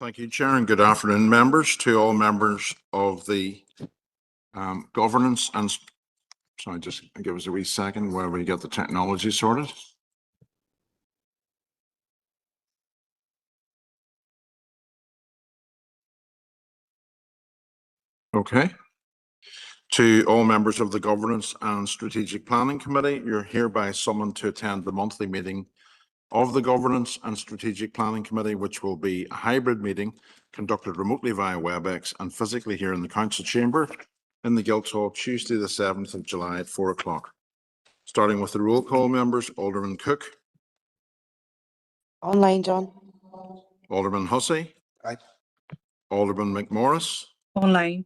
Thank you, Chair, and good afternoon, members. To all members of the governance and, sorry, just give us a wee second while we get the technology sorted. Okay. To all members of the Governance and Strategic Planning Committee, you're hereby summoned to attend the monthly meeting of the Governance and Strategic Planning Committee, which will be a hybrid meeting conducted remotely via WebEx and physically here in the Council Chamber in the Guildhall, Tuesday the 7th of July at 4 o'clock. Starting with the roll call members, Alderman Cook. Online, John. Alderman Hussey. Aye. Alderman McMorris. Online.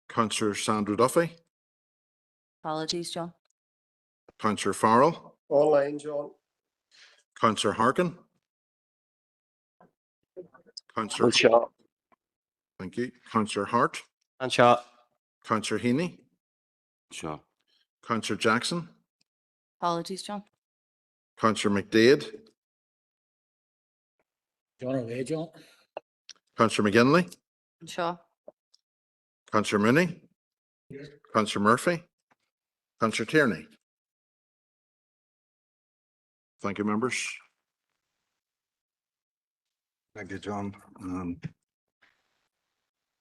Councillor Sandra Duffy. Apologies, John. Councillor Farrell. Online, John. Councillor Harkin. Councillor Shaw. Thank you. Councillor Hart. And Shaw. Councillor Heaney. Shaw. Councillor Jackson. Apologies, John. Councillor McDade. John away, John. Councillor McGinley. Shaw. Councillor Mooney. Yes. Councillor Murphy. Councillor Tierney. Thank you, members. Thank you, John.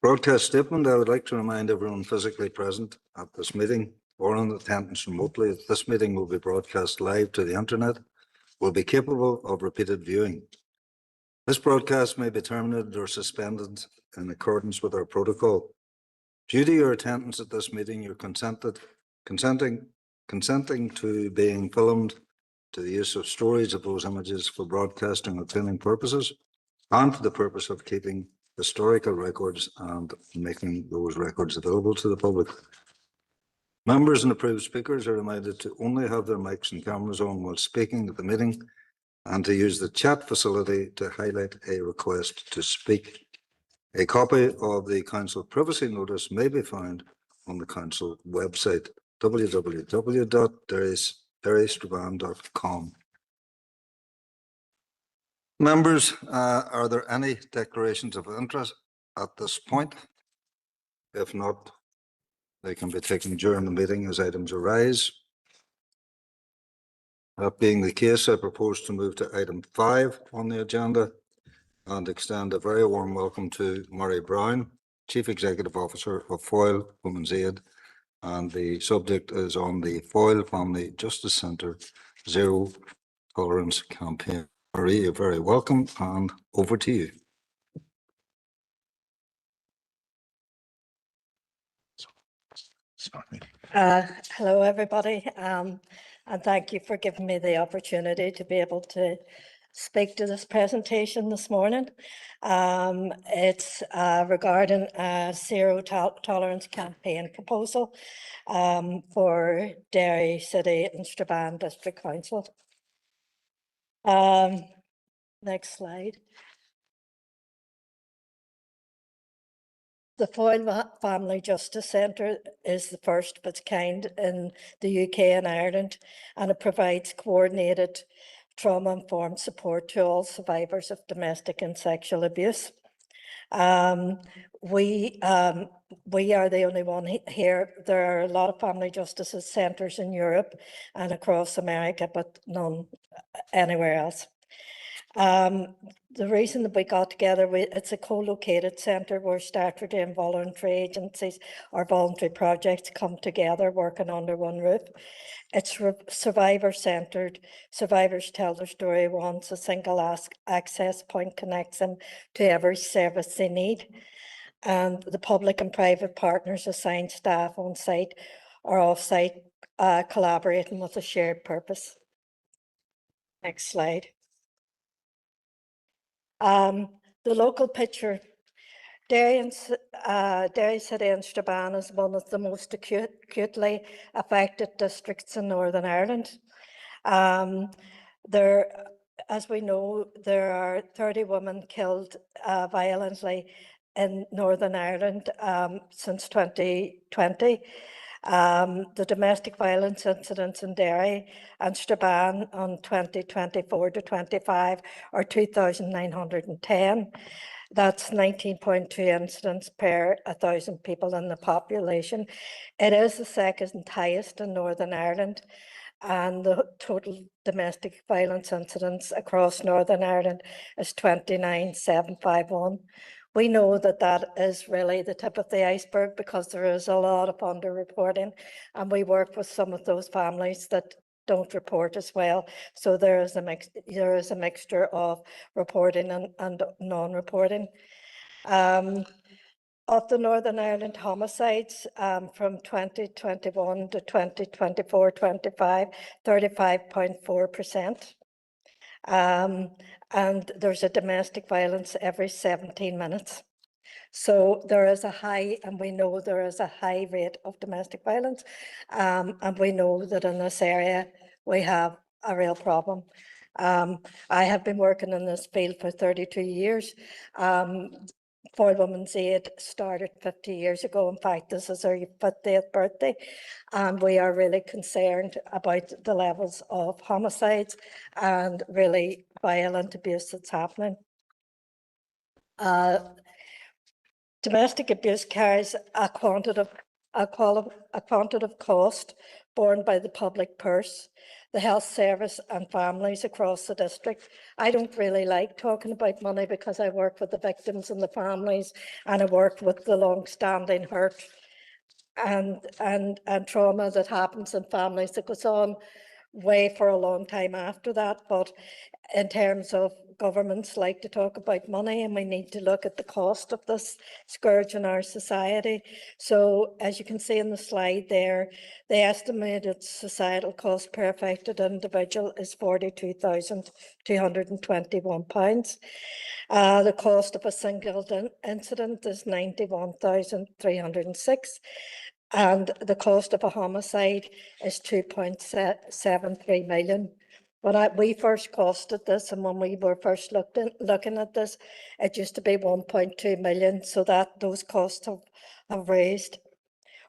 Broadcast statement. I would like to remind everyone physically present at this meeting or in attendance remotely that this meeting will be broadcast live to the internet, will be capable of repeated viewing. This broadcast may be terminated or suspended in accordance with our protocol. Due to your attendance at this meeting, you're consenting to being filmed, to the use of storage of those images for broadcasting or training purposes, and for the purpose of keeping historical records and making those records available to the public. Members and approved speakers are reminded to only have their mics and cameras on while speaking at the meeting and to use the chat facility to highlight a request to speak. A copy of the Council privacy notice may be found on the Council website, www.derrystrabane.com. Members, are there any declarations of interest at this point? If not, they can be taken during the meeting as items arise. That being the case, I propose to move to item 5 on the agenda and extend a very warm welcome to Murray Brown, Chief Executive Officer of Foyle Women's Aid, and the subject is on the Foyle Family Justice Centre Zero Tolerance Campaign. Murray, you're very welcome, and over to you. Hello, everybody, and thank you for giving me the opportunity to be able to speak to this presentation this morning. It's regarding a zero tolerance campaign proposal for Derry City and Strabane District Council. Next slide. The Foyle Family Justice Centre is the first of its kind in the UK and Ireland, and it provides coordinated trauma-informed support to all survivors of domestic and sexual abuse. We are the only one here. There are a lot of family justice centres in Europe and across America, but none anywhere else. The reason that we got together, it's a co-located centre where statutory and voluntary agencies or voluntary projects come together working under one roof. It's survivor-centred. Survivors tell their story once. A single access point connects them to every service they need. And the public and private partners assign staff on site or off-site collaborating with a shared purpose. Next slide. The local picture, Derry City and Strabane is one of the most acutely affected districts in Northern Ireland. As we know, there are 30 women killed violently in Northern Ireland since 2020. The domestic violence incidents in Derry and Strabane on 2024 to 25 are 2,910. That's 19.2 incidents per 1,000 people in the population. It is the second highest in Northern Ireland, and the total domestic violence incidents across Northern Ireland is 29,751. We know that that is really the tip of the iceberg because there is a lot of underreporting, and we work with some of those families that don't report as well. So there is a mixture of reporting and non-reporting. Of the Northern Ireland homicides from 2021 to 2024-25, 35.4%. And there's a domestic violence every 17 minutes. So there is a high, and we know there is a high rate of domestic violence. And we know that in this area, we have a real problem. I have been working in this field for 32 years. For Women's Aid started 50 years ago. In fact, this is our 50th birthday, and we are really concerned about the levels of homicides and really violent abuse that's happening. Domestic abuse carries a quantitative cost borne by the public purse, the health service and families across the district. I don't really like talking about money because I work with the victims and the families, and I work with the long-standing hurt and trauma that happens in families that goes on way for a long time after that. But in terms of governments like to talk about money, and we need to look at the cost of this scourge in our society. So as you can see in the slide there, the estimated societal cost per affected individual is £42,221. The cost of a single incident is £91,306. And the cost of a homicide is 2.73 million. When we first costed this, and when we were first looking at this, it used to be 1.2 million, so that those costs have raised.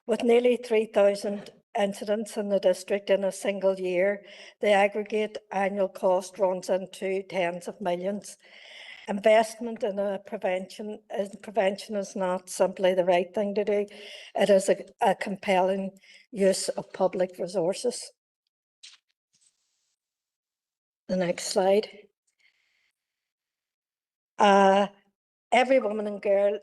With nearly 3,000 incidents in the district in a single year, the aggregate annual cost runs into tens of millions. Investment in prevention is not simply the right thing to do. It is a compelling use of public resources. The next slide. Every woman and girl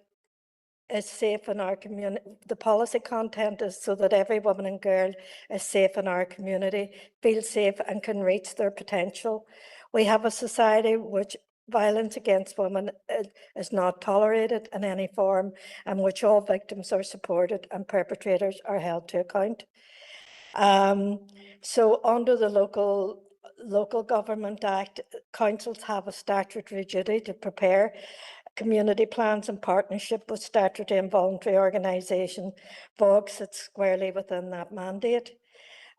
is safe in our community. The policy content is so that every woman and girl is safe in our community, feels safe and can reach their potential. We have a society which violence against women is not tolerated in any form, and which all victims are supported and perpetrators are held to account. So under the Local Government Act, councils have a statutory duty to prepare community plans in partnership with statutory and voluntary organisation. VOG sits squarely within that mandate.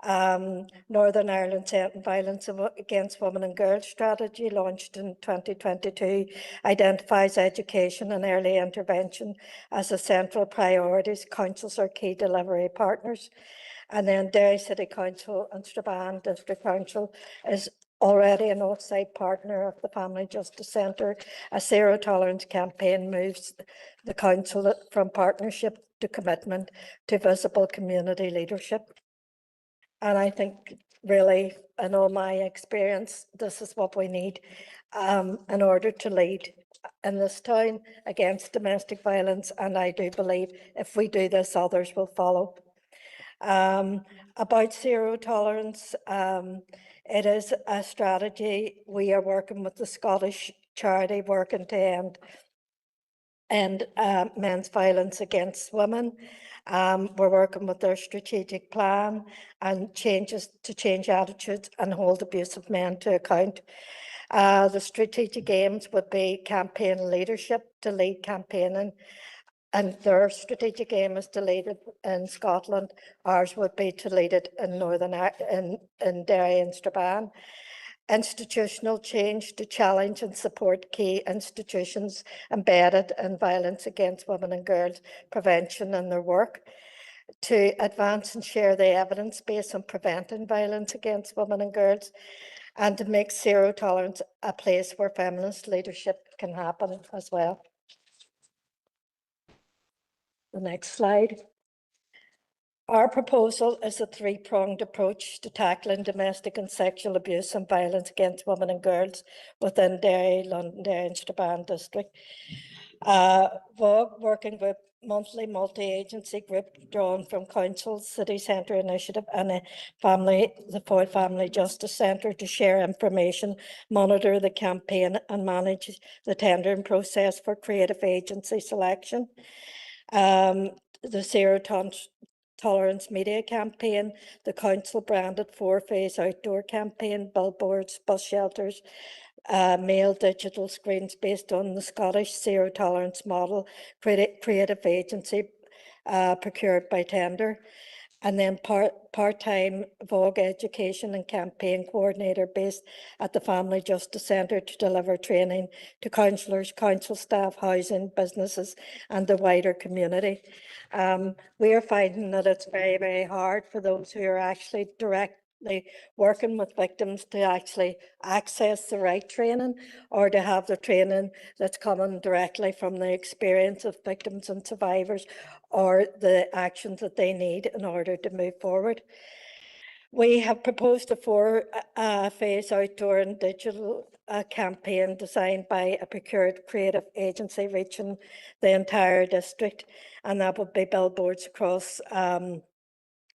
Northern Ireland's Ending Violence Against Women and Girls strategy, launched in 2022, identifies education and early intervention as the central priorities. Councils are key delivery partners. And then Derry City Council and Strabane District Council is already an off-site partner of the Family Justice Centre. A zero tolerance campaign moves the council from partnership to commitment to visible community leadership. And I think really, in all my experience, this is what we need in order to lead in this town against domestic violence. And I do believe if we do this, others will follow. About zero tolerance, it is a strategy. We are working with the Scottish charity working to end men's violence against women. We're working with their strategic plan and changes to change attitudes and hold abusive men to account. The strategic aims would be campaign leadership, to lead campaigning, and their strategic aim is to lead it in Scotland. Ours would be to lead it in in Derry and Strabane. Institutional change to challenge and support key institutions embedded in violence against women and girls prevention in their work. to advance and share the evidence based on preventing violence against women and girls, and to make zero tolerance a place where feminist leadership can happen as well. The next slide. Our proposal is a three-pronged approach to tackling domestic and sexual abuse and violence against women and girls within Derry, Londonderry and Strabane district. VOG working group, monthly multi-agency group drawn from Council, City Centre Initiative and the Foyle Family Justice Centre to share information, monitor the campaign and manage the tendering process for creative agency selection. The Zero Tolerance Media Campaign, the Council branded 4-phase outdoor campaign, billboards, bus shelters, mail digital screens based on the Scottish Zero Tolerance model, creative agency procured by tender, and then part-time VOG education and campaign coordinator based at the Family Justice Centre to deliver training to councillors, council staff, housing, businesses and the wider community. We are finding that it's very, very hard for those who are actually directly working with victims to actually access the right training or to have the training that's coming directly from the experience of victims and survivors or the actions that they need in order to move forward. We have proposed a 4-phase outdoor and digital campaign designed by a procured creative agency reaching the entire district, and that would be billboards across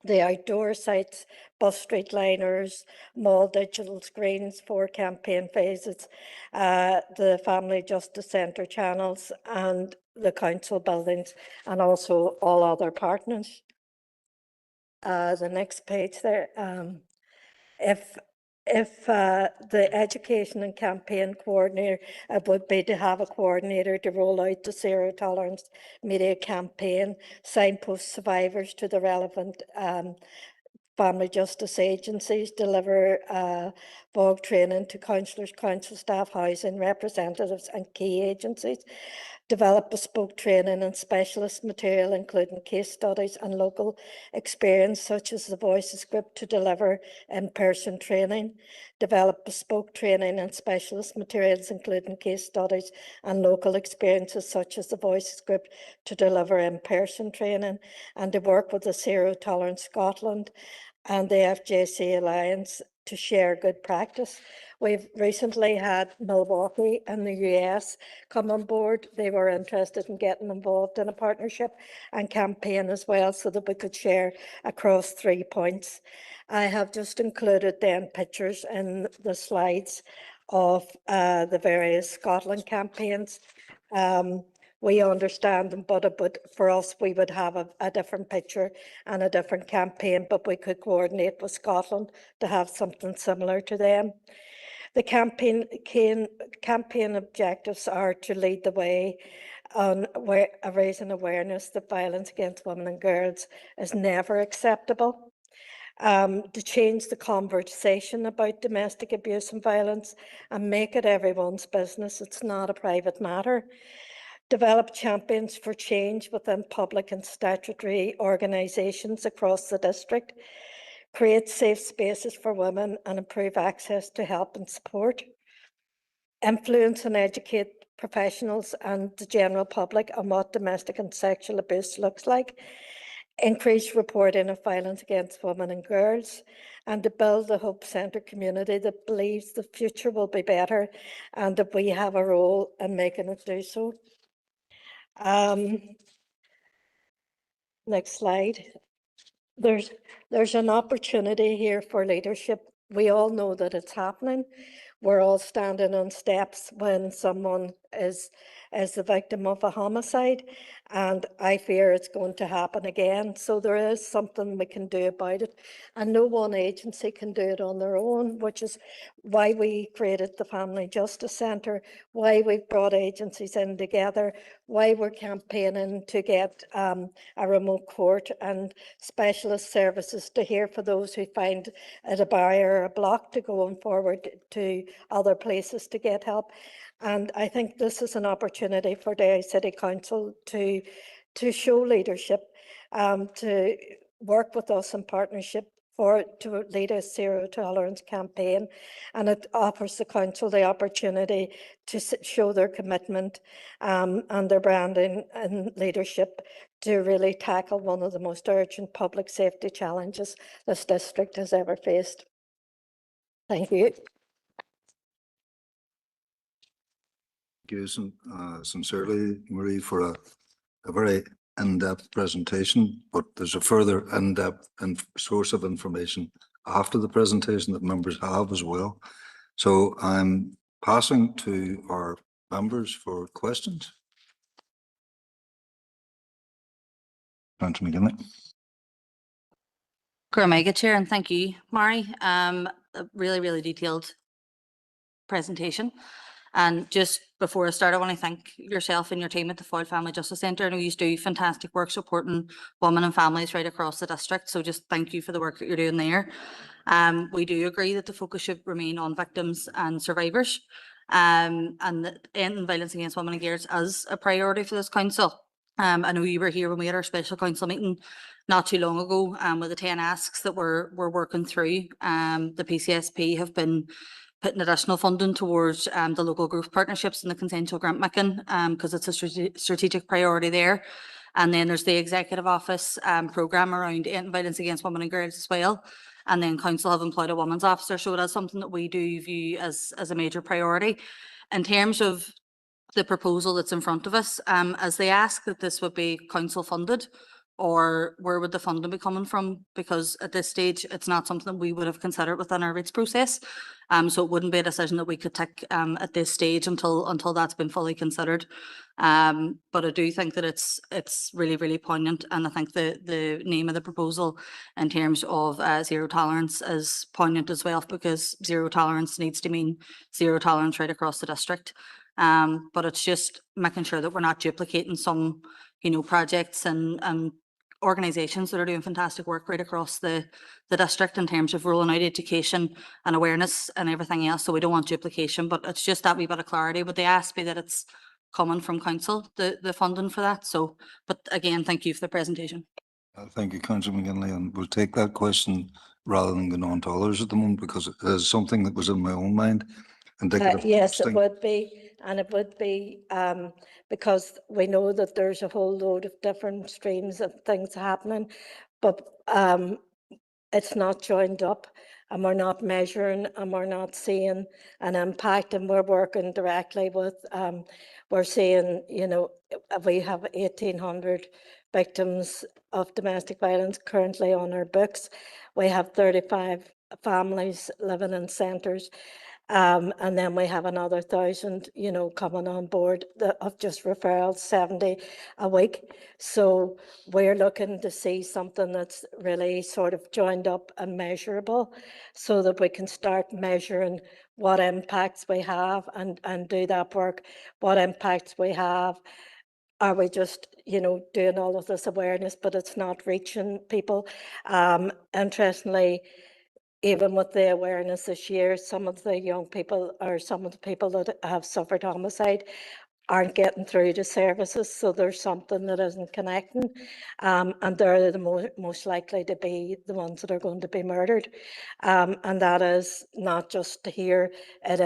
the outdoor sites, bus street liners, mall digital screens, 4 campaign phases, the Family Justice Centre channels and the council buildings, and also all other partners. The next page there. If the education and campaign coordinator, it would be to have a coordinator to roll out the Zero Tolerance Media Campaign, signpost survivors to the relevant family justice agencies, deliver VOG training to councillors, council staff, housing representatives and key agencies, develop bespoke training and specialist material, including case studies and local experience, such as the Voices Group, to deliver in-person training, develop bespoke training and specialist materials, including case studies and local experiences, such as the Voices Group, to deliver in-person training, and to work with the Zero Tolerance Scotland and the FJC Alliance to share good practice. We've recently had Milwaukee and the US come on board. They were interested in getting involved in a partnership and campaign as well, so that we could share across 3 points. I have just included then pictures in the slides of the various Scotland campaigns. We understand them, but for us, we would have a different picture and a different campaign, but we could coordinate with Scotland to have something similar to them. The campaign objectives are to lead the way on raising awareness that violence against women and girls is never acceptable. To change the conversation about domestic abuse and violence and make it everyone's business. It's not a private matter. Develop champions for change within public and statutory organisations across the district. Create safe spaces for women and improve access to help and support. Influence and educate professionals and the general public on what domestic and sexual abuse looks like. Increase reporting of violence against women and girls, and to build a Hope Centre community that believes the future will be better and that we have a role in making it do so. Next slide. There's an opportunity here for leadership. We all know that it's happening. We're all standing on steps when someone is the victim of a homicide, and I fear it's going to happen again. So there is something we can do about it, and no one agency can do it on their own, which is why we created the Family Justice Centre, why we've brought agencies in together, why we're campaigning to get a remote court and specialist services to hear for those who find it a barrier or a block to going forward to other places to get help. And I think this is an opportunity for Derry City Council to show leadership. to work with us in partnership to lead a zero tolerance campaign, and it offers the council the opportunity to show their commitment and their branding and leadership to really tackle one of the most urgent public safety challenges this district has ever faced. Thank you. Thank you sincerely, Marie, for a very in-depth presentation, but there's a further in-depth source of information after the presentation that members have as well. So I'm passing to our members for questions. Councillor McGinley. Good Chair, and thank you, Mari. A really detailed presentation. And just before I start, I want to thank yourself and your team at the Foyle Family Justice Centre. I know you do fantastic work supporting women and families right across the district. So just thank you for the work that you're doing there. We do agree that the focus should remain on victims and survivors, and that ending violence against women and girls is a priority for this council. I know you were here when we had our special council meeting not too long ago with the 10 asks that we're working through. The PCSP have been putting additional funding towards the local growth partnerships and the consensual grant making because it's a strategic priority there. And then there's the Executive Office programme around ending violence against women and girls as well. And then council have employed a women's officer. So it is something that we do view as a major priority. In terms of the proposal that's in front of us, as they ask that this would be council funded, or where would the funding be coming from? Because at this stage, it's not something we would have considered within our rates process. So it wouldn't be a decision that we could take at this stage until that's been fully considered. But I do think that it's really poignant, and I think the name of the proposal in terms of zero tolerance is poignant as well, because zero tolerance needs to mean zero tolerance right across the district. But it's just making sure that we're not duplicating some, projects and organisations that are doing fantastic work right across the district in terms of rolling out education and awareness and everything else. So we don't want duplication, but it's just that wee bit of clarity. But they asked me that it's coming from council, the funding for that. So, but again, thank you for the presentation. Thank you, Councillor McGinley, and we'll take that question rather than going on to others at the moment, because it is something that was in my own mind. Yes, it would be, and it would be because we know that there's a whole load of different streams of things happening, but it's not joined up, and we're not measuring, and we're not seeing an impact, and we're working directly with, we're seeing, we have 1,800 victims of domestic violence currently on our books. We have 35 families living in centres. And then we have another 1,000, coming on board of just referrals, 70 a week. So we're looking to see something that's really sort of joined up and measurable, so that we can start measuring what impacts we have and do that work, what impacts we have. Are we just, doing all of this awareness, but it's not reaching people? Interestingly, even with the awareness this year, some of the young people, or some of the people that have suffered homicide, aren't getting through to services. So there's something that isn't connecting, and they're the most likely to be the ones that are going to be murdered. And that is not just here, it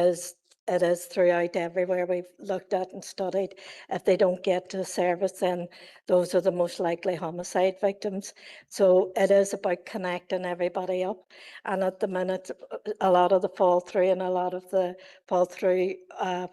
is throughout everywhere we've looked at and studied. If they don't get to service, then those are the most likely homicide victims. So it is about connecting everybody up. And at the minute, a lot of the fall through and a lot of the fall through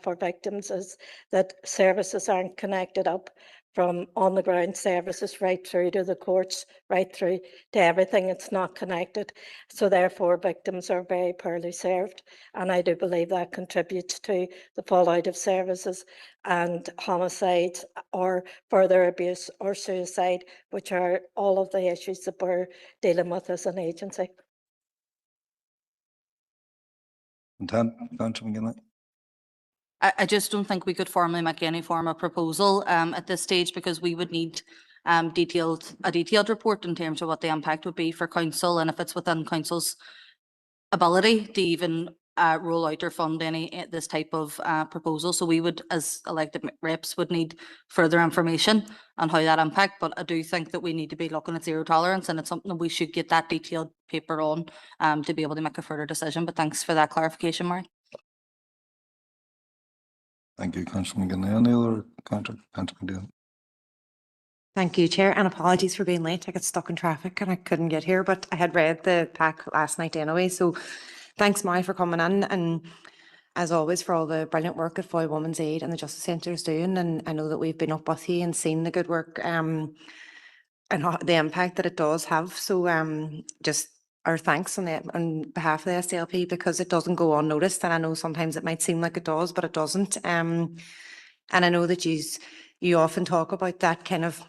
for victims is that services aren't connected up, from on the ground services right through to the courts, right through to everything. It's not connected. So therefore victims are very poorly served. And I do believe that contributes to the fallout of services and homicide or further abuse or suicide, which are all of the issues that we're dealing with as an agency. Councillor McGinley. I just don't think we could formally make any form of proposal at this stage, because we would need a detailed report in terms of what the impact would be for council, and if it's within council's ability to even roll out or fund any this type of proposal. So we would, as elected reps, would need further information on how that impact. But I do think that we need to be looking at zero tolerance, and it's something that we should get that detailed paper on to be able to make a further decision. But thanks for that clarification, Mary. Thank you, Councillor McGinley. Any other Councillor McGinley? Thank you, Chair, and apologies for being late. I got stuck in traffic and I couldn't get here, but I had read the pack last night anyway. So thanks, Mary, for coming in, and as always for all the brilliant work that Foyle Women's Aid and the Justice Centre is doing. And I know that we've been up with you and seen the good work and the impact that it does have. So just our thanks on behalf of the SDLP, because it doesn't go unnoticed. And I know sometimes it might seem like it does, but it doesn't. And I know that you often talk about that kind of,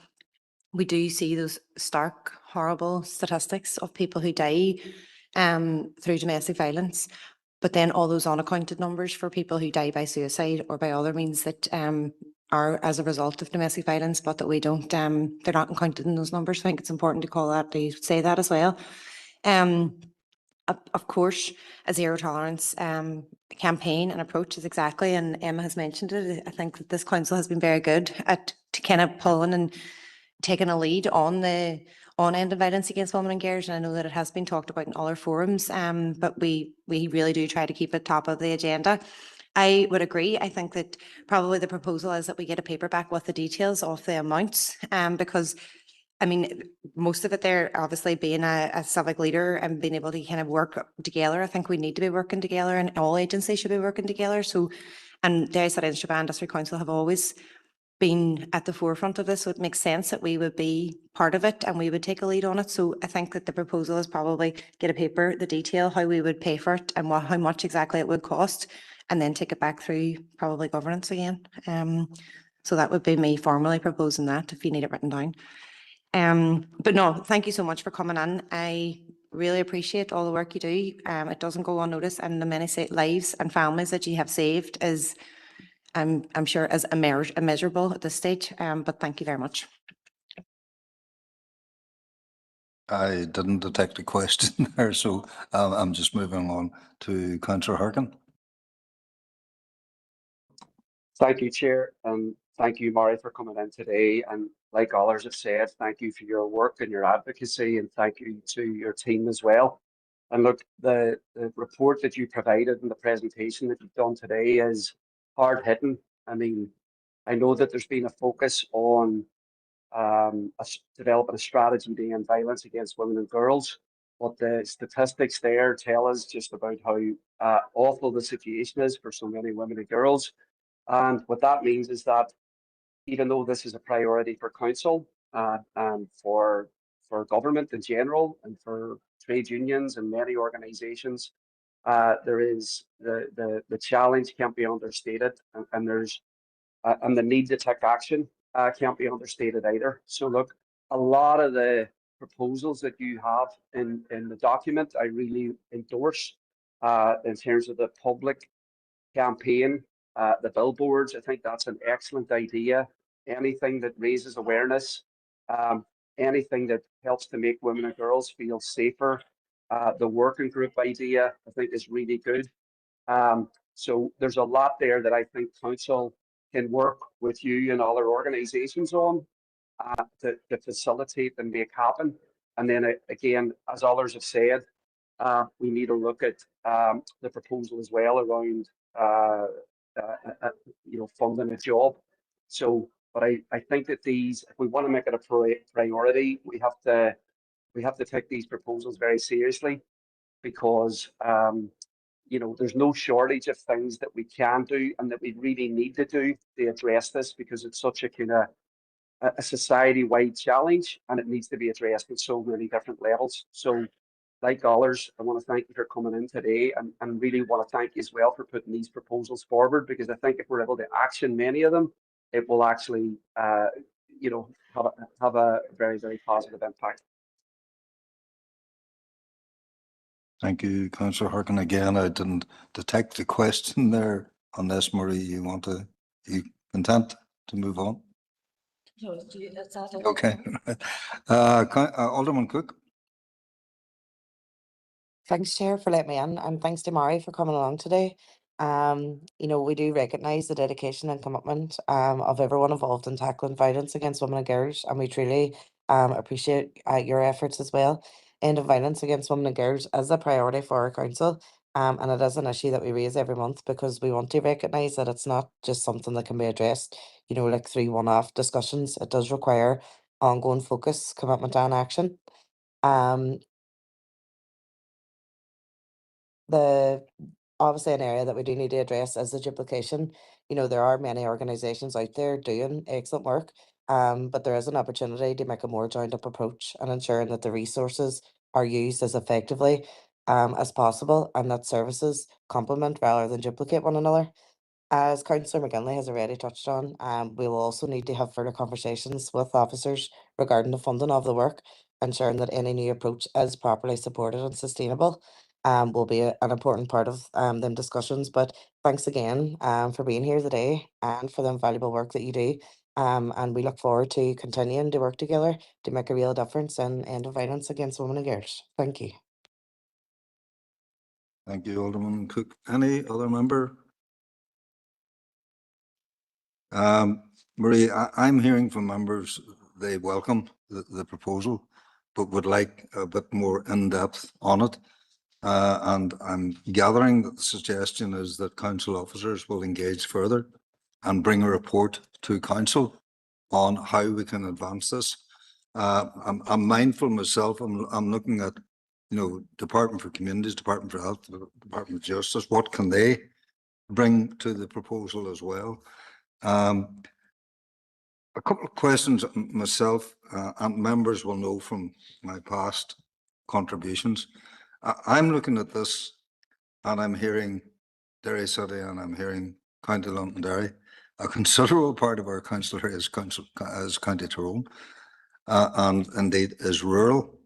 we do see those stark, horrible statistics of people who die through domestic violence, but then all those unaccounted numbers for people who die by suicide or by other means that are as a result of domestic violence, but that we don't, they're not counted in those numbers. I think it's important to call that, to say that as well. Of course, a zero tolerance campaign and approach is exactly, and Emma has mentioned it, I think that this council has been very good at kind of pulling and taking a lead on ending violence against women and girls. And I know that it has been talked about in other forums, but we really do try to keep it top of the agenda. I would agree. I think that probably the proposal is that we get a paperback with the details of the amounts, because I mean, most of it there, obviously being a civic leader and being able to kind of work together, I think we need to be working together, and all agencies should be working together. So, and the South Strabane District Council have always been at the forefront of this, so it makes sense that we would be part of it and we would take a lead on it. So I think that the proposal is probably get a paper, the detail, how we would pay for it and how much exactly it would cost, and then take it back through probably governance again. So that would be me formally proposing that, if you need it written down. But no, thank you so much for coming in. I really appreciate all the work you do. It doesn't go unnoticed, and the many lives and families that you have saved is, I'm sure, is immeasurable at this stage. But thank you very much. I didn't detect a question there, so I'm just moving on to Councillor Harkin. Thank you, Chair, and thank you, Mary, for coming in today. And like others have said, thank you for your work and your advocacy, and thank you to your team as well. And look, the report that you provided and the presentation that you've done today is hard hitting. I mean, I know that there's been a focus on developing a strategy to end violence against women and girls, but the statistics there tell us just about how awful the situation is for so many women and girls. And what that means is that even though this is a priority for council and for government in general and for trade unions and many organisations, there is the challenge can't be understated, and there's and the need to take action can't be understated either. So look, a lot of the proposals that you have in the document, I really endorse in terms of the public campaign, the billboards. I think that's an excellent idea. Anything that raises awareness, anything that helps to make women and girls feel safer. The working group idea, I think, is really good. So there's a lot there that I think council can work with you and other organisations on to facilitate and make happen. And then again, as others have said, we need to look at the proposal as well around funding a job. So, but I think that these, if we want to make it a priority, we have to take these proposals very seriously, because there's no shortage of things that we can do and that we really need to do to address this, because it's such a kind of a society-wide challenge and it needs to be addressed at so many different levels. So, like others, I want to thank you for coming in today, and really want to thank you as well for putting these proposals forward, because I think if we're able to action many of them, it will actually, have a very, very positive impact. Thank you, Councillor Harkin. Again, I didn't detect the question there. Unless, Marie, you content to move on? So, Okay. Alderman Cook. Thanks, Chair, for letting me in, and thanks to Mari for coming along today. We do recognise the dedication and commitment of everyone involved in tackling violence against women and girls, and we truly appreciate your efforts as well. End of violence against women and girls is a priority for our council, and it is an issue that we raise every month because we want to recognise that it's not just something that can be addressed, like through one-off discussions. It does require ongoing focus, commitment, and action. Um, The obviously an area that we do need to address is the duplication. There are many organisations out there doing excellent work, but there is an opportunity to make a more joined up approach and ensuring that the resources are used as effectively as possible and that services complement rather than duplicate one another. As Councillor McGinley has already touched on, we will also need to have further conversations with officers regarding the funding of the work, ensuring that any new approach is properly supported and sustainable. Will be an important part of them discussions. But thanks again for being here today and for the invaluable work that you do. And we look forward to continuing to work together to make a real difference in end of violence against women and girls. Thank you. Thank you, Alderman Cook. Any other member? Marie, I'm hearing from members, they welcome the proposal, but would like a bit more in-depth on it. And I'm gathering that the suggestion is that council officers will engage further and bring a report to council on how we can advance this. I'm mindful myself, I'm looking at, Department for Communities, Department for Health, Department of Justice, what can they bring to the proposal as well? A couple of questions myself, and members will know from my past contributions. I'm looking at this and I'm hearing Derry City and I'm hearing County Londonderry. A considerable part of our council area is County Tyrone, and indeed is rural.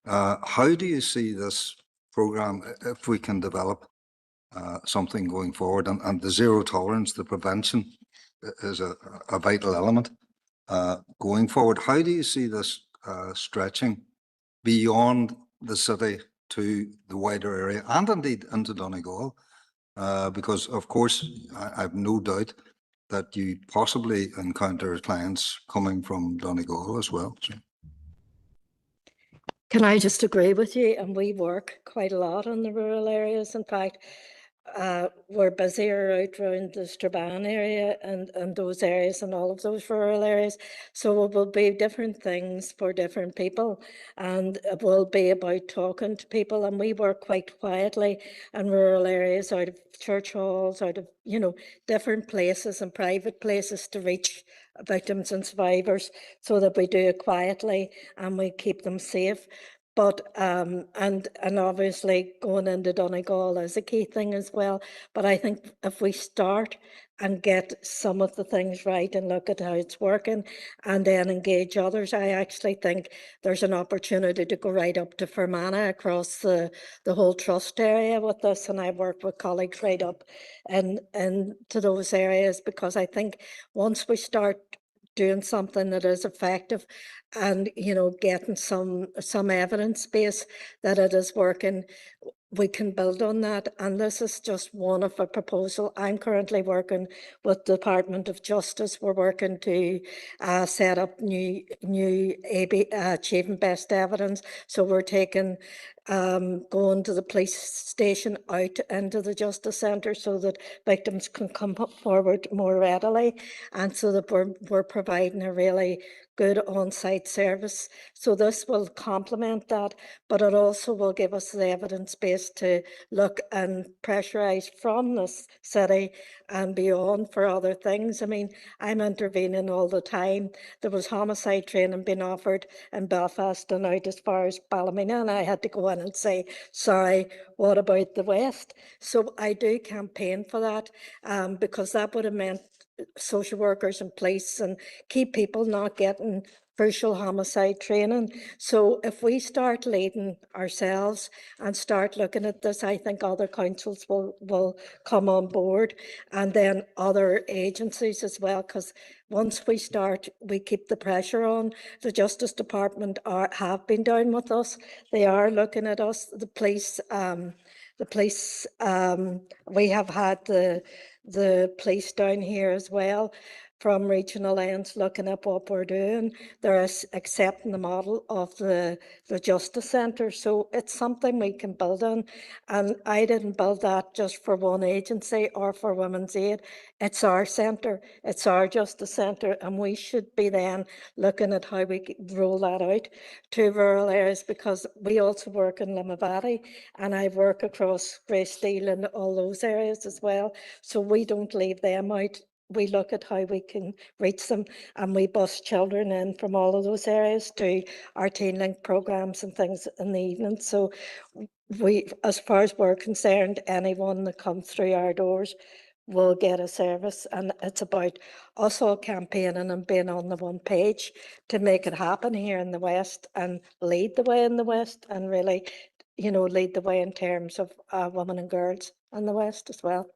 How do you see this programme, if we can develop something going forward? And the zero tolerance, the prevention is a vital element going forward. How do you see this stretching beyond the city to the wider area and indeed into Donegal? Because of course, I've no doubt that you possibly encounter clients coming from Donegal as well. So. Can I just agree with you? And we work quite a lot in the rural areas. In fact, we're busier out around the Strabane area and those areas and all of those rural areas. So it will be different things for different people, and it will be about talking to people. And we work quite quietly in rural areas, out of church halls, out of, different places and private places to reach victims and survivors, so that we do it quietly and we keep them safe. But and obviously going into Donegal is a key thing as well. But I think if we start and get some of the things right and look at how it's working and then engage others, I actually think there's an opportunity to go right up to Fermanagh across the whole trust area with this. And I work with colleagues right up and to those areas, because I think once we start doing something that is effective and getting some evidence base that it is working, we can build on that. And this is just one of a proposal. I'm currently working with the Department of Justice. We're working to set up new achieving best evidence. So we're taking going to the police station out into the Justice Centre so that victims can come forward more readily, and so that we're providing a really good on-site service. So this will complement that, but it also will give us the evidence base to look and pressurise from this city and beyond for other things. I mean, I'm intervening all the time. There was homicide training being offered in Belfast and out as far as Ballymena, and I had to go in and say, sorry, what about the West? So I do campaign for that, because that would have meant social workers and police and key people not getting crucial homicide training. So if we start leading ourselves and start looking at this, I think other councils will come on board, and then other agencies as well, because once we start, we keep the pressure on. The Justice Department have been down with us. They are looking at us. The police, we have had the police down here as well, from regional ends, looking at what we're doing. They're accepting the model of the Justice Centre. So it's something we can build on. And I didn't build that just for one agency or for Women's Aid. It's our centre, it's our Justice Centre, and we should be then looking at how we roll that out to rural areas, because we also work in Limavady, and I work across Greysteel and all those areas as well. So we don't leave them out. We look at how we can reach them, and we bus children in from all of those areas to our Teen Link programs and things in the evening. So we, as far as we're concerned, anyone that comes through our doors will get a service, and it's about us all campaigning and being on the one page to make it happen here in the West, and lead the way in the West, and really, lead the way in terms of women and girls in the West as well.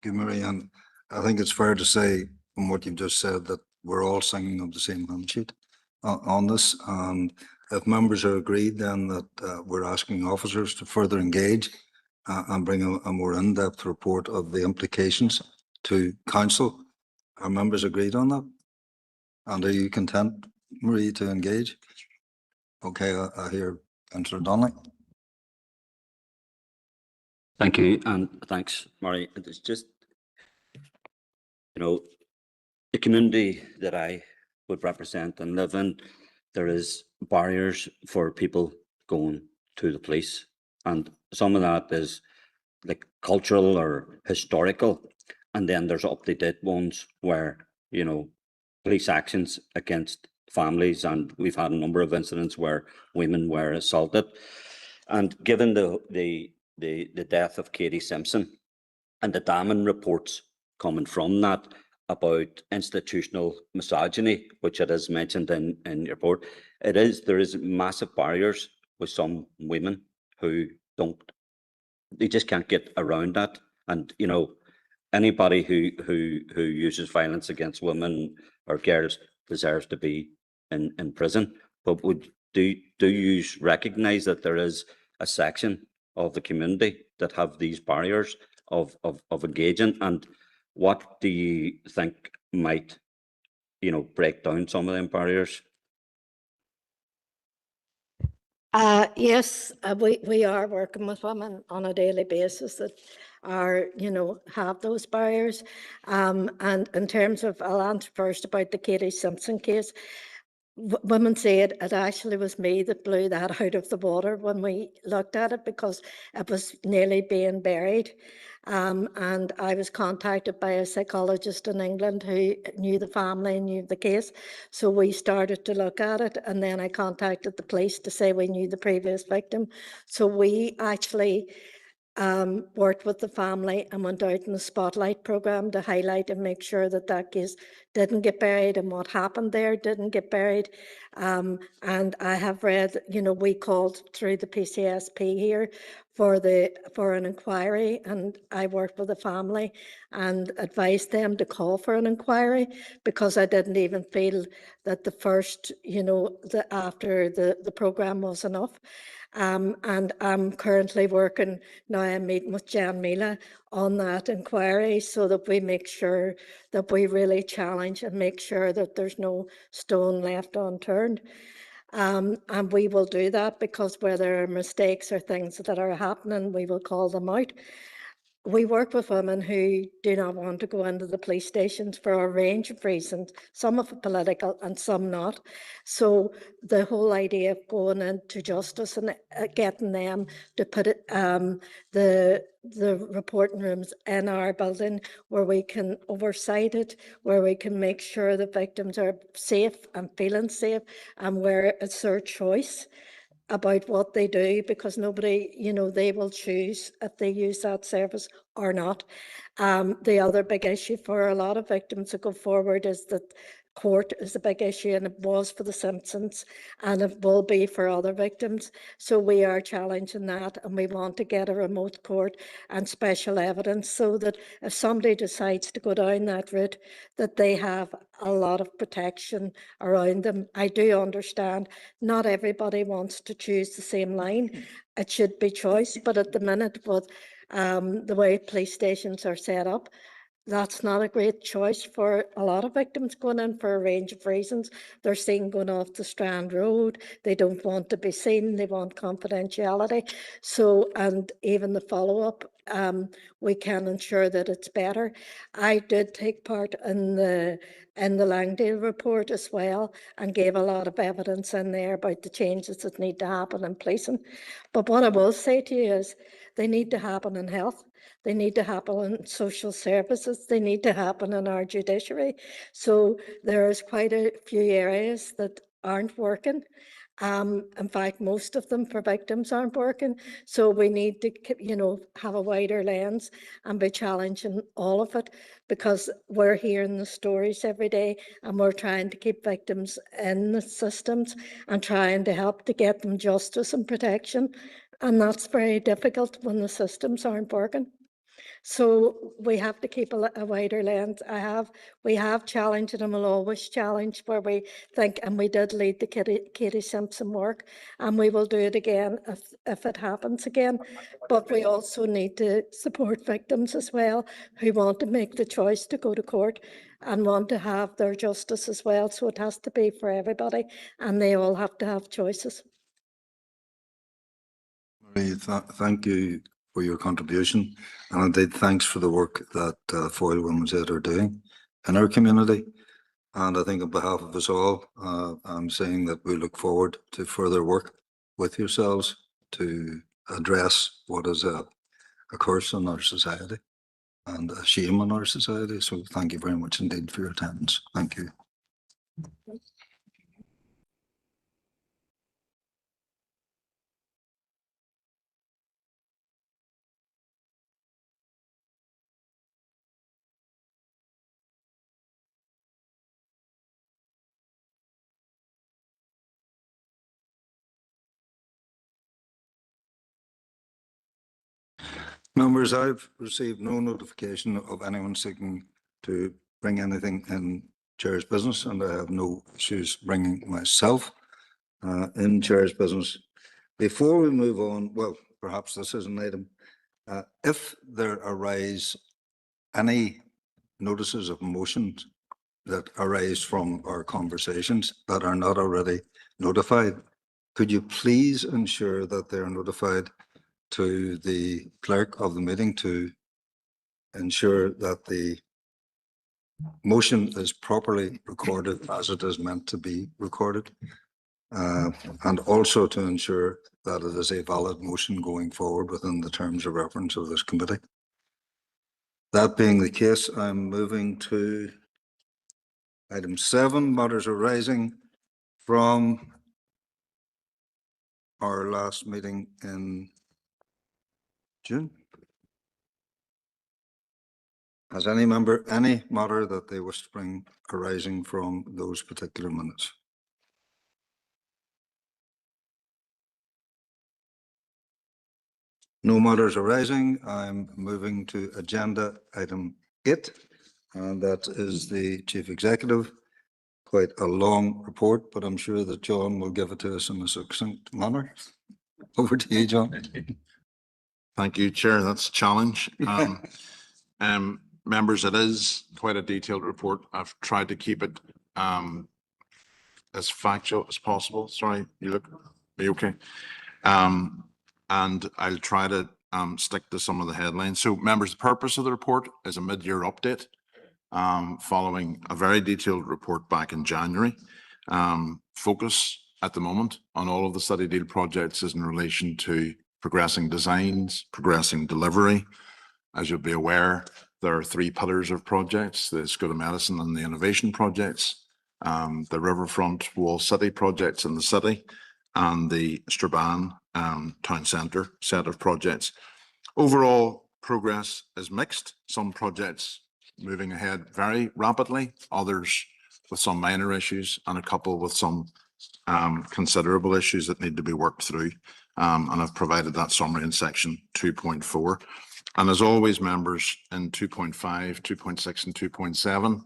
Thank you, Marianne. I think it's fair to say from what you've just said that we're all singing of the same hymn sheet on this. And if members are agreed, then that we're asking officers to further engage and bring a more in-depth report of the implications to council. Are members agreed on that? And are you content, Marie, to engage? Okay, I hear Councillor Donnelly. Thank you, and thanks, Murray. It's just, the community that I would represent and live in, there is barriers for people going to the police, and some of that is like cultural or historical, and then there's up-to-date ones where, police actions against families, and we've had a number of incidents where women were assaulted. And given the death of Katie Simpson and the damning reports coming from that about institutional misogyny, which it is mentioned in your report, there is massive barriers with some women who they just can't get around that. And anybody who uses violence against women or girls deserves to be in prison. But do you recognise that there is a section of the community that have these barriers of engaging, and what do you think might break down some of them barriers? Yes, we are working with women on a daily basis that are, have those barriers. And in terms of, I'll answer first about the Katie Simpson case. Women's Aid, it actually was me that blew that out of the water when we looked at it, because it was nearly being buried. And I was contacted by a psychologist in England who knew the family and knew the case. So we started to look at it, and then I contacted the police to say we knew the previous victim. So we actually worked with the family and went out in the spotlight program to highlight and make sure that that case didn't get buried, and what happened there didn't get buried. And I have read, we called through the PCSP here for an inquiry, and I worked with the family and advised them to call for an inquiry, because I didn't even feel that the first, after the program was enough. And I'm currently working now, I'm meeting with Jan Mila on that inquiry, so that we make sure that we really challenge and make sure that there's no stone left unturned. And we will do that, because where there are mistakes or things that are happening, we will call them out. We work with women who do not want to go into the police stations for a range of reasons, some of it political and some not. So the whole idea of going into justice and getting them to put it, the reporting rooms in our building where we can oversight it, where we can make sure the victims are safe and feeling safe, and where it's their choice about what they do, because nobody, they will choose if they use that service or not. The other big issue for a lot of victims to go forward is that court is a big issue, and it was for the Simpsons, and it will be for other victims. So we are challenging that, and we want to get a remote court and special evidence so that if somebody decides to go down that route, that they have a lot of protection around them. I do understand not everybody wants to choose the same line. It should be choice, but at the minute with the way police stations are set up, that's not a great choice for a lot of victims going in for a range of reasons. They're seen going off the Strand Road. They don't want to be seen. They want confidentiality. So, and even the follow-up, we can ensure that it's better. I did take part in the Langdale report as well and gave a lot of evidence in there about the changes that need to happen in policing. But what I will say to you is they need to happen in health. They need to happen in social services. They need to happen in our judiciary. So there's quite a few areas that aren't working. In fact, most of them for victims aren't working. So we need to, have a wider lens and be challenging all of it, because we're hearing the stories every day and we're trying to keep victims in the systems and trying to help to get them justice and protection. And that's very difficult when the systems aren't working. So we have to keep a wider lens. We have challenged and we'll always challenge where we think, and we did lead the Katie Simpson work, and we will do it again if it happens again. But we also need to support victims as well who want to make the choice to go to court and want to have their justice as well. So it has to be for everybody, and they all have to have choices. Thank you for your contribution, and indeed thanks for the work that Foyle Women's Aid are doing in our community. And I think on behalf of us all, I'm saying that we look forward to further work with yourselves to address what is a curse in our society and a shame in our society. So thank you very much indeed for your attendance. Thank you. Members, I've received no notification of anyone seeking to bring anything in Chair's business, and I have no issues bringing myself in Chair's business. Before we move on, well, perhaps this is an item. If there arise any notices of motions that arise from our conversations that are not already notified, could you please ensure that they are notified to the clerk of the meeting to ensure that the motion is properly recorded as it is meant to be recorded, and also to ensure that it is a valid motion going forward within the terms of reference of this committee. That being the case, I'm moving to item 7, matters arising from our last meeting in June. Has any member any matter that they wish to bring arising from those particular minutes? No matters arising. I'm moving to agenda item 8, and that is the Chief Executive. Quite a long report, but I'm sure that John will give it to us in a succinct manner. Over to you, John. Thank you, Chair. That's a challenge. Members, it is quite a detailed report. I've tried to keep it as factual as possible. Sorry, are you okay? And I'll try to stick to some of the headlines. So members, the purpose of the report is a mid-year update following a very detailed report back in January. Focus at the moment on all of the study deal projects is in relation to progressing designs, progressing delivery. As you'll be aware, there are 3 pillars of projects: the School of Medicine and the innovation projects, the Riverfront Wall City projects in the city, and the Strabane Town Centre set of projects. Overall progress is mixed. Some projects moving ahead very rapidly, others with some minor issues and a couple with some considerable issues that need to be worked through. And I've provided that summary in section 2.4. And as always, members, in 2.5, 2.6 and 2.7,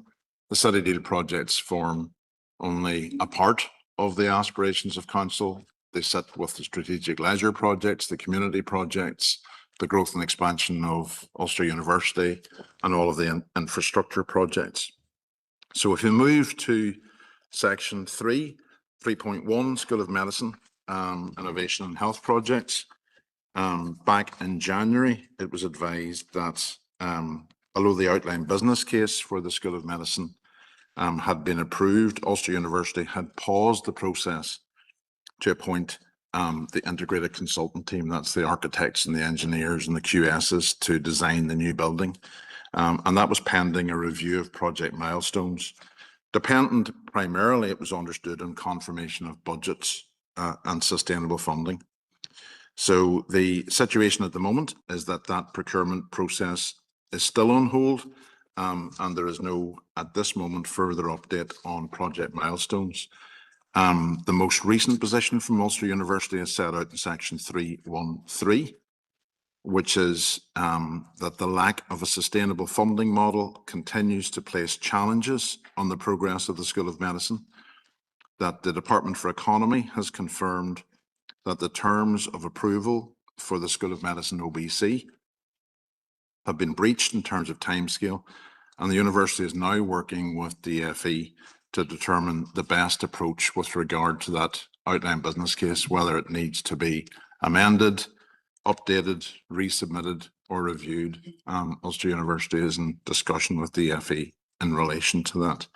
the City Deal projects form only a part of the aspirations of council. They sit with the strategic leisure projects, the community projects, the growth and expansion of Ulster University, and all of the infrastructure projects. So if you move to section 3.1, School of Medicine, Innovation and Health Projects, back in January, it was advised that although the outline business case for the School of Medicine had been approved, Ulster University had paused the process to appoint the integrated consultant team. That's the architects and the engineers and the QSs to design the new building. And that was pending a review of project milestones, dependent primarily, it was understood, on confirmation of budgets and sustainable funding. So the situation at the moment is that that procurement process is still on hold, and there is no, at this moment, further update on project milestones. The most recent position from Ulster University is set out in section 3.1.3, which is that the lack of a sustainable funding model continues to place challenges on the progress of the School of Medicine, that the Department for Economy has confirmed that the terms of approval for the School of Medicine OBC have been breached in terms of timescale, and the university is now working with DFE to determine the best approach with regard to that outline business case, whether it needs to be amended, updated, resubmitted, or reviewed. Ulster University is in discussion with DFE in relation to that.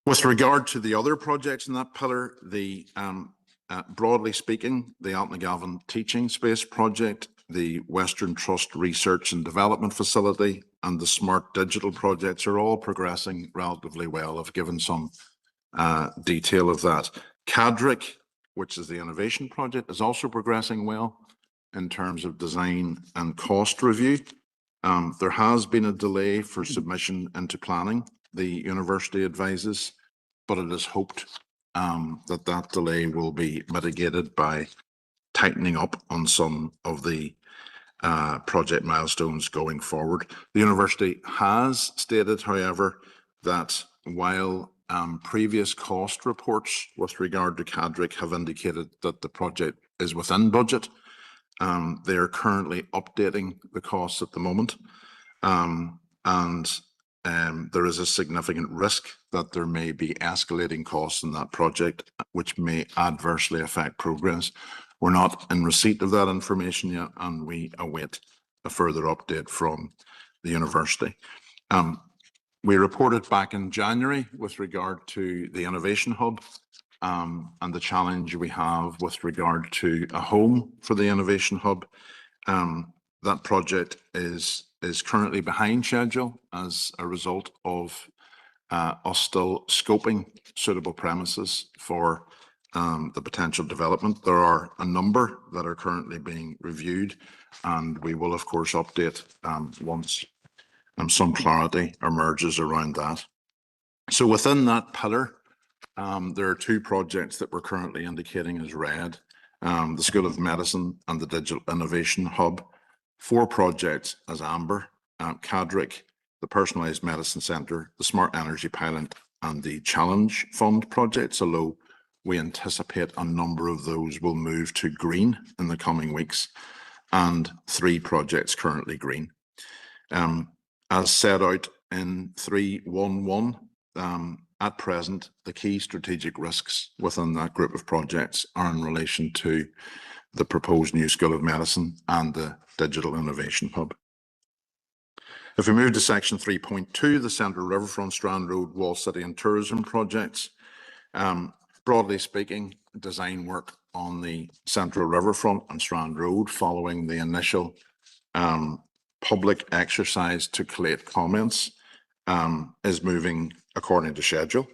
With regard to the other projects in that pillar, the broadly speaking, the Altnagavin Teaching Space Project, the Western Trust Research and Development Facility, and the Smart Digital projects are all progressing relatively well. I've given some detail of that. CADRIC, which is the innovation project, is also progressing well in terms of design and cost review. There has been a delay for submission into planning, the university advises, but it is hoped that that delay will be mitigated by tightening up on some of the project milestones going forward. The university has stated, however, that while previous cost reports with regard to CADRIC have indicated that the project is within budget, they are currently updating the costs at the moment, and there is a significant risk that there may be escalating costs in that project, which may adversely affect progress. We're not in receipt of that information yet, and we await a further update from the university. We reported back in January with regard to the Innovation Hub and the challenge we have with regard to a home for the Innovation Hub. That project is currently behind schedule as a result of us still scoping suitable premises for the potential development. There are a number that are currently being reviewed, and we will of course update once some clarity emerges around that. So within that pillar, there are two projects that we're currently indicating as red, the School of Medicine and the Digital Innovation Hub. 4 projects as amber, CADRIC, the Personalised Medicine Centre, the Smart Energy Pilot, and the Challenge Fund projects, although we anticipate a number of those will move to green in the coming weeks, and 3 projects currently green. As set out in 3.1.1, at present, the key strategic risks within that group of projects are in relation to the proposed new School of Medicine and the Digital Innovation Hub. If we move to section 3.2, the Central Riverfront, Strand Road, Wall City and Tourism projects, broadly speaking, design work on the Central Riverfront and Strand Road following the initial public exercise to collate comments is moving according to schedule.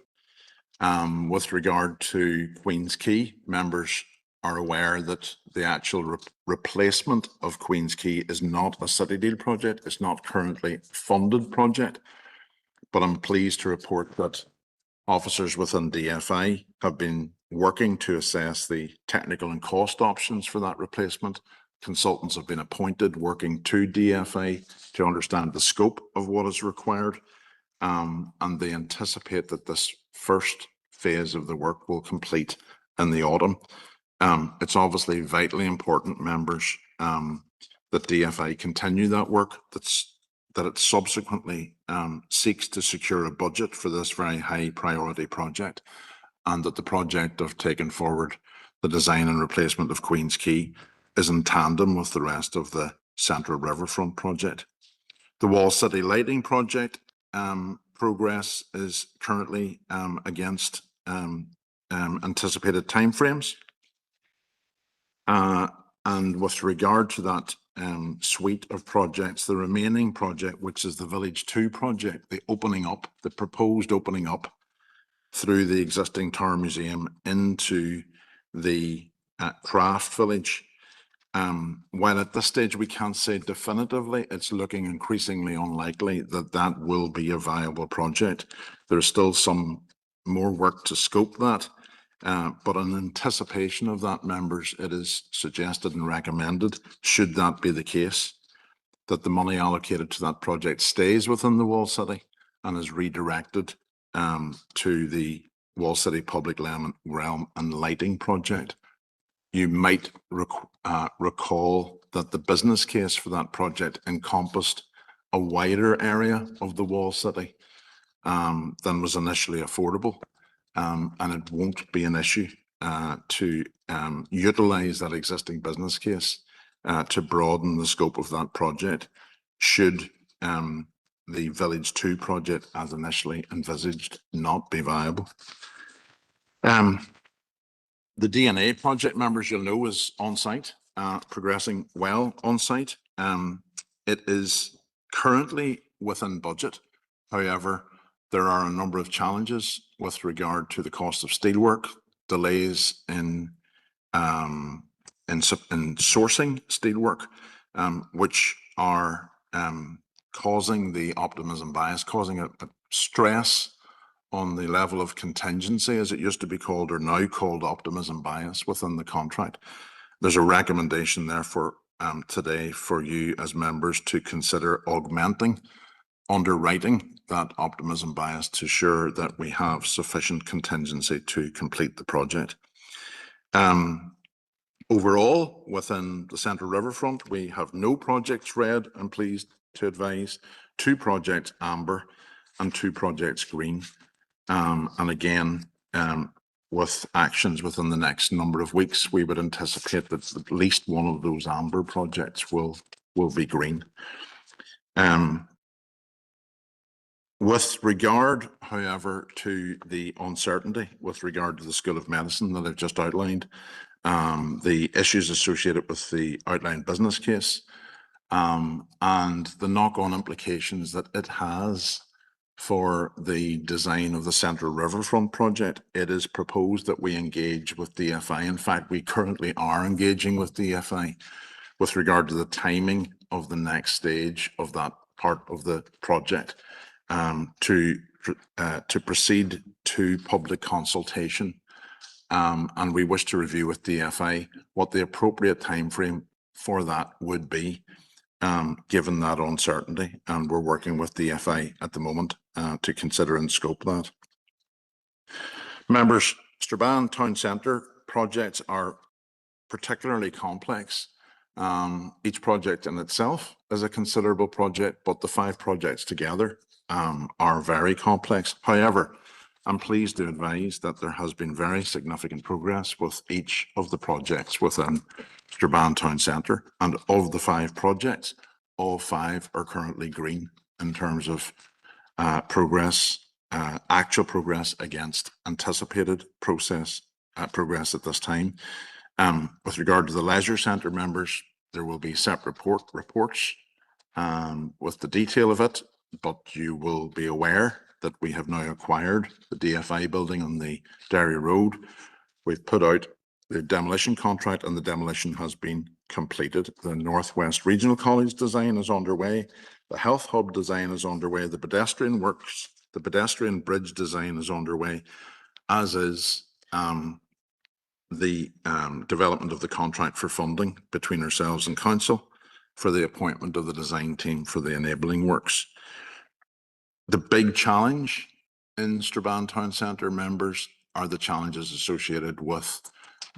With regard to Queen's Quay, members are aware that the actual replacement of Queen's Quay is not a City Deal project. It's not currently funded project, but I'm pleased to report that Officers within DFI have been working to assess the technical and cost options for that replacement. Consultants have been appointed working to DFI to understand the scope of what is required. And they anticipate that this first phase of the work will complete in the autumn. It's obviously vitally important, members, that DFI continue that work, that it subsequently seeks to secure a budget for this very high priority project, and that the project of taking forward the design and replacement of Queen's Quay is in tandem with the rest of the Central Riverfront project. The Wall City Lighting project progress is currently against anticipated timeframes. And with regard to that suite of projects, the remaining project, which is the Village 2 project, the opening up, the proposed opening up through the existing Tower Museum into the craft village. While at this stage we can't say definitively, it's looking increasingly unlikely that that will be a viable project. There's still some more work to scope that. But in anticipation of that, members, it is suggested and recommended, should that be the case, that the money allocated to that project stays within the Wall City and is redirected to the Wall City Public Realm and Lighting project. You might recall that the business case for that project encompassed a wider area of the Wall City than was initially affordable. And it won't be an issue to utilise that existing business case to broaden the scope of that project, should the Village 2 project as initially envisaged not be viable. The DNA project, members, you'll know, is on site, progressing well on site. It is currently within budget. However, there are a number of challenges with regard to the cost of steelwork, delays in sourcing steelwork, which are causing the optimism bias, causing a stress on the level of contingency, as it used to be called, or now called optimism bias within the contract. There's a recommendation therefore today for you as members to consider augmenting, underwriting that optimism bias to ensure that we have sufficient contingency to complete the project. Overall, within the Central Riverfront, we have no projects red, I'm pleased to advise, 2 projects amber and 2 projects green. And again, with actions within the next number of weeks, we would anticipate that at least one of those amber projects will be green. With regard, however, to the uncertainty with regard to the School of Medicine that I've just outlined, the issues associated with the outlined business case, and the knock-on implications that it has for the design of the Central Riverfront project, it is proposed that we engage with DFI. In fact, we currently are engaging with DFI with regard to the timing of the next stage of that part of the project, to proceed to public consultation. And we wish to review with DFI what the appropriate timeframe for that would be, given that uncertainty. And we're working with DFI at the moment to consider and scope that. Members, Strabane Town Centre projects are particularly complex. Each project in itself is a considerable project, but the 5 projects together are very complex. However, I'm pleased to advise that there has been very significant progress with each of the projects within Strabane Town Centre, and of the 5 projects, all 5 are currently green in terms of progress, actual progress against anticipated progress at this time. With regard to the leisure centre, members, there will be separate reports with the detail of it, but you will be aware that we have now acquired the DFI building on the Derry Road. We've put out the demolition contract and the demolition has been completed. The Northwest Regional College design is underway. The Health Hub design is underway. The pedestrian works The pedestrian bridge design is underway, as is the development of the contract for funding between ourselves and council for the appointment of the design team for the enabling works. The big challenge in Strabane Town Centre, members, are the challenges associated with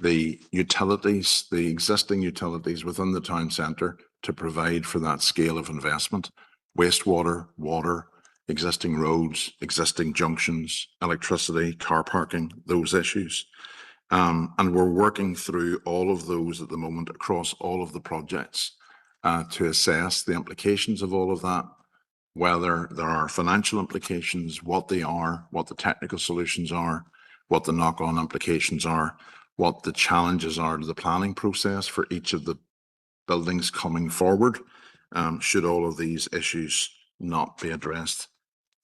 the utilities, the existing utilities within the town centre to provide for that scale of investment: wastewater, water, existing roads, existing junctions, electricity, car parking, those issues. And we're working through all of those at the moment across all of the projects to assess the implications of all of that, whether there are financial implications, what they are, what the technical solutions are, what the knock-on implications are, what the challenges are to the planning process for each of the buildings coming forward, should all of these issues not be addressed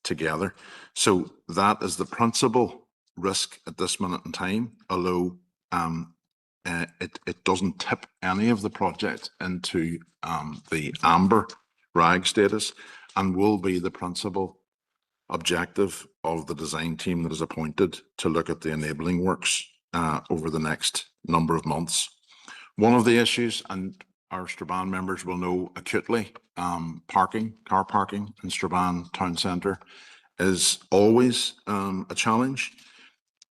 together. So that is the principal risk at this minute in time, although it doesn't tip any of the project into the amber RAG status, and will be the principal objective of the design team that is appointed to look at the enabling works over the next number of months. One of the issues, and our Strabane members will know acutely, parking, car parking in Strabane Town Centre is always a challenge.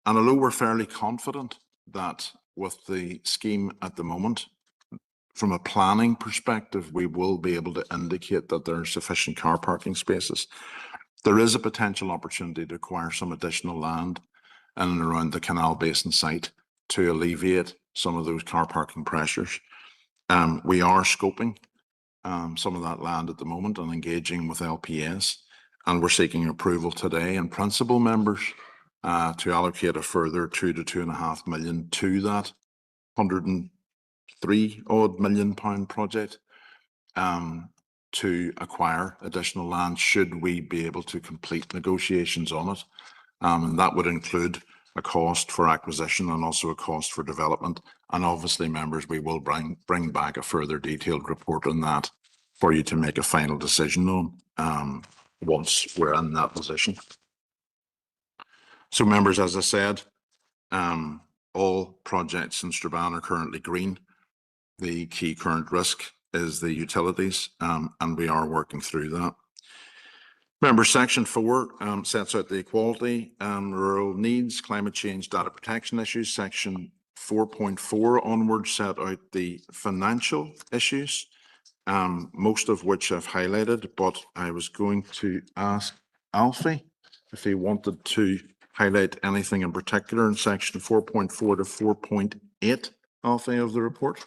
And although we're fairly confident that with the scheme at the moment, from a planning perspective, we will be able to indicate that there are sufficient car parking spaces, there is a potential opportunity to acquire some additional land in and around the Canal Basin site to alleviate some of those car parking pressures. We are scoping some of that land at the moment and engaging with LPS, and we're seeking approval today in principle, members, to allocate a further £2 to £2.5 million to that £103 million project to acquire additional land should we be able to complete negotiations on it. And that would include a cost for acquisition and also a cost for development. And obviously, members, we will bring back a further detailed report on that for you to make a final decision on once we're in that position. So, members, as I said, all projects in Strabane are currently green. The key current risk is the utilities, and we are working through that. Remember, Section 4 sets out the equality, rural needs, climate change, data protection issues. Section 4.4 onwards set out the financial issues, most of which I've highlighted, but I was going to ask Alfie if he wanted to highlight anything in particular in Section 4.4 to 4.8, Alfie, of the report.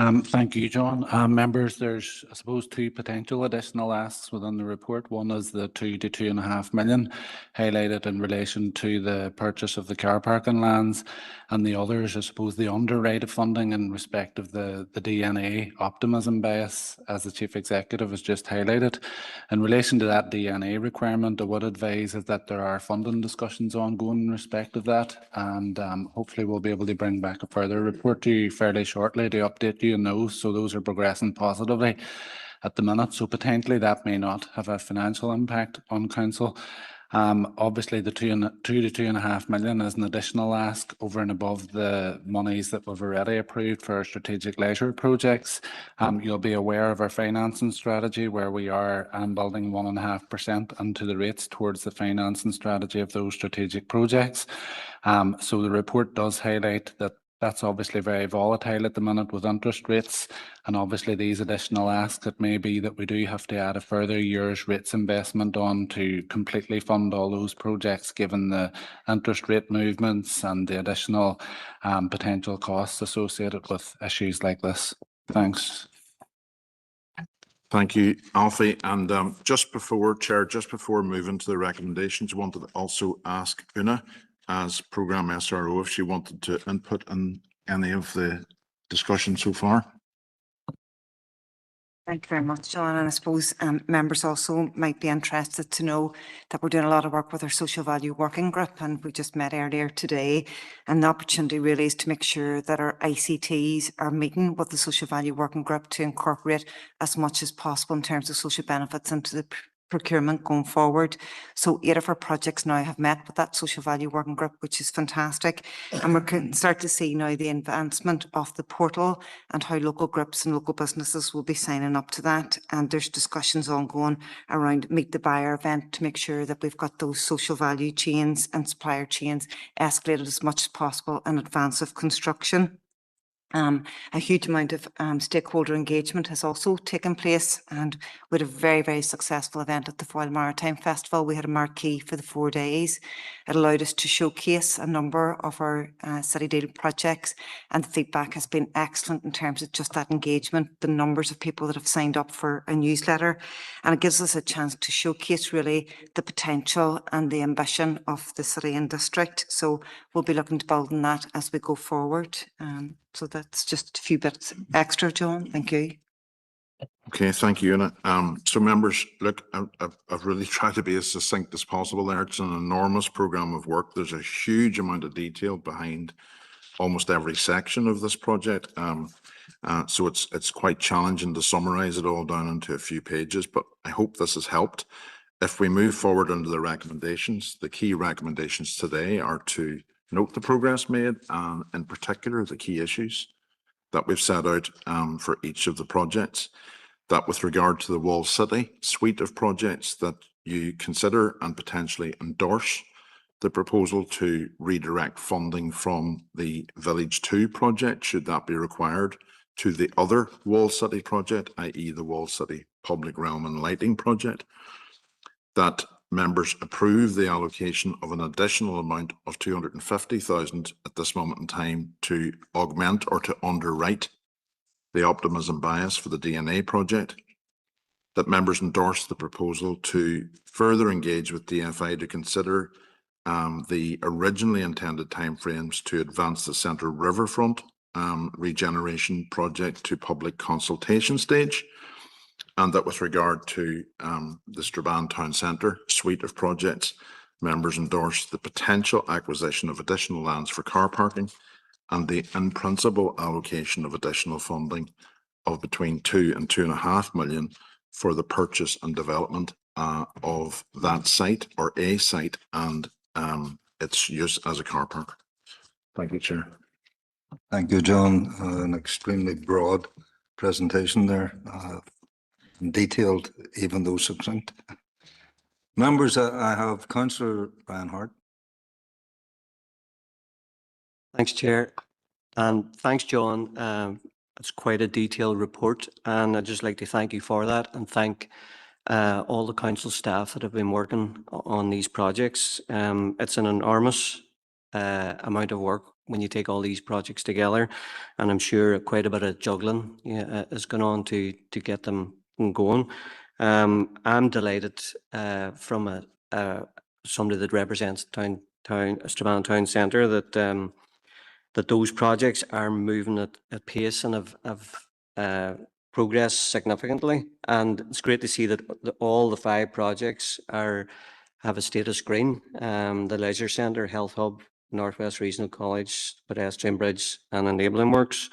Thank you, John. Members, there's, I suppose, two potential additional asks within the report. One is the 2 to 2.5 million highlighted in relation to the purchase of the car parking lands, and the other is, I suppose, the underrated funding in respect of the DNA optimism bias, as the Chief Executive has just highlighted. In relation to that DNA requirement, I would advise is that there are funding discussions ongoing in respect of that, and hopefully we'll be able to bring back a further report to you fairly shortly to update you on those. So those are progressing positively at the minute. So potentially that may not have a financial impact on council. Obviously the 2 to 2.5 million is an additional ask over and above the monies that we've already approved for our strategic leisure projects. You'll be aware of our financing strategy where we are building 1.5% into the rates towards the financing strategy of those strategic projects. So the report does highlight that that's obviously very volatile at the minute with interest rates, and obviously these additional asks, it may be that we do have to add a further year's rates investment on to completely fund all those projects given the interest rate movements and the additional potential costs associated with issues like this. Thanks. Thank you, Alfie. And just before moving to the recommendations, I wanted to also ask Una, as Programme SRO, if she wanted to input in any of the discussion so far. Thank you very much, John. And I suppose members also might be interested to know that we're doing a lot of work with our social value working group, and we just met earlier today. And the opportunity really is to make sure that our ICTs are meeting with the social value working group to incorporate as much as possible in terms of social benefits into the procurement going forward. So 8 of our projects now have met with that social value working group, which is fantastic. And we can start to see now the advancement of the portal and how local groups and local businesses will be signing up to that. And there's discussions ongoing around Meet the Buyer event to make sure that we've got those social value chains and supplier chains escalated as much as possible in advance of construction. A huge amount of stakeholder engagement has also taken place, and we had a very, very successful event at the Foyle Maritime Festival. We had a marquee for the 4 days. It allowed us to showcase a number of our city deal projects, and the feedback has been excellent in terms of just that engagement, the numbers of people that have signed up for a newsletter, and it gives us a chance to showcase really the potential and the ambition of the city and district. So we'll be looking to build on that as we go forward. So that's just a few bits extra, John. Thank you. Okay, thank you, Una. So members, look, I've really tried to be as succinct as possible there. It's an enormous programme of work. There's a huge amount of detail behind almost every section of this project. So it's quite challenging to summarise it all down into a few pages, but I hope this has helped. If we move forward into the recommendations, the key recommendations today are to note the progress made, and in particular, the key issues that we've set out for each of the projects. That with regard to the Wall City suite of projects, that you consider and potentially endorse the proposal to redirect funding from the Village 2 project, should that be required, to the other Wall City project, i.e. the Wall City Public Realm and Lighting project. That members approve the allocation of an additional amount of 250,000 at this moment in time to augment or to underwrite the optimism bias for the DNA project. That members endorse the proposal to further engage with DFI to consider the originally intended timeframes to advance the Centre Riverfront regeneration project to public consultation stage. And that with regard to the Strabane Town Centre suite of projects, members endorse the potential acquisition of additional lands for car parking and the in principle allocation of additional funding of between 2 and 2.5 million for the purchase and development of that site or a site and its use as a car park. Thank you, Chair. Thank you, John. An extremely broad presentation there. Detailed, even though succinct. Members, I have Councillor Brian Hart. Thanks, Chair. And thanks, John. It's quite a detailed report, and I'd just like to thank you for that and thank all the council staff that have been working on these projects. It's an enormous amount of work when you take all these projects together, and I'm sure quite a bit of juggling is going on to get them going. I'm delighted from somebody that represents Strabane Town Centre that those projects are moving at pace and have progressed significantly. And it's great to see that all the 5 projects have a status green. The Leisure Centre, Health Hub, Northwest Regional College, pedestrian bridge and enabling works.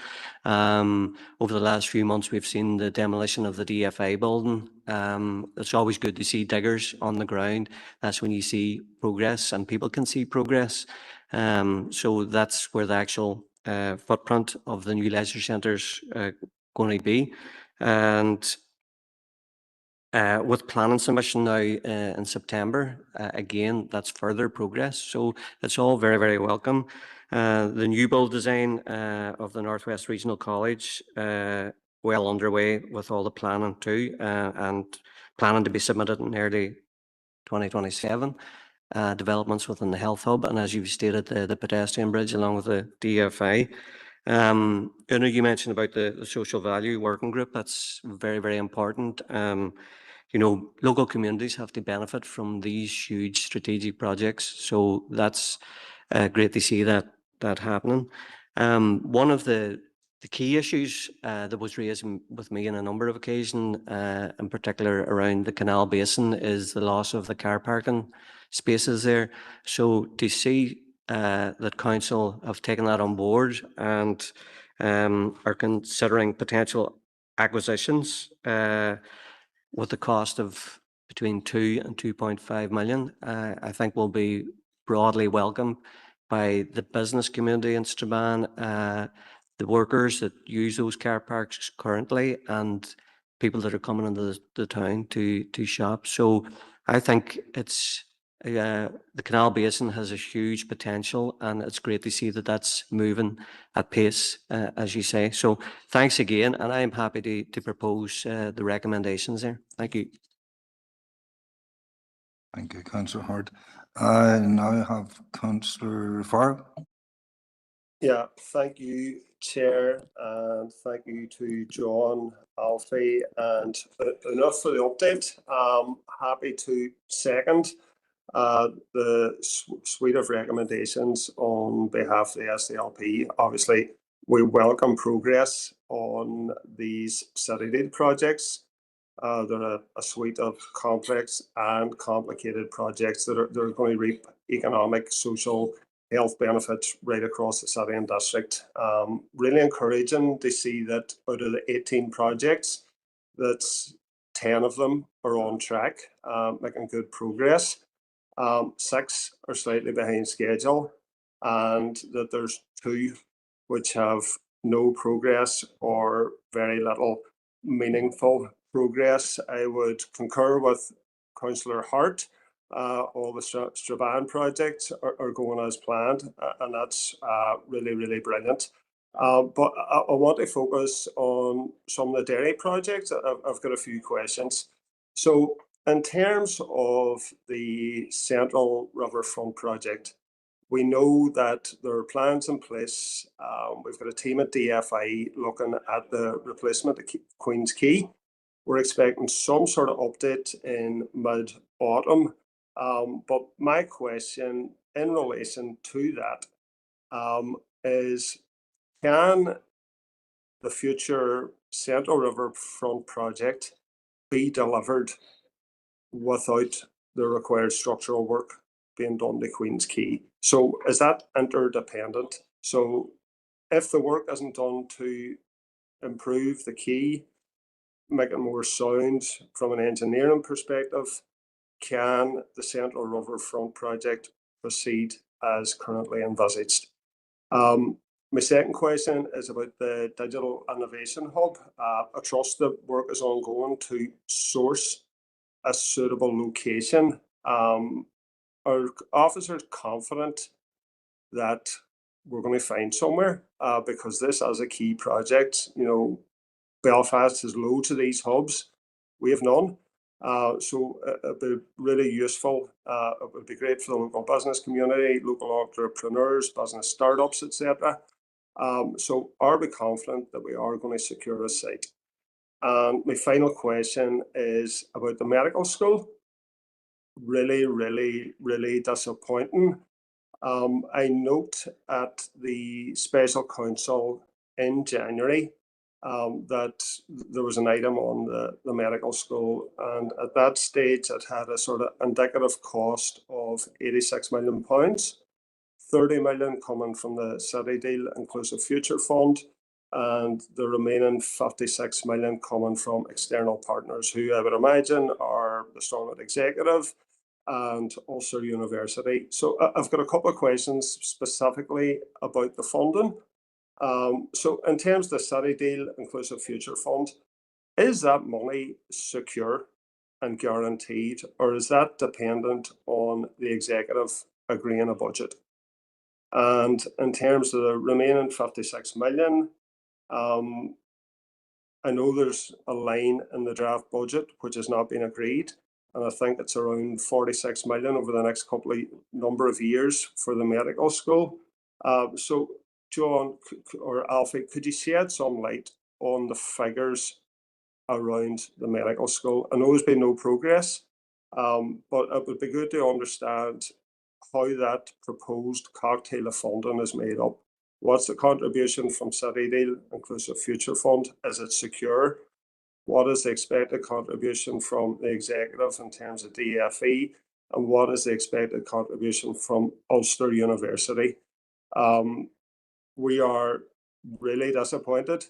Over the last few months, we've seen the demolition of the DFA building. It's always good to see diggers on the ground. That's when you see progress and people can see progress. So that's where the actual footprint of the new leisure centre's going to be. And with planning submission now in September, again, that's further progress. So it's all very, very welcome. The new build design of the Northwest Regional College, well underway with all the planning too, and planning to be submitted in early 2027. Developments within the Health Hub, and as you've stated, the pedestrian bridge along with the DFA. Una, you mentioned about the social value working group. That's very, very important. You know, local communities have to benefit from these huge strategic projects. So that's great to see that happening. One of the the key issues that was raised with me on a number of occasions, in particular around the Canal Basin, is the loss of the car parking spaces there. So to see that council have taken that on board and are considering potential acquisitions with the cost of between 2 and 2.5 million, I think will be broadly welcomed by the business community in Strabane, the workers that use those car parks currently, and people that are coming into the town to shop. So I think it's the Canal Basin has a huge potential, and it's great to see that that's moving at pace, as you say. So thanks again, and I am happy to propose the recommendations there. Thank you. Thank you, Councillor Hart. I now have Councillor Farrell. Yeah, thank you, Chair, and thank you to John, Alfie, and enough for the update. Happy to second the suite of recommendations on behalf of the SDLP. Obviously, we welcome progress on these city deal projects. They're a suite of complex and complicated projects that are going to reap economic, social, health benefits right across the city and district. Really encouraging to see that out of the 18 projects, that's 10 of them are on track, making good progress. 6 are slightly behind schedule, and that there's 2 which have no progress or very little meaningful progress. I would concur with Councillor Hart. All the Strabane projects are going as planned, and that's really, really brilliant. But I want to focus on some of the dairy projects. I've got a few questions. So in terms of the Central Riverfront project, we know that there are plans in place. We've got a team at DFI looking at the replacement of Queen's Quay. We're expecting some sort of update in mid-autumn. But my question in relation to that is, can the future Central Riverfront project be delivered without the required structural work being done to Queen's Quay? So is that interdependent? So if the work isn't done to improve the quay, make it more sound from an engineering perspective, can the Central Riverfront project proceed as currently envisaged? My second question is about the Digital Innovation Hub. I trust the work is ongoing to source a suitable location. Are officers confident that we're going to find somewhere? Because this is a key project. You know, Belfast has loads of these hubs. We have none. So it'd be really useful. It would be great for the local business community, local entrepreneurs, business startups, etc. So are we confident that we are going to secure a site? And my final question is about the medical school. Really, really, really disappointing. I note at the Special Council in January that there was an item on the medical school, and at that stage it had a sort of indicative cost of £86 million, 30 million coming from the City Deal Inclusive Future Fund, and the remaining 56 million coming from external partners, who I would imagine are the Stormont Executive and Ulster University. So I've got a couple of questions specifically about the funding. So in terms of the City Deal Inclusive Future Fund, is that money secure and guaranteed, or is that dependent on the executive agreeing a budget? And in terms of the remaining 56 million, I know there's a line in the draft budget which has not been agreed, and I think it's around 46 million over the next number of years for the medical school. So John or Alfie, could you shed some light on the figures around the medical school? I know there's been no progress, but it would be good to understand how that proposed cocktail of funding is made up. What's the contribution from City Deal Inclusive Future Fund? Is it secure? What is the expected contribution from the executive in terms of DFE? And what is the expected contribution from Ulster University? We are really disappointed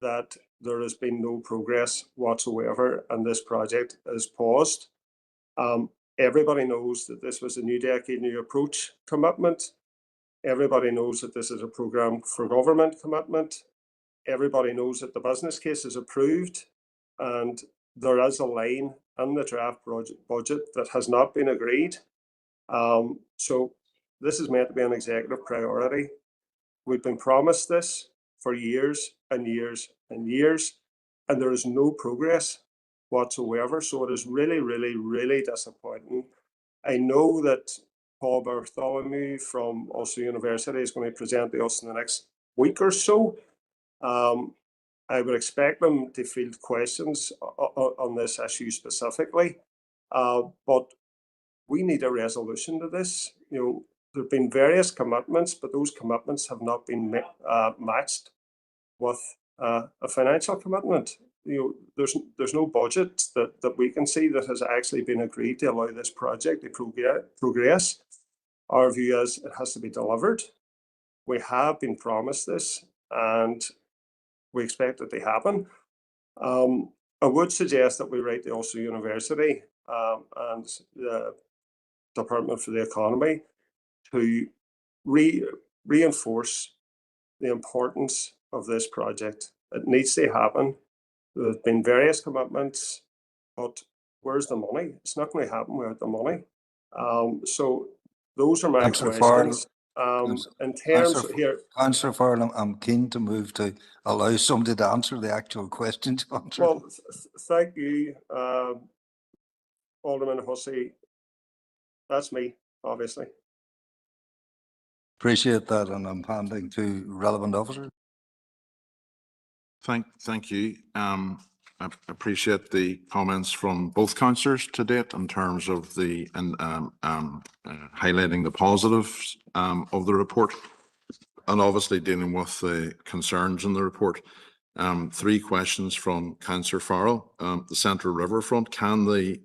that there has been no progress whatsoever and this project is paused. Everybody knows that this was a New Decade, New Approach commitment. Everybody knows that this is a programme for government commitment. Everybody knows that the business case is approved and there is a line in the draft budget that has not been agreed. So this is meant to be an executive priority. We've been promised this for years and years and years, and there is no progress whatsoever. So it is really, really, really disappointing. I know that Paul Bartholomew from Ulster University is going to present to us in the next week or so. I would expect them to field questions on this issue specifically, but we need a resolution to this. You know, there have been various commitments, but those commitments have not been matched with a financial commitment. You know, there's no budget that we can see that has actually been agreed to allow this project to progress. Our view is it has to be delivered. We have been promised this, and we expect it to happen. I would suggest that we write to Ulster University and the Department for the Economy to reinforce the importance of this project. It needs to happen. There have been various commitments, but where's the money? It's not going to happen without the money. So those are my Councillor questions. Farrell, In terms of here, Councillor Farrell, I'm keen to move to allow somebody to answer the actual questions. well, thank you, Alderman Hussey. That's me, obviously. Appreciate that, and I'm handing to relevant officer. Thank you. I appreciate the comments from both councillors to date in terms of the highlighting the positives of the report, and obviously dealing with the concerns in the report. 3 questions from Councillor Farrell. The Central Riverfront, can the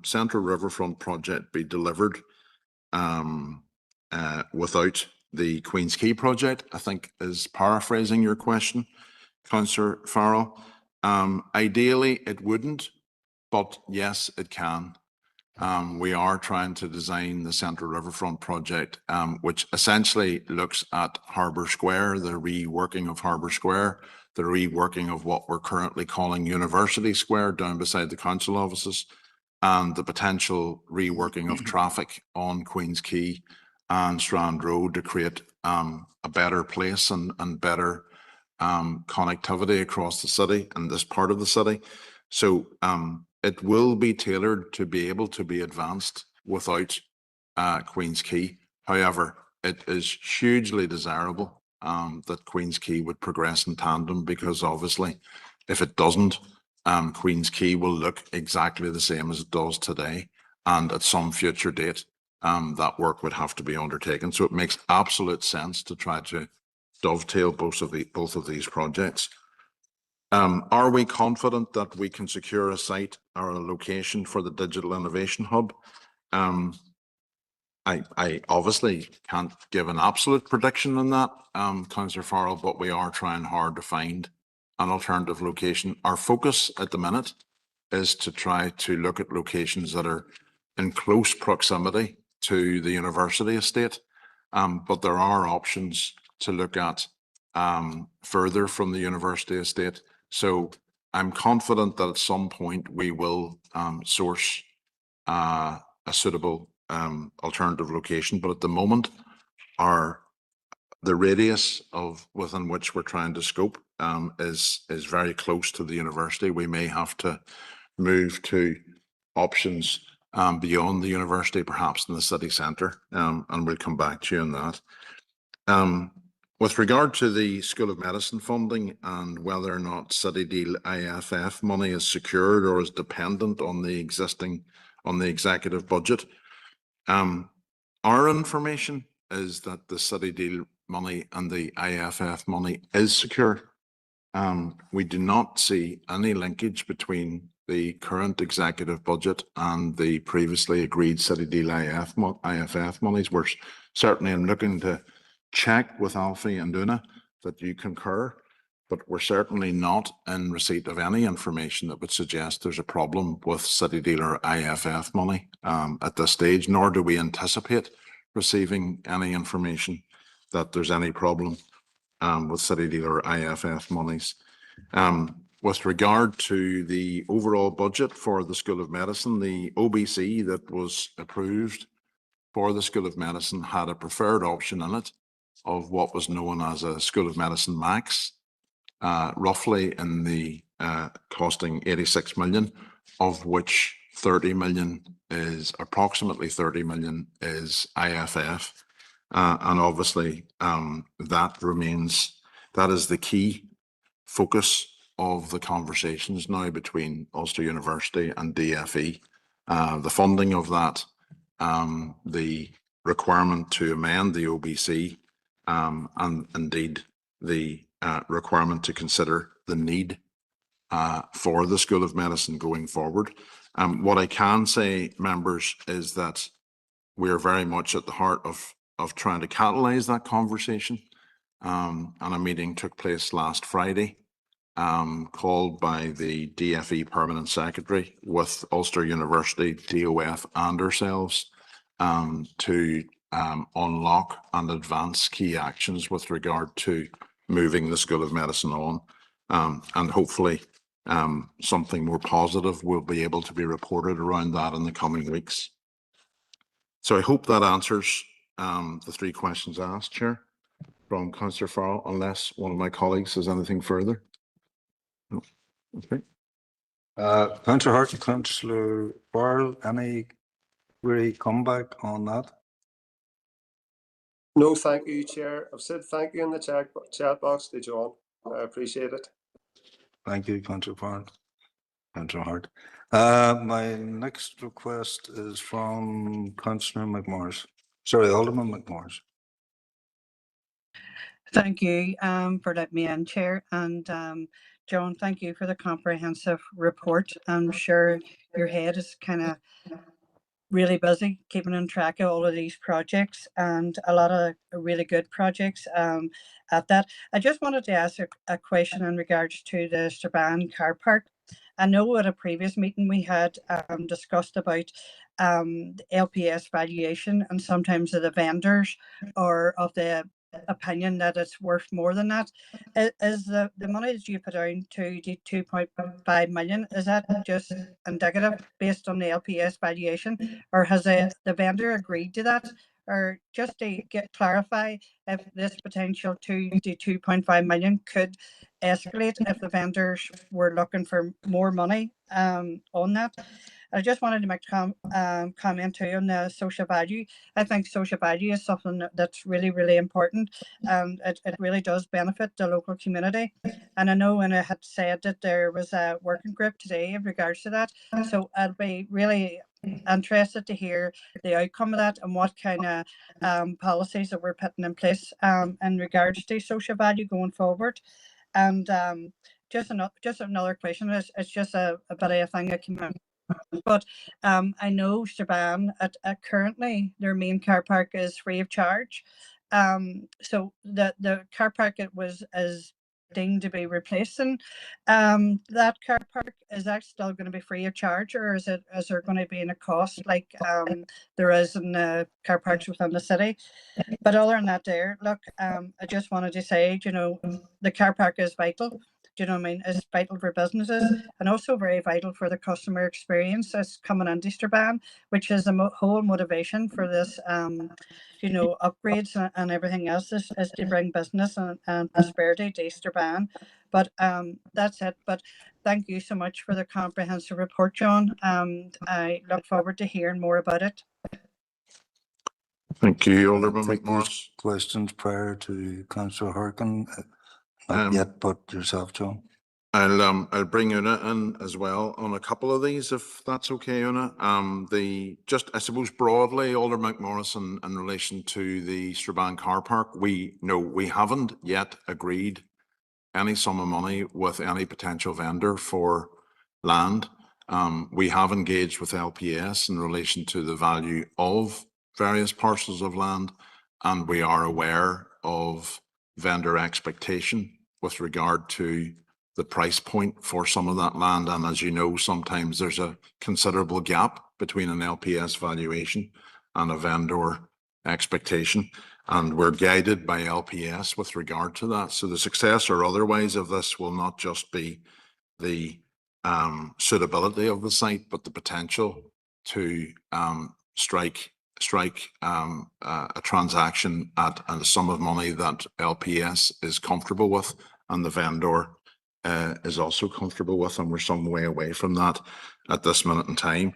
Central Riverfront project be delivered without the Queen's Quay project? I think is paraphrasing your question, Councillor Farrell. Ideally, it wouldn't, but yes, it can. We are trying to design the Central Riverfront project, which essentially looks at Harbour Square, the reworking of Harbour Square, the reworking of what we're currently calling University Square down beside the council offices, and the potential reworking of traffic on Queen's Quay and Strand Road to create a better place and better connectivity across the city and this part of the city. So it will be tailored to be able to be advanced without Queen's Quay. However, it is hugely desirable that Queen's Quay would progress in tandem, because obviously if it doesn't, Queen's Quay will look exactly the same as it does today, and at some future date that work would have to be undertaken. So it makes absolute sense to try to dovetail both of these projects. Are we confident that we can secure a site or a location for the Digital Innovation Hub? I obviously can't give an absolute prediction on that, Councillor Farrell, but we are trying hard to find an alternative location. Our focus at the minute is to try to look at locations that are in close proximity to the university estate, but there are options to look at further from the university estate. So I'm confident that at some point we will source a suitable alternative location, but at the moment the radius within which we're trying to scope is very close to the university. We may have to move to options beyond the university, perhaps in the city centre, and we'll come back to you on that. With regard to the School of Medicine funding and whether or not City Deal IFF money is secured or is dependent on the executive budget, our information is that the City Deal money and the IFF money is secure. We do not see any linkage between the current executive budget and the previously agreed City Deal IFF monies. We're certainly, I'm looking to check with Alfie and Una that you concur, but we're certainly not in receipt of any information that would suggest there's a problem with City Deal or IFF money at this stage, nor do we anticipate receiving any information that there's any problem with City Deal or IFF monies. With regard to the overall budget for the School of Medicine, the OBC that was approved for the School of Medicine had a preferred option in it of what was known as a School of Medicine Max, roughly in the costing 86 million, of which 30 million is approximately 30 million is IFF. And obviously that is the key focus of the conversations now between Ulster University and DFE. The funding of that, the requirement to amend the OBC, and indeed the requirement to consider the need for the School of Medicine going forward. What I can say, members, is that we're very much at the heart of trying to catalyse that conversation. And a meeting took place last Friday, called by the DFE Permanent Secretary with Ulster University, DOF and ourselves, to unlock and advance key actions with regard to moving the School of Medicine on. And hopefully something more positive will be able to be reported around that in the coming weeks. So I hope that answers the three questions asked, Chair, from Councillor Farrell, unless one of my colleagues has anything further. No. Okay. Councillor Hart, Councillor Farrell, any query comeback on that? No, thank you, Chair. I've said thank you in the chat box to John. I appreciate it. Thank you, Councillor Farrell. Councillor Hart. My next request is from Councillor McMorris. Sorry, Alderman McMorris. Thank you for letting me in, Chair. And John, thank you for the comprehensive report. I'm sure your head is kind of really busy keeping on track of all of these projects, and a lot of really good projects at that. I just wanted to ask a question in regards to the Strabane car park. I know at a previous meeting we had discussed about the LPS valuation, and sometimes the vendors are of the opinion that it's worth more than that. Is the money that you put down to the 2.5 million, is that just indicative based on the LPS valuation, or has the vendor agreed to that? Or just to clarify if this potential to the 2.5 million could escalate if the vendors were looking for more money on that. I just wanted to make a comment too on the social value. I think social value is something that's really, really important, and it really does benefit the local community. And I know when I had said that there was a working group today in regards to that, so I'd be really interested to hear the outcome of that and what kind of policies that we're putting in place in regards to social value going forward. And just another question. It's just a bit of a thing that came out. But I know Strabane at currently their main car park is free of charge. So the car park is deemed to be replacing that car park. Is that still going to be free of charge, or is there going to be a cost like there is in the car parks within the city? But other than that, look, I just wanted to say, the car park is vital. Do you know what I mean? It's vital for businesses and also very vital for the customer experience that's coming into Strabane, which is the whole motivation for this, upgrades and everything else is to bring business and prosperity to Strabane. But that's it. But thank you so much for the comprehensive report, John. I look forward to hearing more about it. Thank you, Alderman Take McMorris. these questions prior to Councillor Harkin. Not yet, but yourself, John. I'll bring Una in as well on a couple of these, if that's okay, Una. I suppose broadly, Alder McMorris in relation to the Strabane car park, we haven't yet agreed any sum of money with any potential vendor for land. We have engaged with LPS in relation to the value of various parcels of land, and we are aware of vendor expectation with regard to the price point for some of that land. And as you know, sometimes there's a considerable gap between an LPS valuation and a vendor expectation. And we're guided by LPS with regard to that. So the success or otherwise of this will not just be the suitability of the site, but the potential to strike a transaction at a sum of money that LPS is comfortable with and the vendor is also comfortable with, and we're some way away from that at this minute in time.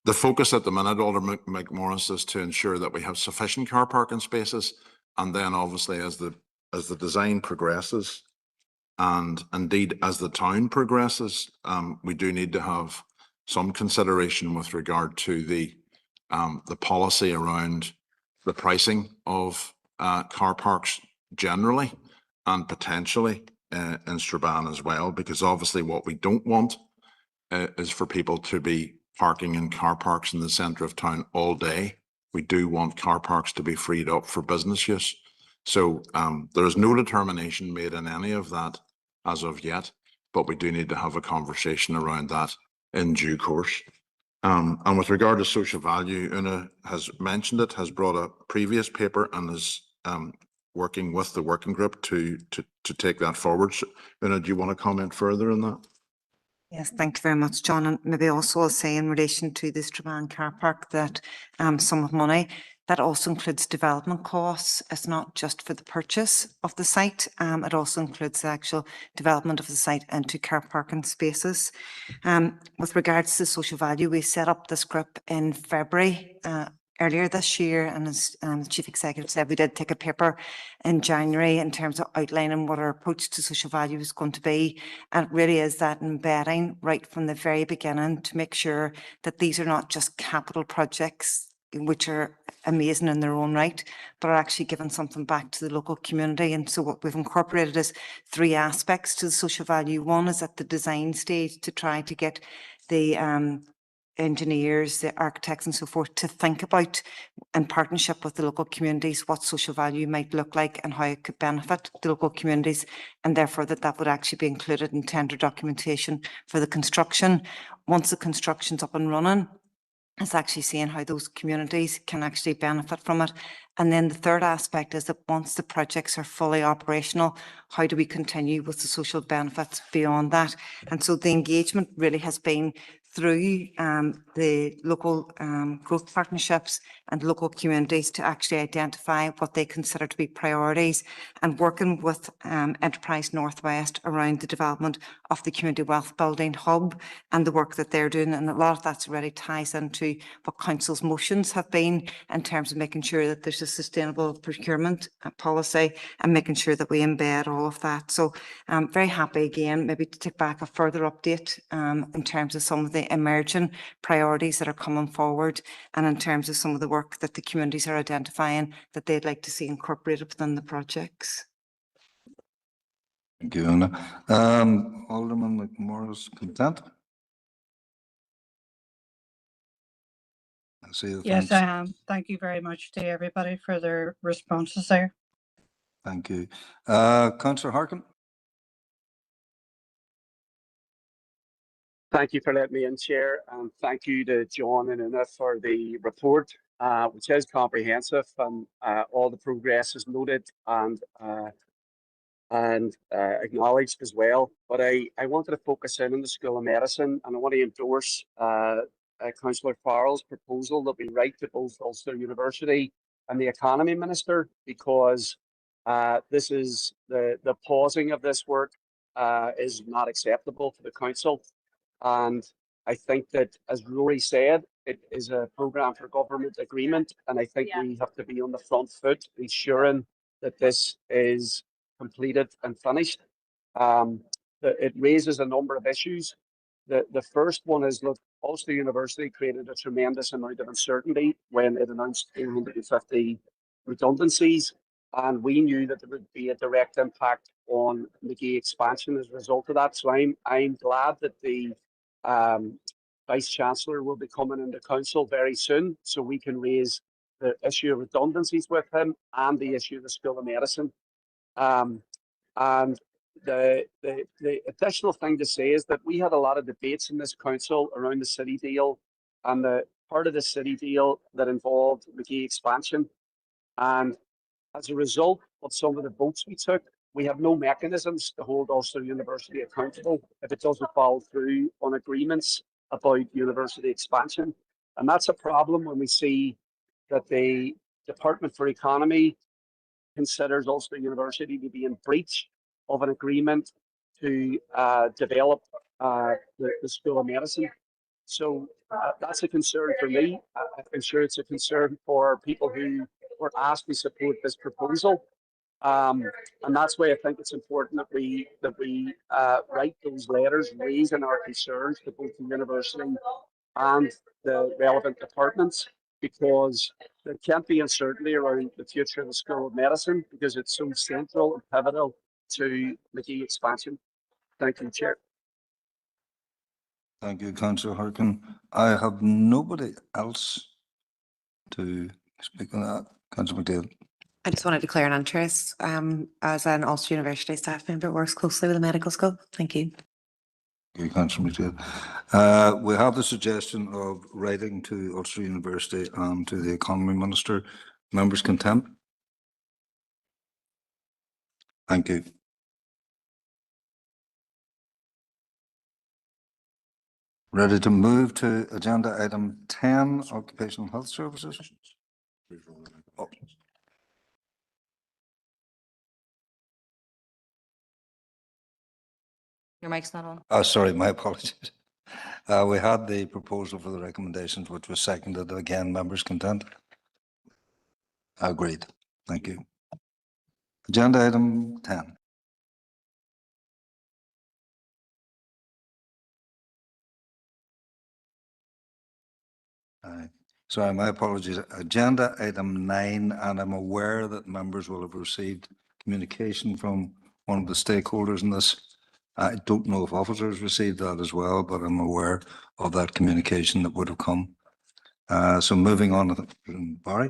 The focus at the minute, Alder McMorris, is to ensure that we have sufficient car parking spaces, and then obviously as the design progresses, and indeed as the town progresses, we do need to have some consideration with regard to the policy around the pricing of car parks generally, and potentially in Strabane as well, because obviously what we don't want is for people to be parking in car parks in the centre of town all day. We do want car parks to be freed up for business use. So there is no determination made in any of that as of yet, but we do need to have a conversation around that in due course. And with regard to social value, Una has mentioned it, has brought a previous paper and is working with the working group to take that forward. So, Una, do you want to comment further on that? Yes, thank you very much, John. And maybe also I'll say in relation to the Strabane car park that sum of money, that also includes development costs. It's not just for the purchase of the site. It also includes the actual development of the site into car parking spaces. With regards to social value, we set up this group in February earlier this year, and as the Chief Executive said, we did take a paper in January in terms of outlining what our approach to social value is going to be. And it really is that embedding right from the very beginning to make sure that these are not just capital projects, which are amazing in their own right, but are actually giving something back to the local community. And so what we've incorporated is 3 aspects to the social value. One is at the design stage to try to get the engineers, the architects and so forth to think about, in partnership with the local communities, what social value might look like and how it could benefit the local communities, and therefore that would actually be included in tender documentation for the construction. Once the construction's up and running, it's actually seeing how those communities can actually benefit from it. And then the third aspect is that once the projects are fully operational, how do we continue with the social benefits beyond that? And so the engagement really has been through the local growth partnerships and local communities to actually identify what they consider to be priorities, and working with Enterprise Northwest around the development of the community wealth building hub and the work that they're doing. And a lot of that's really ties into what council's motions have been in terms of making sure that there's a sustainable procurement policy and making sure that we embed all of that. So I'm very happy again maybe to take back a further update in terms of some of the emerging priorities that are coming forward, and in terms of some of the work that the communities are identifying that they'd like to see incorporated within the projects. Thank you, Una. Alderman McMorris, content? Yes, I am. Thank you very much to everybody for their responses there. Thank you. Councillor Harkin? Thank you for letting me in, Chair, and thank you to John and Una for the report, which is comprehensive, and all the progress is noted and acknowledged as well. But I wanted to focus in on the School of Medicine, and I want to endorse Councillor Farrell's proposal that we write to both Ulster University and the Economy Minister, because this is the pausing of this work is not acceptable for the council. And I think that, as Rory said, it is a programme for government agreement, and I think we have to be on the front foot ensuring that this is completed and finished. it raises a number of issues. The first one is, look, Ulster University created a tremendous amount of uncertainty when it announced 250 redundancies, and we knew that there would be a direct impact on McGee expansion as a result of that. So I'm glad that the Vice Chancellor will be coming into council very soon, so we can raise the issue of redundancies with him and the issue of the School of Medicine. And the additional thing to say is that we had a lot of debates in this council around the city deal and the part of the city deal that involved McGee expansion. And as a result of some of the votes we took, we have no mechanisms to hold Ulster University accountable if it doesn't follow through on agreements about university expansion. And that's a problem when we see that the Department for Economy considers Ulster University to be in breach of an agreement to develop the School of Medicine. So that's a concern for me. I'm sure it's a concern for people who were asked to support this proposal. And that's why I think it's important that we write those letters raising our concerns to both the university and the relevant departments, because there can't be uncertainty around the future of the School of Medicine because it's so central and pivotal to McGee expansion. Thank you, Chair. Thank you, Councillor Harkin. I have nobody else to speak on that. Councillor McDaid. I just want to declare an interest as an Ulster University staff member who works closely with the medical school. Thank you. Thank you, Councillor McDaid. We have the suggestion of writing to Ulster University and to the Economy Minister. Members content? Thank you. Ready to move to agenda item 10, Occupational Health Services. Oh. Your mic's not on. Sorry, my apologies. We had the proposal for the recommendations, which was seconded. Again, members content? Agreed. Thank you. Agenda item 10. Sorry, my apologies. Agenda item 9, and I'm aware that members will have received communication from one of the stakeholders in this. I don't know if officers received that as well, but I'm aware of that communication that would have come. So moving on to Barry.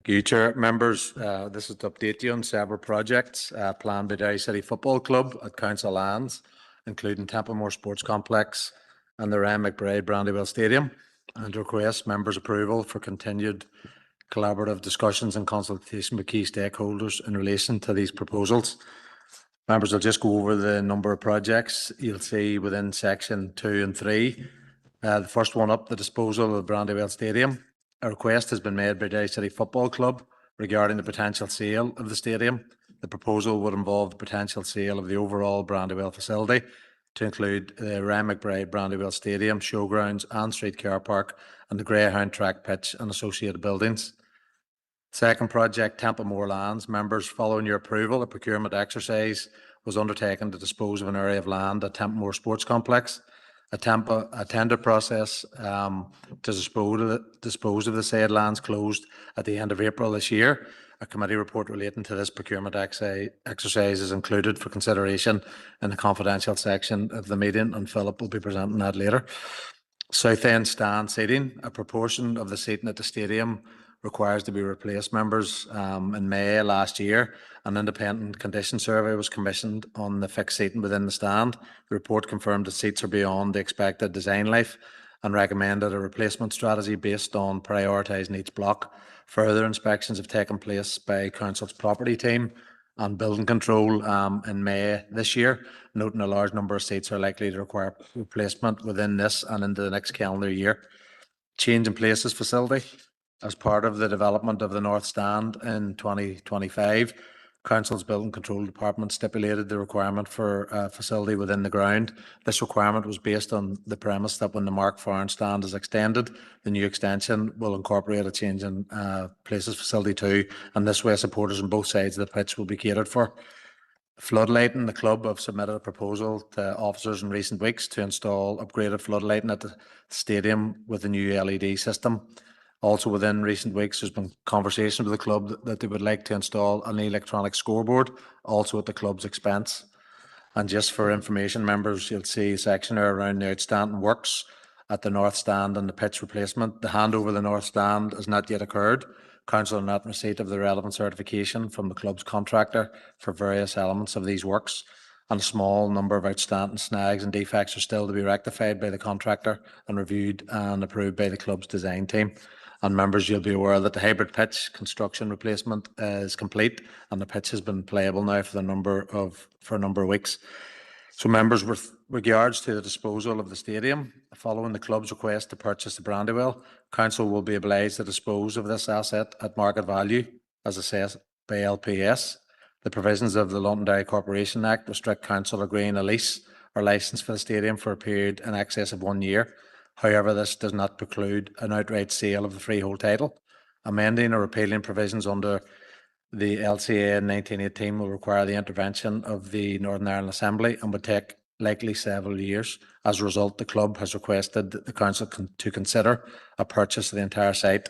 Thank you, Chair. Members, this is to update you on several projects planned by Derry City Football Club at Council Lands, including Templemore Sports Complex and the Ryan McBride Brandywell Stadium, and request members' approval for continued collaborative discussions and consultation with key stakeholders in relation to these proposals. Members, will just go over the number of projects you'll see within section 2 and 3. The first one up, the disposal of Brandywell Stadium. A request has been made by Derry City Football Club regarding the potential sale of the stadium. The proposal would involve the potential sale of the overall Brandywell facility to include the Ryan McBride Brandywell Stadium, showgrounds and street car park, and the Greyhound track pitch and associated buildings. Second project, Templemore Lands. Members, following your approval, a procurement exercise was undertaken to dispose of an area of land at Templemore Sports Complex. A tender process to dispose of the said lands closed at the end of April this year. A committee report relating to this procurement exercise is included for consideration in the confidential section of the meeting, and Philip will be presenting that later. South End stand seating. A proportion of the seating at the stadium requires to be replaced. Members, in May last year, an independent condition survey was commissioned on the fixed seating within the stand. The report confirmed that seats are beyond the expected design life and recommended a replacement strategy based on prioritising each block. Further inspections have taken place by Council's property team and building control in May this year, noting a large number of seats are likely to require replacement within this and into the next calendar year. Change in places facility. As part of the development of the North Stand in 2025, Council's Building Control Department stipulated the requirement for a facility within the ground. This requirement was based on the premise that when the Mark Farren stand is extended, the new extension will incorporate a change in places facility too, and this way supporters on both sides of the pitch will be catered for. Floodlighting, the club have submitted a proposal to officers in recent weeks to install upgraded floodlighting at the stadium with a new LED system. Also within recent weeks, there's been conversations with the club that they would like to install an electronic scoreboard, also at the club's expense. And just for information, members, you'll see a section there around the outstanding works at the north stand and the pitch replacement. The handover of the north stand has not yet occurred. Council are not in receipt of the relevant certification from the club's contractor for various elements of these works, and a small number of outstanding snags and defects are still to be rectified by the contractor and reviewed and approved by the club's design team. And members, you'll be aware that the hybrid pitch construction replacement is complete, and the pitch has been playable now for a number of weeks. So members, with regards to the disposal of the stadium, following the club's request to purchase the Brandywell, council will be obliged to dispose of this asset at market value as assessed by LPS. The provisions of the Londonderry Corporation Act restrict council agreeing a lease or licence for the stadium for a period in excess of 1 year. However, this does not preclude an outright sale of the freehold title. Amending or repealing provisions under the LCA in 1918 will require the intervention of the Northern Ireland Assembly and would take likely several years. As a result, the club has requested the council to consider a purchase of the entire site.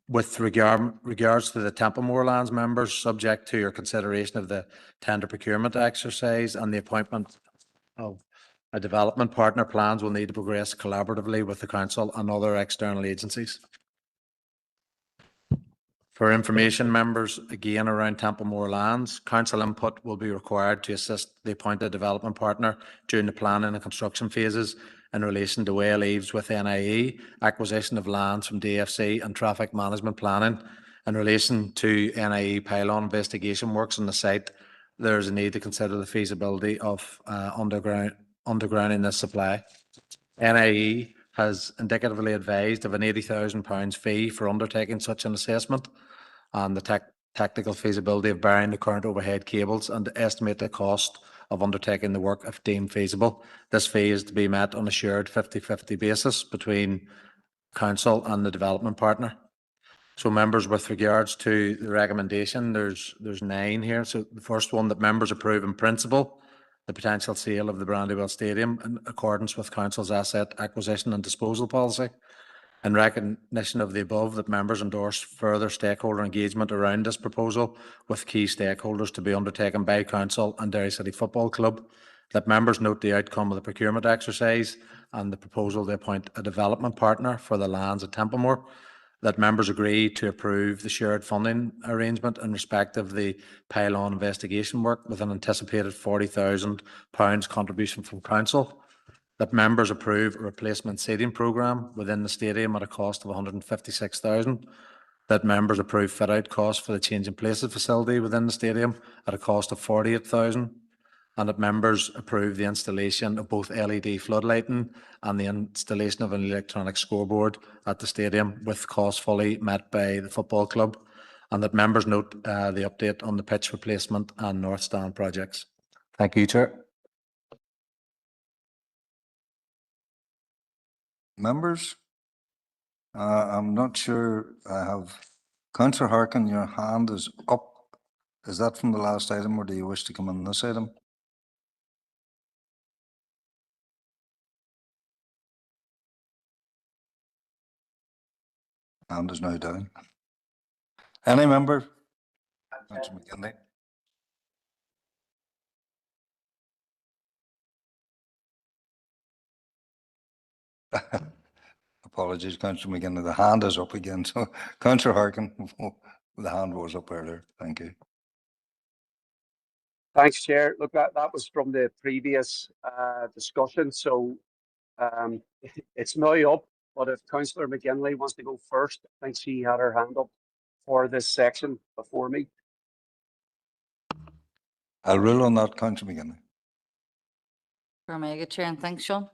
With regards to the Templemore lands, members, subject to your consideration of the tender procurement exercise and the appointment of a development partner, plans will need to progress collaboratively with the council and other external agencies. For information, members, again around Templemore lands, council input will be required to assist the appointed development partner during the planning and construction phases in relation to way leaves with NIE, acquisition of lands from DFC and traffic management planning. In relation to NIE pylon investigation works on the site, there is a need to consider the feasibility of undergrounding this supply. NIE has indicatively advised of an £80,000 fee for undertaking such an assessment, and the tactical feasibility of burying the current overhead cables, and to estimate the cost of undertaking the work if deemed feasible. This fee is to be met on a shared 50-50 basis between council and the development partner. So members, with regards to the recommendation, there's 9 here. So the first one, that members approve in principle the potential sale of the Brandywell Stadium in accordance with council's asset acquisition and disposal policy. In recognition of the above, that members endorse further stakeholder engagement around this proposal with key stakeholders to be undertaken by council and Derry City Football Club. That members note the outcome of the procurement exercise and the proposal to appoint a development partner for the lands at Templemore. That members agree to approve the shared funding arrangement in respect of the pylon investigation work with an anticipated £40,000 contribution from council. That members approve a replacement seating programme within the stadium at a cost of £156,000. That members approve fit-out costs for the change in places facility within the stadium at a cost of £48,000. And that members approve the installation of both LED floodlighting and the installation of an electronic scoreboard at the stadium, with costs fully met by the football club. And that members note the update on the pitch replacement and North Stand projects. Thank you, Chair. Members, I'm not sure I have. Councillor Harkin, your hand is up. Is that from the last item, or do you wish to come on this item? Hand is now down. Any member? Councillor McKinley. Apologies, Councillor McKinley. The hand is up again. So, Councillor Harkin, the hand was up earlier. Thank you. Thanks, Chair. Look, that was from the previous discussion, so it's now up. But if Councillor McGinley wants to go first, I think she had her hand up for this section before me. I'll rule on that, Councillor McGinley. Mega Chair, and thanks, Sean.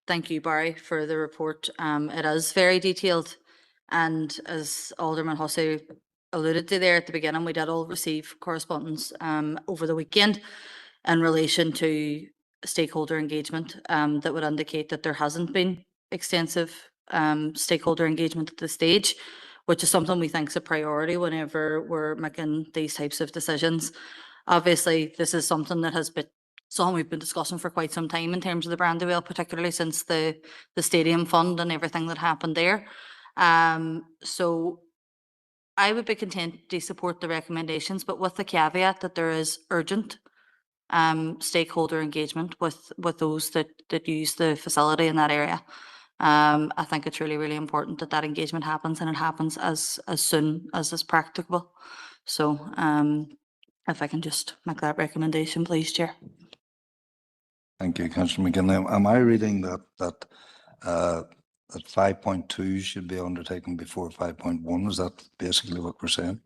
Thank you, Barry, for the report. It is very detailed, and as Alderman Hussey alluded to there at the beginning, we did all receive correspondence over the weekend in relation to stakeholder engagement that would indicate that there hasn't been extensive stakeholder engagement at this stage, which is something we think is a priority whenever we're making these types of decisions. Obviously, this is something that has been something we've been discussing for quite some time in terms of the Brandywell, particularly since the stadium fund and everything that happened there. So I would be content to support the recommendations, but with the caveat that there is urgent stakeholder engagement with those that use the facility in that area. I think it's really, really important that engagement happens, and it happens as soon as is practicable. So if I can just make that recommendation, please, Chair. Thank you, Councillor McGinley. Am I reading that 5.2 should be undertaken before 5.1? Is that basically what we're saying?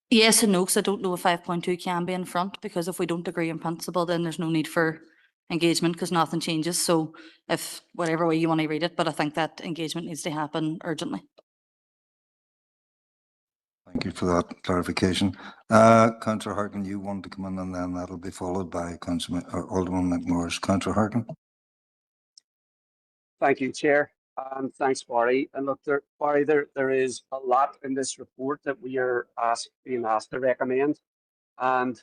Yes and no, because I don't know if 5.2 can be in front, because if we don't agree in principle, then there's no need for engagement because nothing changes. So if whatever way you want to read it, but I think that engagement needs to happen urgently. Thank you for that clarification. Councillor Harkin, you want to come in, and then that'll be followed by Alderman McMorris. Councillor Harkin. Thank you, Chair, and thanks, Barry. And look, Barry, there is a lot in this report that we are being asked to recommend. And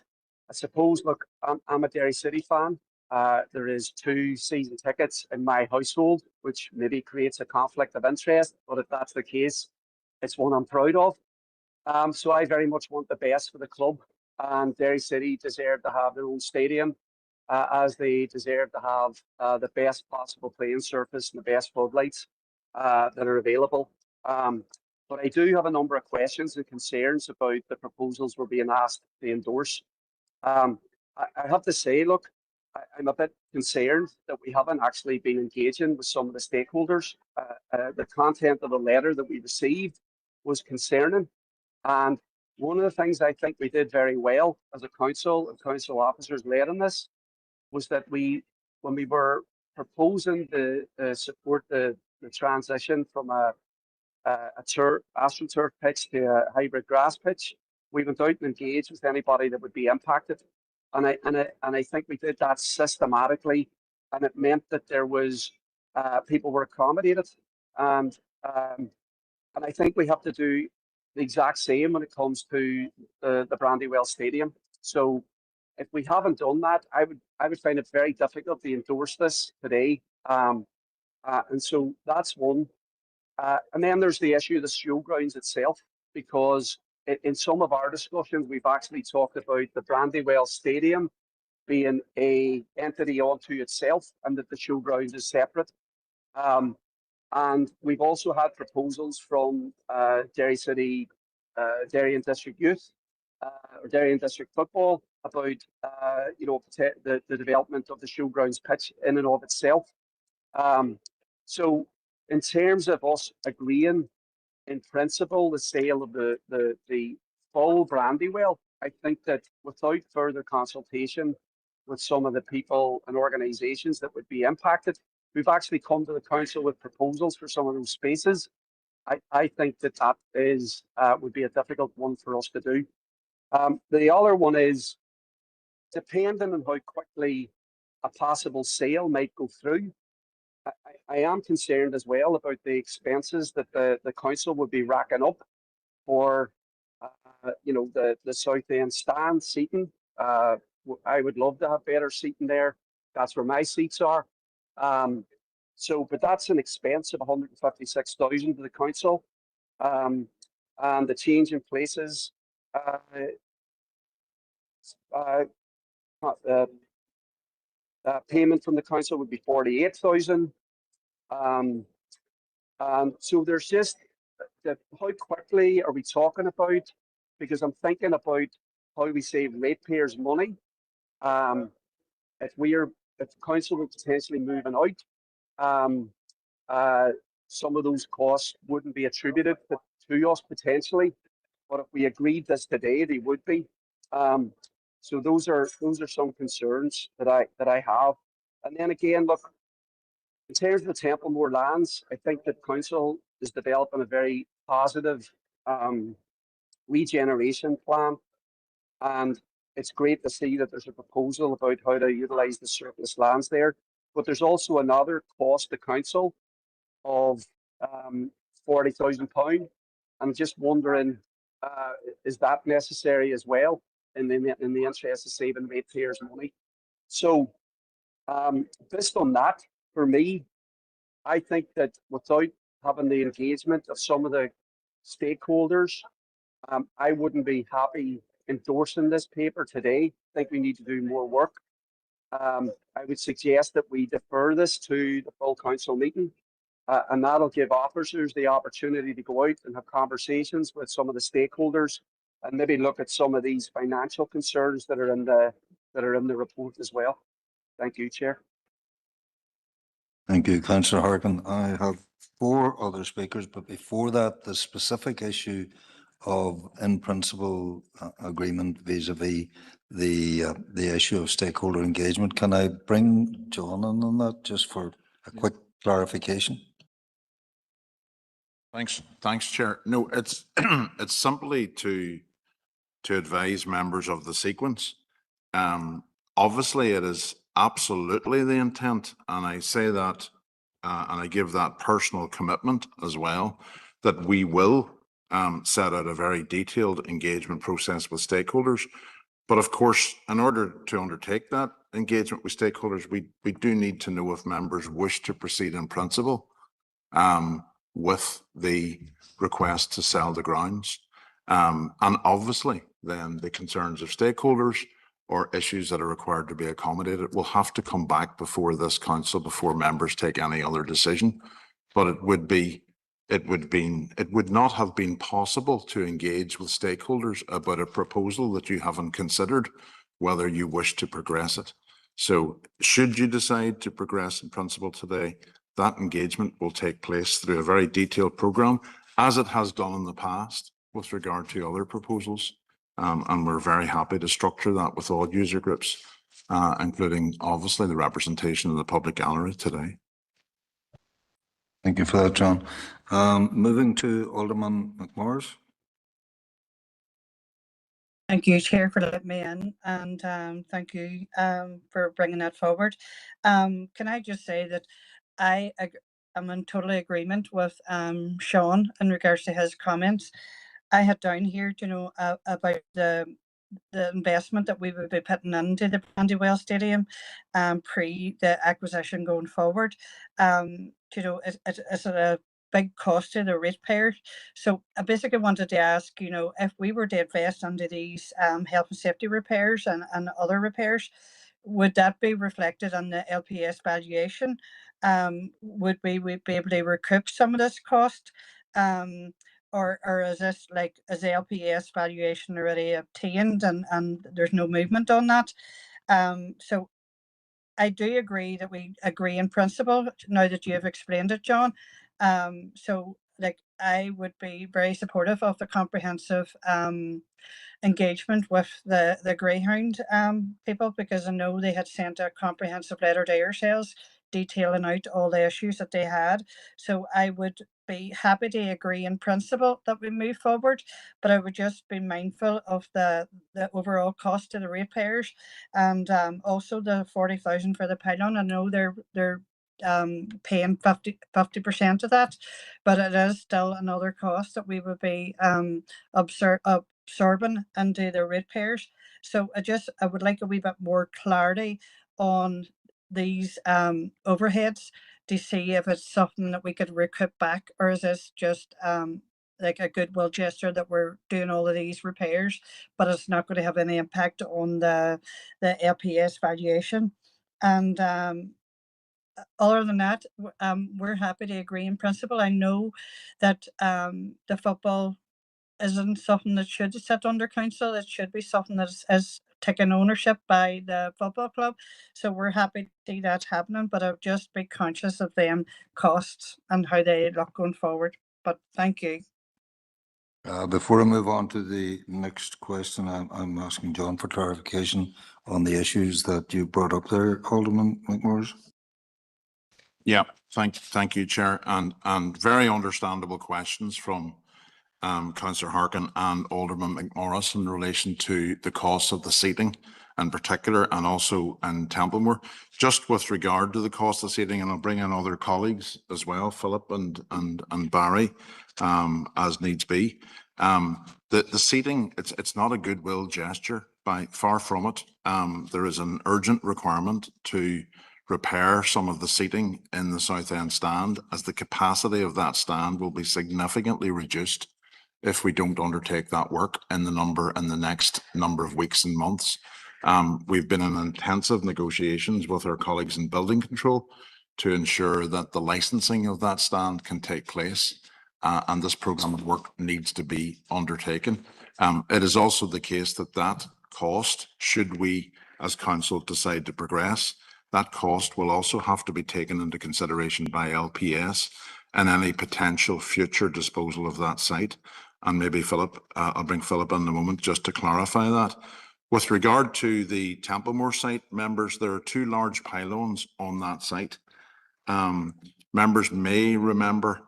I suppose, look, I'm a Derry City fan. There is 2 season tickets in my household, which maybe creates a conflict of interest. But if that's the case, it's one I'm proud of. So I very much want the best for the club, and Derry City deserve to have their own stadium, as they deserve to have the best possible playing surface and the best floodlights that are available. But I do have a number of questions and concerns about the proposals we're being asked to endorse. I have to say, look, I'm a bit concerned that we haven't actually been engaging with some of the stakeholders. The content of the letter that we received was concerning. And one of the things I think we did very well as a council and council officers led in this was that when we were proposing to support the transition from a astroturf pitch to a hybrid grass pitch, we went out and engaged with anybody that would be impacted. And I think we did that systematically, and it meant that there was people were accommodated. And I think we have to do the exact same when it comes to the Brandywell Stadium. So if we haven't done that, I would find it very difficult to endorse this today. And so that's one. And then there's the issue of the showgrounds itself, because in some of our discussions, we've actually talked about the Brandywell Stadium being an entity unto itself, and that the showgrounds is separate. And we've also had proposals from Derry City, Derry and District Youth, or Derry and District Football about the development of the showgrounds pitch in and of itself. So in terms of us agreeing in principle the sale of the full Brandywell, I think that without further consultation with some of the people and organisations that would be impacted, we've actually come to the council with proposals for some of those spaces. I think that is would be a difficult one for us to do. The other one is, depending on how quickly a possible sale might go through, I am concerned as well about the expenses that the council would be racking up for the South End stand seating. I would love to have better seating there. That's where my seats are. But that's an expense of 156,000 to the council. And the change in places, payment from the council would be 48,000. So there's just how quickly are we talking about? Because I'm thinking about how we save ratepayers money. If the council were potentially moving out, some of those costs wouldn't be attributed to us potentially, but if we agreed this today, they would be. So those are some concerns that I have. And then again, look, in terms of the Templemore lands, I think that council is developing a very positive regeneration plan, and it's great to see that there's a proposal about how to utilise the surplus lands there. But there's also another cost to council of £40,000. I'm just wondering, is that necessary as well in the interest of saving ratepayers money. So based on that, for me, I think that without having the engagement of some of the stakeholders, I wouldn't be happy endorsing this paper today. I think we need to do more work. I would suggest that we defer this to the full council meeting, and that'll give officers the opportunity to go out and have conversations with some of the stakeholders and maybe look at some of these financial concerns that are in the report as well. Thank you, Chair. Thank you, Councillor Harkin. I have 4 other speakers, but before that, the specific issue of in principle agreement vis-a-vis the issue of stakeholder engagement. Can I bring John in on that just for a quick clarification? Thanks, Chair. No, it's it's simply to advise members of the sequence. Obviously, it is absolutely the intent, and I say that, and I give that personal commitment as well, that we will set out a very detailed engagement process with stakeholders. But of course, in order to undertake that engagement with stakeholders, we do need to know if members wish to proceed in principle with the request to sell the grounds. And obviously, then the concerns of stakeholders or issues that are required to be accommodated will have to come back before this council, before members take any other decision. But it would not have been possible to engage with stakeholders about a proposal that you haven't considered whether you wish to progress it. So should you decide to progress in principle today, that engagement will take place through a very detailed programme, as it has done in the past with regard to other proposals. And we're very happy to structure that with all user groups, including obviously the representation of the public gallery today. Thank you for that, John. Moving to Alderman McMorris. Thank you, Chair, for letting me in, and thank you for bringing that forward. Can I just say that I am in total agreement with Sean in regards to his comments. I had down here, about the investment that we would be putting into the Brandywell Stadium pre the acquisition going forward. It's a big cost to the ratepayers. So I basically wanted to ask, if we were to invest into these health and safety repairs and other repairs, would that be reflected on the LPS valuation? Would we be able to recoup some of this cost? Or is this is the LPS valuation already obtained and there's no movement on that? So I do agree that we agree in principle now that you have explained it, John. So I would be very supportive of the comprehensive engagement with the Greyhound people, because I know they had sent a comprehensive letter to yourselves detailing out all the issues that they had. So I would be happy to agree in principle that we move forward, but I would just be mindful of the overall cost to the ratepayers, and also the 40,000 for the pylon. I know they're paying 50% of that, but it is still another cost that we would be absorbing into the ratepayers. So I would like a wee bit more clarity on these overheads to see if it's something that we could recoup back, or is this just like a goodwill gesture that we're doing all of these repairs, but it's not going to have any impact on the LPS valuation. And other than that, we're happy to agree in principle. I know that the football isn't something that should sit under council. It should be something that is taken ownership by the football club. So we're happy to see that happening, but I'll just be conscious of them costs and how they look going forward. But thank you. Before I move on to the next question, I'm asking John for clarification on the issues that you brought up there, Alderman McMorris. Yeah, thank you, Chair, and very understandable questions from Councillor Harkin and Alderman McMorris in relation to the cost of the seating in particular, and also in Templemore. Just with regard to the cost of seating, and I'll bring in other colleagues as well, Philip and Barry, as needs be. The seating, it's not a goodwill gesture far from it. There is an urgent requirement to repair some of the seating in the South End stand, as the capacity of that stand will be significantly reduced if we don't undertake that work in the next number of weeks and months. We've been in intensive negotiations with our colleagues in building control to ensure that the licensing of that stand can take place, and this programme of work needs to be undertaken. It is also the case that that cost, should we as council decide to progress, that cost will also have to be taken into consideration by LPS and any potential future disposal of that site. And maybe Philip, I'll bring Philip in a moment just to clarify that. With regard to the Templemore site, members, there are two large pylons on that site. Members may remember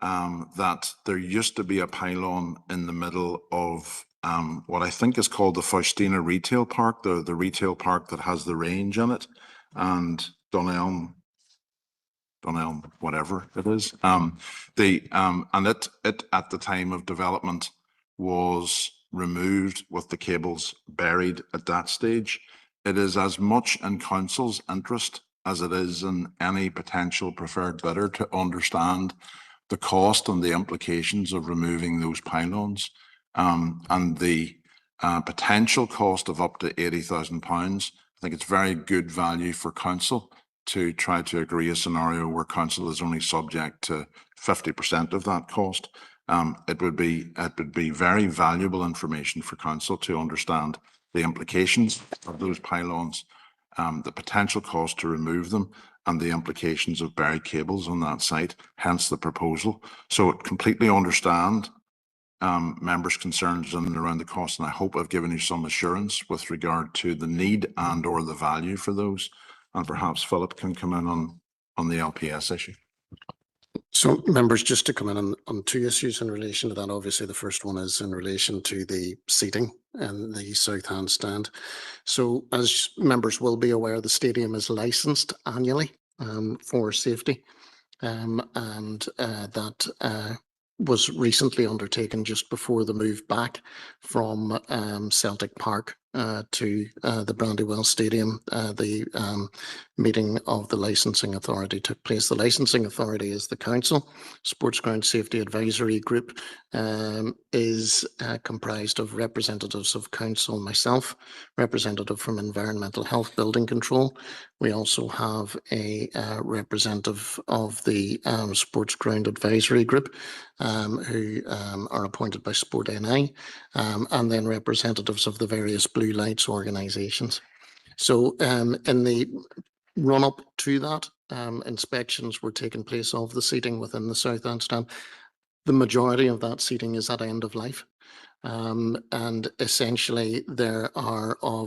that there used to be a pylon in the middle of what I think is called the Faustina Retail Park, the retail park that has the range in it, and Dunelm, whatever it is. And it at the time of development was removed with the cables buried at that stage. It is as much in council's interest as it is in any potential preferred bidder to understand the cost and the implications of removing those pylons, and the potential cost of up to £80,000. I think it's very good value for council to try to agree a scenario where council is only subject to 50% of that cost. It would be very valuable information for council to understand the implications of those pylons, the potential cost to remove them, and the implications of buried cables on that site, hence the proposal. So completely understand members' concerns in and around the cost, and I hope I've given you some assurance with regard to the need and or the value for those. And perhaps Philip can come in on the LPS issue. So members, just to come in on two issues in relation to that. Obviously, the first one is in relation to the seating and the South End stand. So as members will be aware, the stadium is licensed annually for safety, and that was recently undertaken just before the move back from Celtic Park to the Brandywell Stadium. The meeting of the licensing authority took place. The licensing authority is the council. Sports Ground Safety Advisory Group is comprised of representatives of council, myself, representative from Environmental Health Building Control. We also have a representative of the Sports Ground Advisory Group, who are appointed by Sport NI, and then representatives of the various blue lights organisations. So in the run-up to that, inspections were taking place of the seating within the South End stand. The majority of that seating is at end of life. And essentially there are I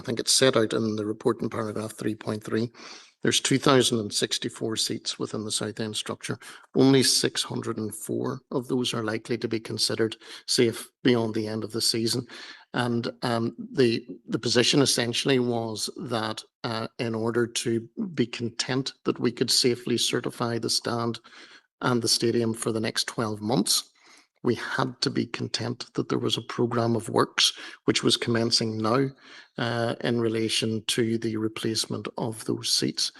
think it's set out in the report in paragraph 3.3, there's 2,064 seats within the South End structure. Only 604 of those are likely to be considered safe beyond the end of the season. And the position essentially was that in order to be content that we could safely certify the stand and the stadium for the next 12 months, we had to be content that there was a programme of works which was commencing now in relation to the replacement of those seats.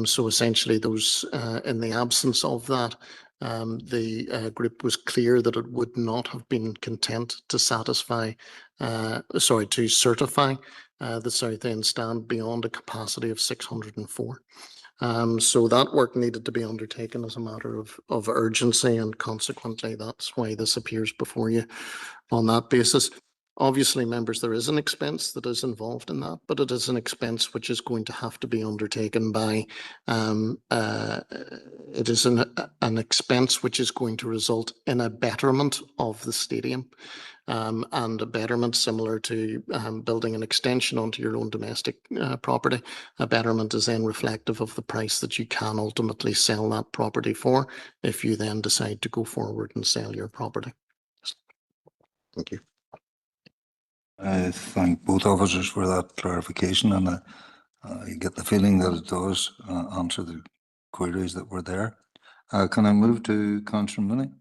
So essentially those, in the absence of that, the group was clear that it would not have been content to certify the South End stand beyond a capacity of 604. So that work needed to be undertaken as a matter of urgency, and consequently that's why this appears before you on that basis. Obviously, members, there is an expense that is involved in that, but it is an expense which is going to have to be undertaken by, it is an expense which is going to result in a betterment of the stadium, and a betterment similar to building an extension onto your own domestic property. A betterment is then reflective of the price that you can ultimately sell that property for if you then decide to go forward and sell your property. Thank you. I thank both officers for that clarification, and I get the feeling that it does answer the queries that were there. Can I move to Councillor Mooney?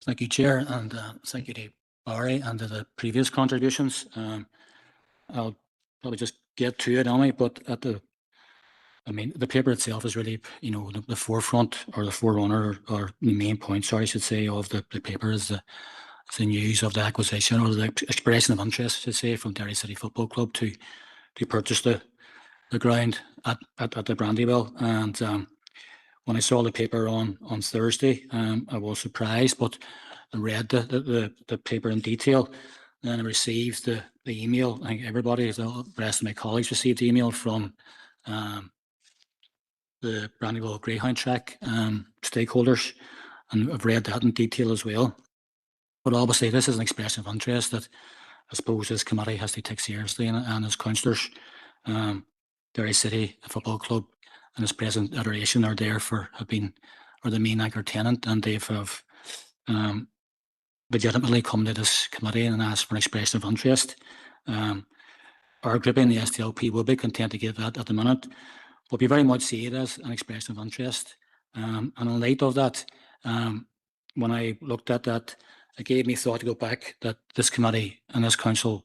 Thank you, Chair, and thank you to Barry and to the previous contributions. I'll probably just get to it only, but I mean, the paper itself is really, you know, the forefront or the forerunner or the main point, sorry, I should say, of the paper is the news of the acquisition or the expression of interest, I should say, from Derry City Football Club to purchase the ground at the Brandywell. And when I saw the paper on Thursday, I was surprised, but I read the paper in detail. Then I received the email. I think everybody, the rest of my colleagues, received the email from the Brandywell Greyhound Track stakeholders, and I've read that in detail as well. But obviously, this is an expression of interest that I suppose this committee has to take seriously, and as councillors, Derry City Football Club and its present iteration are the main anchor tenant, and they have legitimately come to this committee and asked for an expression of interest. Our group in the STLP will be content to give that at the minute, but we very much see it as an expression of interest. And in light of that, when I looked at that, it gave me thought to go back that this committee and this council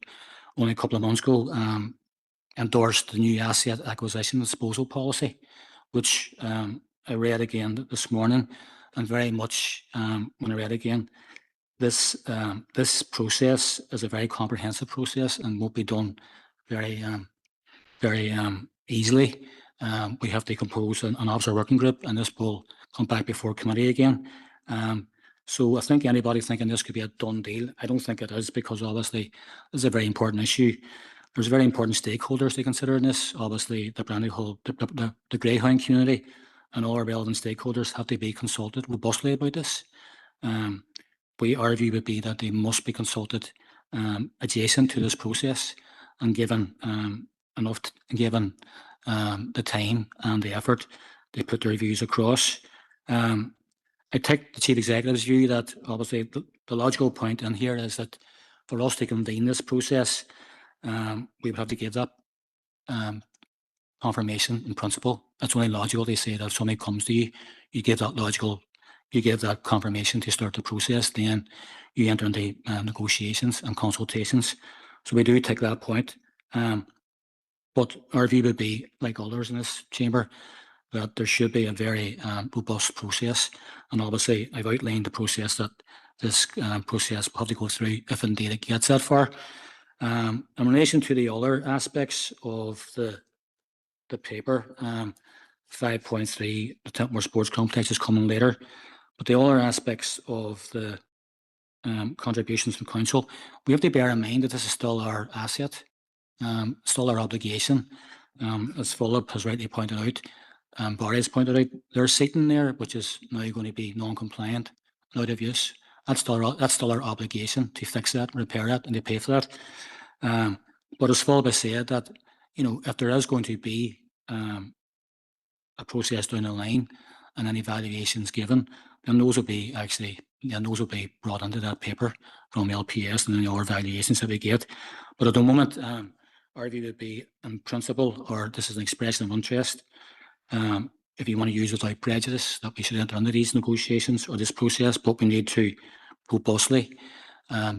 only a couple of months ago endorsed the new asset acquisition and disposal policy, which I read again this morning, and very much when I read again, this process is a very comprehensive process and won't be done very easily. We have to compose an officer working group, and this will come back before committee again. So I think anybody thinking this could be a done deal, I don't think it is, because obviously this is a very important issue. There's very important stakeholders to consider in this. Obviously, the Brandywell, the Greyhound community, and all our relevant stakeholders have to be consulted robustly about this. Our view would be that they must be consulted adjacent to this process and given the time and the effort they put their views across. I take the Chief Executive's view that obviously the logical point in here is that for us to convene this process, we would have to give that confirmation in principle. It's only logical to say that if somebody comes to you, you give that confirmation to start the process, then you enter into negotiations and consultations. So we do take that point. But our view would be, like others in this chamber, that there should be a very robust process. And obviously, I've outlined the process that this process will have to go through if indeed it gets that far. In relation to the other aspects of the paper, 5.3, the Templemore Sports Complex is coming later, but the other aspects of the contributions from council, we have to bear in mind that this is still our asset, still our obligation. As Philip has rightly pointed out, Barry has pointed out, there's seating there which is now going to be non-compliant, out of use. That's still our obligation to fix that, repair that, and to pay for that. But as Philip has said, that if there is going to be a process down the line and any valuations given, then those will be brought into that paper from LPS and the other valuations that we get. But at the moment, our view would be in principle, or this is an expression of interest, if you want to use it without prejudice, that we should enter into these negotiations or this process, but we need to robustly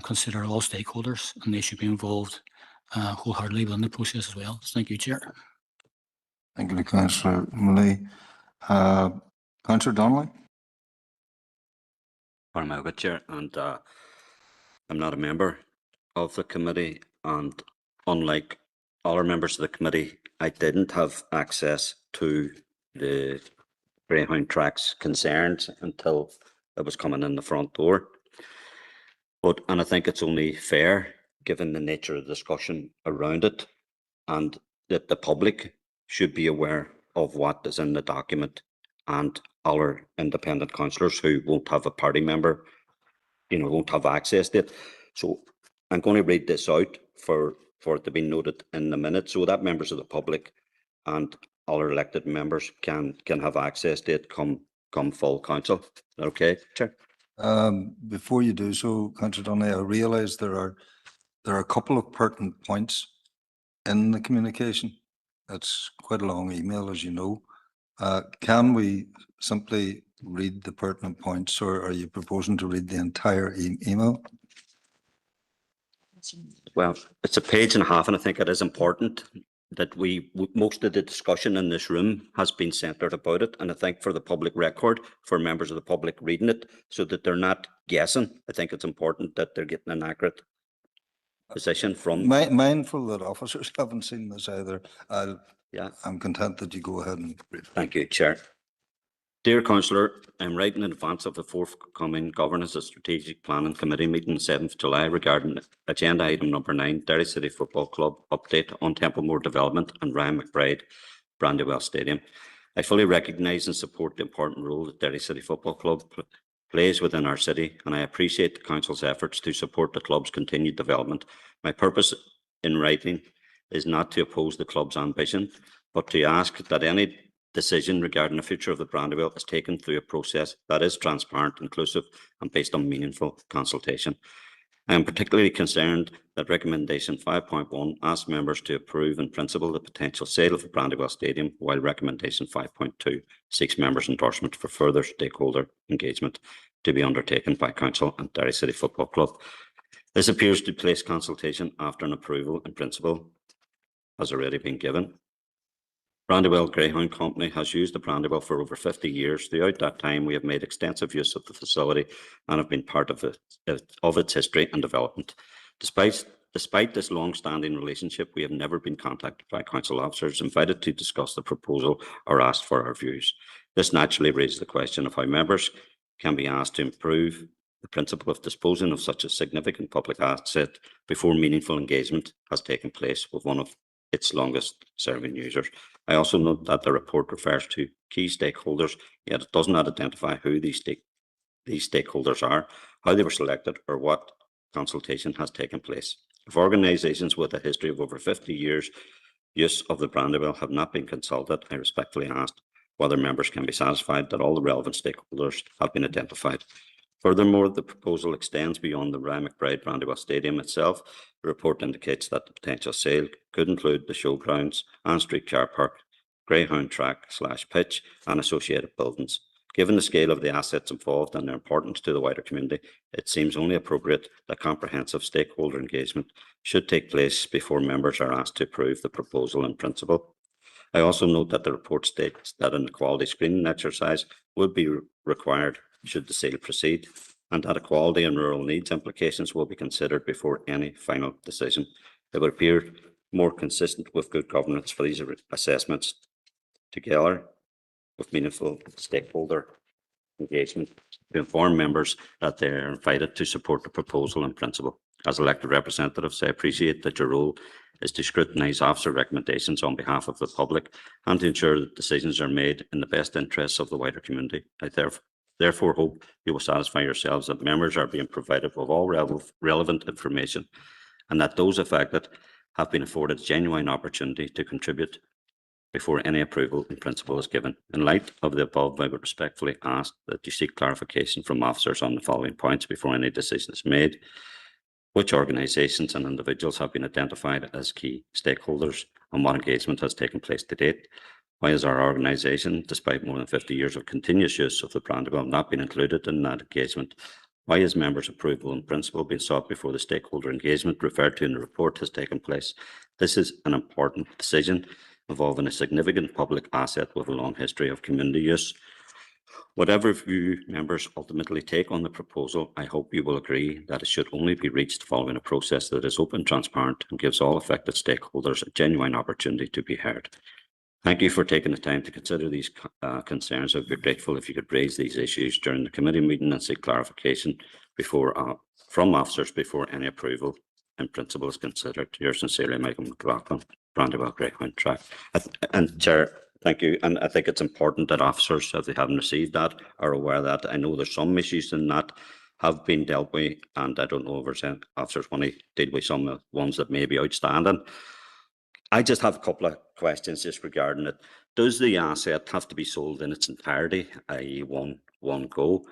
consider all stakeholders, and they should be involved wholeheartedly within the process as well. Thank you, Chair. Thank you, Councillor Malay. Councillor Donnelly. Chair, and I'm not a member of the committee, and unlike other members of the committee, I didn't have access to the Greyhound Track's concerns until it was coming in the front door. And I think it's only fair, given the nature of the discussion around it, and that the public should be aware of what is in the document, and other independent councillors who won't have a party member, won't have access to it. So I'm going to read this out for it to be noted in the minutes, so that members of the public and other elected members can have access to it come full council. Okay, Chair? Before you do so, Councillor Donnelly, I realise there are a couple of pertinent points in the communication. It's quite a long email, as you know. Can we simply read the pertinent points, or are you proposing to read the entire email? Well, it's a page and a half, and I think it is important that most of the discussion in this room has been centred about it. And I think for the public record, for members of the public reading it, so that they're not guessing, I think it's important that they're getting an accurate position from. Mindful that officers haven't seen this either. Yeah. I'm content that you go ahead and read. Thank you, Chair. Dear Councillor, I'm writing in advance of the forthcoming Governance and Strategic Planning Committee meeting 7th July regarding agenda item number 9, Derry City Football Club update on Templemore development and Ryan McBride Brandywell Stadium. I fully recognise and support the important role that Derry City Football Club plays within our city, and I appreciate the Council's efforts to support the club's continued development. My purpose in writing is not to oppose the club's ambition, but to ask that any decision regarding the future of the Brandywell is taken through a process that is transparent, inclusive, and based on meaningful consultation. I am particularly concerned that recommendation 5.1 asks members to approve in principle the potential sale of the Brandywell Stadium, while recommendation 5.2 seeks members' endorsement for further stakeholder engagement to be undertaken by Council and Derry City Football Club. This appears to place consultation after an approval in principle has already been given. Brandywell Greyhound Company has used the Brandywell for over 50 years. Throughout that time, we have made extensive use of the facility and have been part of its history and development. Despite this long-standing relationship, we have never been contacted by council officers, invited to discuss the proposal, or asked for our views. This naturally raises the question of how members can be asked to improve the principle of disposing of such a significant public asset before meaningful engagement has taken place with one of its longest serving users. I also note that the report refers to key stakeholders, yet it does not identify who these stakeholders are, how they were selected, or what consultation has taken place. If organisations with a history of over 50 years use of the Brandywell have not been consulted, I respectfully ask whether members can be satisfied that all the relevant stakeholders have been identified. Furthermore, the proposal extends beyond the Ryan McBride Brandywell Stadium itself. The report indicates that the potential sale could include the showgrounds and street car park, greyhound track / pitch, and associated buildings. Given the scale of the assets involved and their importance to the wider community, it seems only appropriate that comprehensive stakeholder engagement should take place before members are asked to approve the proposal in principle. I also note that the report states that an equality screening exercise would be required should the sale proceed, and that equality and rural needs implications will be considered before any final decision. It would appear more consistent with good governance for these assessments, together with meaningful stakeholder engagement, to inform members that they are invited to support the proposal in principle. As elected representatives, I appreciate that your role is to scrutinise officer recommendations on behalf of the public and to ensure that decisions are made in the best interests of the wider community. I therefore hope you will satisfy yourselves that members are being provided with all relevant information, and that those affected have been afforded a genuine opportunity to contribute before any approval in principle is given. In light of the above, I would respectfully ask that you seek clarification from officers on the following points before any decision is made. Which organisations and individuals have been identified as key stakeholders, and what engagement has taken place to date? Why has our organisation, despite more than 50 years of continuous use of the Brandywell, not been included in that engagement? Why has members' approval in principle been sought before the stakeholder engagement referred to in the report has taken place? This is an important decision involving a significant public asset with a long history of community use. Whatever view members ultimately take on the proposal, I hope you will agree that it should only be reached following a process that is open, transparent, and gives all affected stakeholders a genuine opportunity to be heard. Thank you for taking the time to consider these concerns. I would be grateful if you could raise these issues during the committee meeting and seek clarification from officers before any approval in principle is considered. Yours sincerely, Michael McLaughlin, Brandywell Greyhound Track. And Chair, thank you. And I think it's important that officers, if they haven't received that, are aware that. I know there's some issues in that have been dealt with, and I don't know if officers want to deal with some of the ones that may be outstanding. I just have a couple of questions just regarding it. Does the asset have to be sold in its entirety, i.e. one go?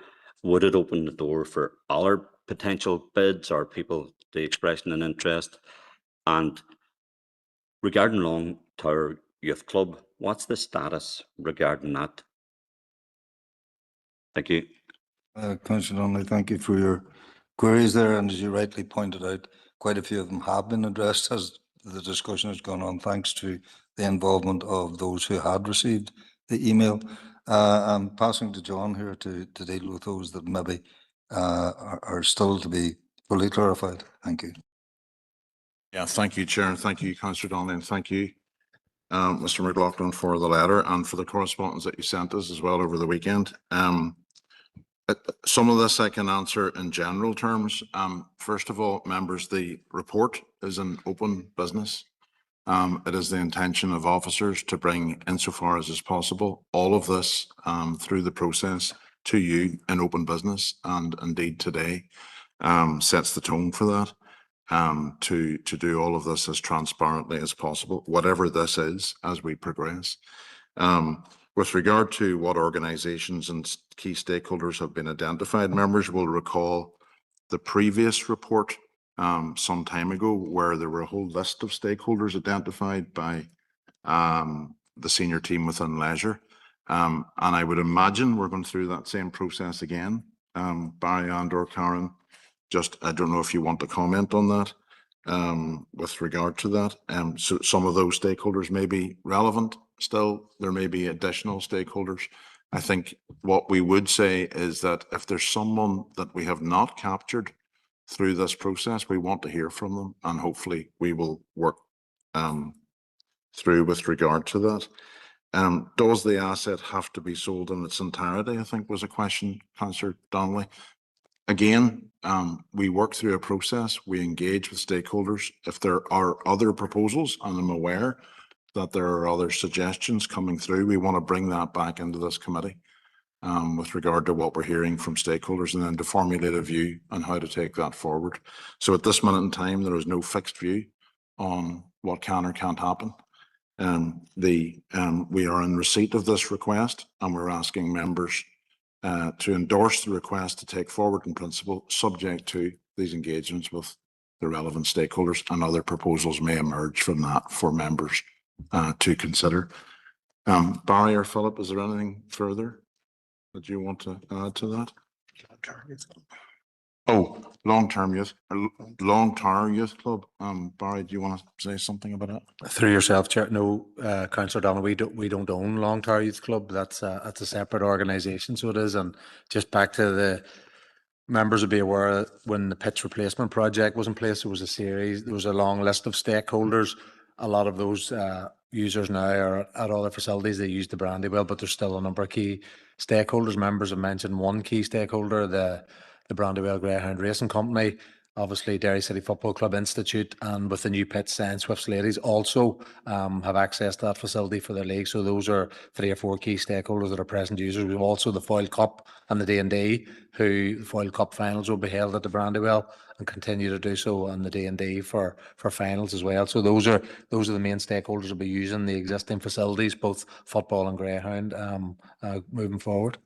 Would it open the door for other potential bids or people to expressing an interest? And regarding Long Tower Youth Club, what's the status regarding that? Thank you. Councillor Donnelly, thank you for your queries there, and as you rightly pointed out, quite a few of them have been addressed as the discussion has gone on, thanks to the involvement of those who had received the email. I'm passing to John here to deal with those that maybe are still to be fully clarified. Thank you. Yeah, thank you, Chair, and thank you, Councillor Donnelly, and thank you, Mr. McLaughlin, for the letter and for the correspondence that you sent us as well over the weekend. Some of this I can answer in general terms. First of all, members, the report is an open business. It is the intention of officers to bring, insofar as is possible, all of this through the process to you in open business, and indeed today sets the tone for that. To do all of this as transparently as possible, whatever this is, as we progress. With regard to what organisations and key stakeholders have been identified, members will recall the previous report some time ago, where there were a whole list of stakeholders identified by the senior team within Leisure. And I would imagine we're going through that same process again, Barry and/or Karen. Just, I don't know if you want to comment on that with regard to that. So some of those stakeholders may be relevant still. There may be additional stakeholders. I think what we would say is that if there's someone that we have not captured through this process, we want to hear from them, and hopefully we will work through with regard to that. Does the asset have to be sold in its entirety, I think was a question, Councillor Donnelly. Again, we work through a process, we engage with stakeholders. If there are other proposals, and I'm aware that there are other suggestions coming through, we want to bring that back into this committee with regard to what we're hearing from stakeholders, and then to formulate a view on how to take that forward. So at this minute in time, there is no fixed view on what can or can't happen. We are in receipt of this request, and we're asking members to endorse the request to take forward in principle, subject to these engagements with the relevant stakeholders, and other proposals may emerge from that for members to consider. Barry or Philip, is there anything further that you want to add to that? Oh, long-term youth club. Barry, do you want to say something about that? Through yourself, Chair. No, Councillor Donnelly, we don't own Longtower Youth Club. That's a separate organisation, so it is. And just back to the members will be aware, when the pitch replacement project was in place, there was a long list of stakeholders. A lot of those users now are at other facilities. They use the Brandywell, but there's still a number of key stakeholders. Members have mentioned one key stakeholder, the Brandywell Greyhound Racing Company, obviously Derry City Football Club Institute, and with the new pitch, Swifts Ladies also have access to that facility for their league. So those are 3 or 4 key stakeholders that are present users. We've also the Foyle Cup and the D&D, who the Foyle Cup finals will be held at the Brandywell and continue to do so on the D&D for finals as well. So those are the main stakeholders who will be using the existing facilities, both football and greyhound, moving forward.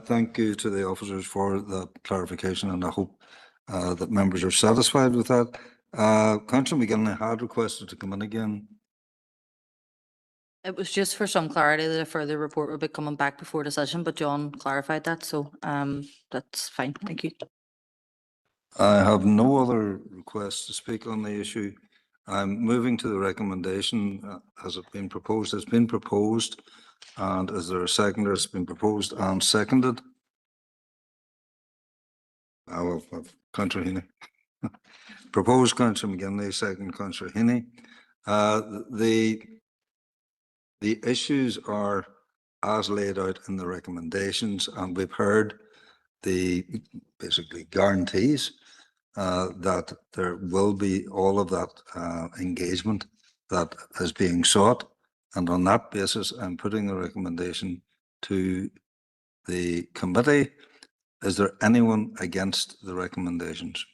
Thank you to the officers for the clarification, and I hope that members are satisfied with that. Councillor McGinley had requested to come in again. It was just for some clarity that a further report would be coming back before decision, but John clarified that, so that's fine. Thank you. I have no other requests to speak on the issue. I'm moving to the recommendation. Has it been proposed? It's been proposed. And is there a seconder? It's been proposed and seconded. Councillor Heaney. Proposed Councillor McGinley, second Councillor Heaney. The issues are as laid out in the recommendations, and we've heard the basically guarantees that there will be all of that engagement that is being sought. And on that basis, I'm putting the recommendation to the committee. Is there anyone against the recommendations?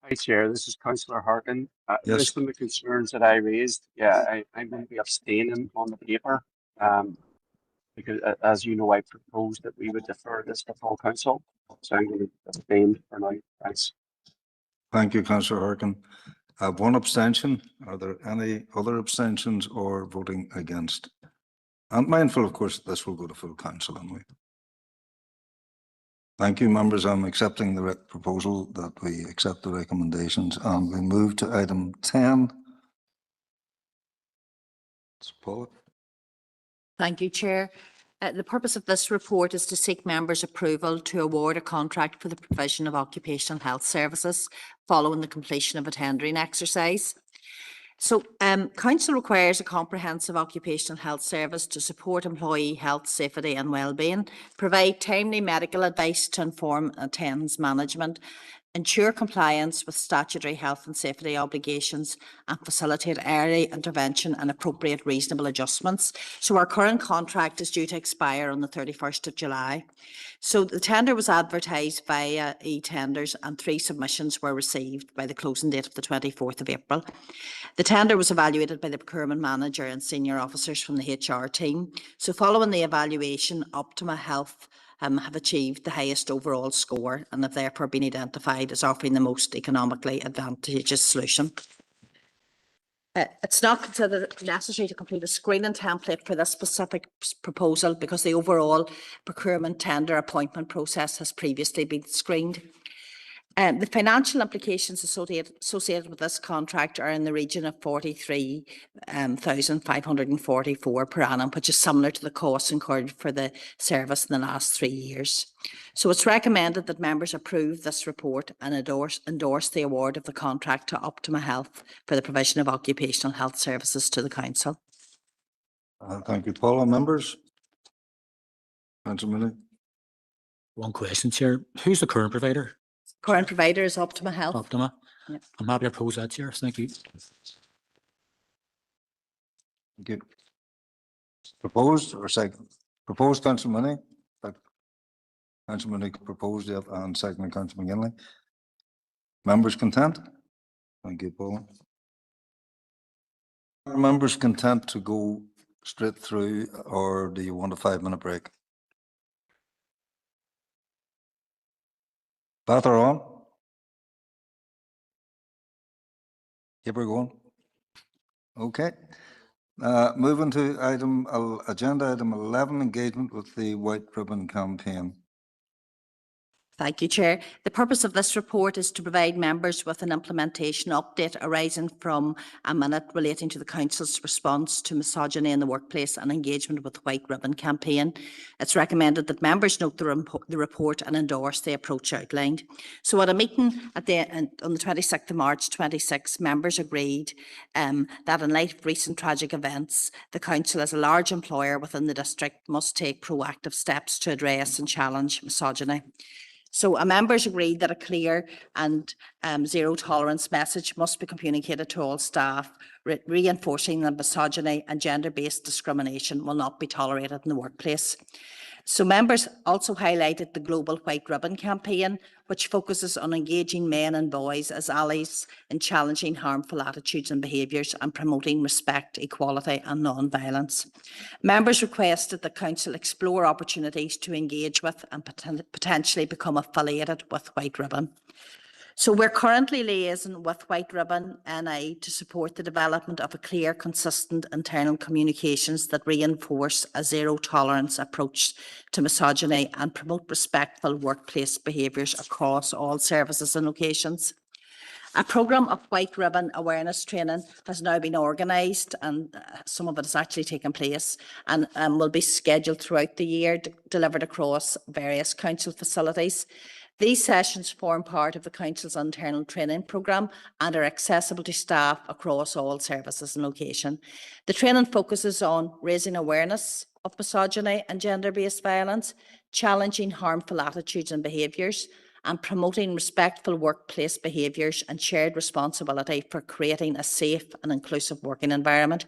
Hi, Chair. This is Councillor Harkin. Yes. Based on the concerns that I raised, I'm going to be abstaining on the paper because, as you know, I proposed that we would defer this to full council. So I'm going to abstain for now. Thanks. Thank you, councillor Harkin. I have one abstention. Are there any other abstentions or voting against? I'm mindful, of course, that this will go to full council anyway. Thank you, members. I'm accepting the proposal that we accept the recommendations, and we move to item 10. Paula. Thank you, Chair. The purpose of this report is to seek members' approval to award a contract for the provision of occupational health services following the completion of a tendering exercise. So, Council requires a comprehensive occupational health service to support employee health, safety and wellbeing, provide timely medical advice to inform attendance management, ensure compliance with statutory health and safety obligations, and facilitate early intervention and appropriate reasonable adjustments. So our current contract is due to expire on the 31st of July. So the tender was advertised via e-tenders and 3 submissions were received by the closing date of the 24th of April. The tender was evaluated by the procurement manager and senior officers from the HR team. So following the evaluation, Optima Health have achieved the highest overall score and have therefore been identified as offering the most economically advantageous solution. It's not considered necessary to complete a screening template for this specific proposal because the overall procurement tender appointment process has previously been screened. The financial implications associated with this contract are in the region of 43,544 per annum, which is similar to the costs incurred for the service in the last 3 years. So it's recommended that members approve this report and endorse the award of the contract to Optima Health for the provision of occupational health services to the Council. Thank you, Paula. Members? Councillor Mooney. One question, Chair. Who's the current provider? Current provider is Optima Health. Optima. Yeah. I'm happy to propose that, Chair. Thank you. Thank you. Proposed or second? Proposed, councillor Mooney. Councillor Mooney proposed it and second, councillor McGinley. Members content? Thank you, Paula. Are members content to go straight through, or do you want a 5-minute break? Bath are on. Keep her going. Okay. Moving to agenda item 11, engagement with the White Ribbon Campaign. Thank you, Chair. The purpose of this report is to provide members with an implementation update arising from a minute relating to the Council's response to misogyny in the workplace and engagement with the White Ribbon Campaign. It's recommended that members note the report and endorse the approach outlined. So at a meeting on the 26th of March 26, members agreed that in light of recent tragic events, the Council as a large employer within the district must take proactive steps to address and challenge misogyny. So members agreed that a clear and zero tolerance message must be communicated to all staff, reinforcing that misogyny and gender-based discrimination will not be tolerated in the workplace. So members also highlighted the Global White Ribbon Campaign, which focuses on engaging men and boys as allies in challenging harmful attitudes and behaviours and promoting respect, equality and non-violence. Members requested that Council explore opportunities to engage with and potentially become affiliated with White Ribbon. So we're currently liaising with White Ribbon NI to support the development of a clear, consistent internal communications that reinforce a zero tolerance approach to misogyny and promote respectful workplace behaviours across all services and locations. A programme of White Ribbon awareness training has now been organised, and some of it has actually taken place and will be scheduled throughout the year, delivered across various Council facilities. These sessions form part of the Council's internal training programme and are accessible to staff across all services and location. The training focuses on raising awareness of misogyny and gender-based violence, challenging harmful attitudes and behaviours, and promoting respectful workplace behaviours and shared responsibility for creating a safe and inclusive working environment.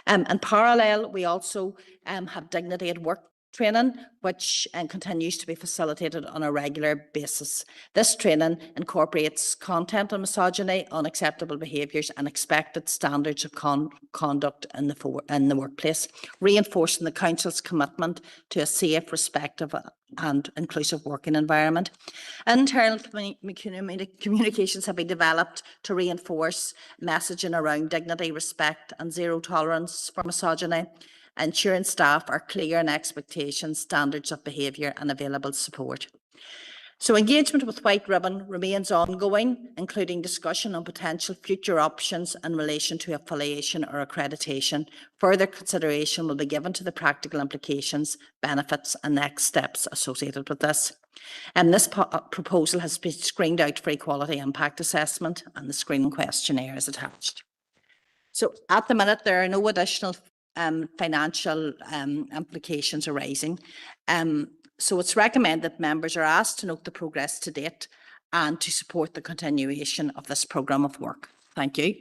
In parallel, we also have dignity at work training, which continues to be facilitated on a regular basis. This training incorporates content on misogyny, unacceptable behaviours and expected standards of conduct in the workplace, reinforcing the Council's commitment to a safe, respectful and inclusive working environment. Internal communications have been developed to reinforce messaging around dignity, respect and zero tolerance for misogyny, ensuring staff are clear in expectations, standards of behaviour and available support. So engagement with White Ribbon remains ongoing, including discussion on potential future options in relation to affiliation or accreditation. Further consideration will be given to the practical implications, benefits and next steps associated with this. And this proposal has been screened out for equality impact assessment and the screening questionnaire is attached. So at the minute, there are no additional financial implications arising. So it's recommended that members are asked to note the progress to date and to support the continuation of this programme of work. Thank you.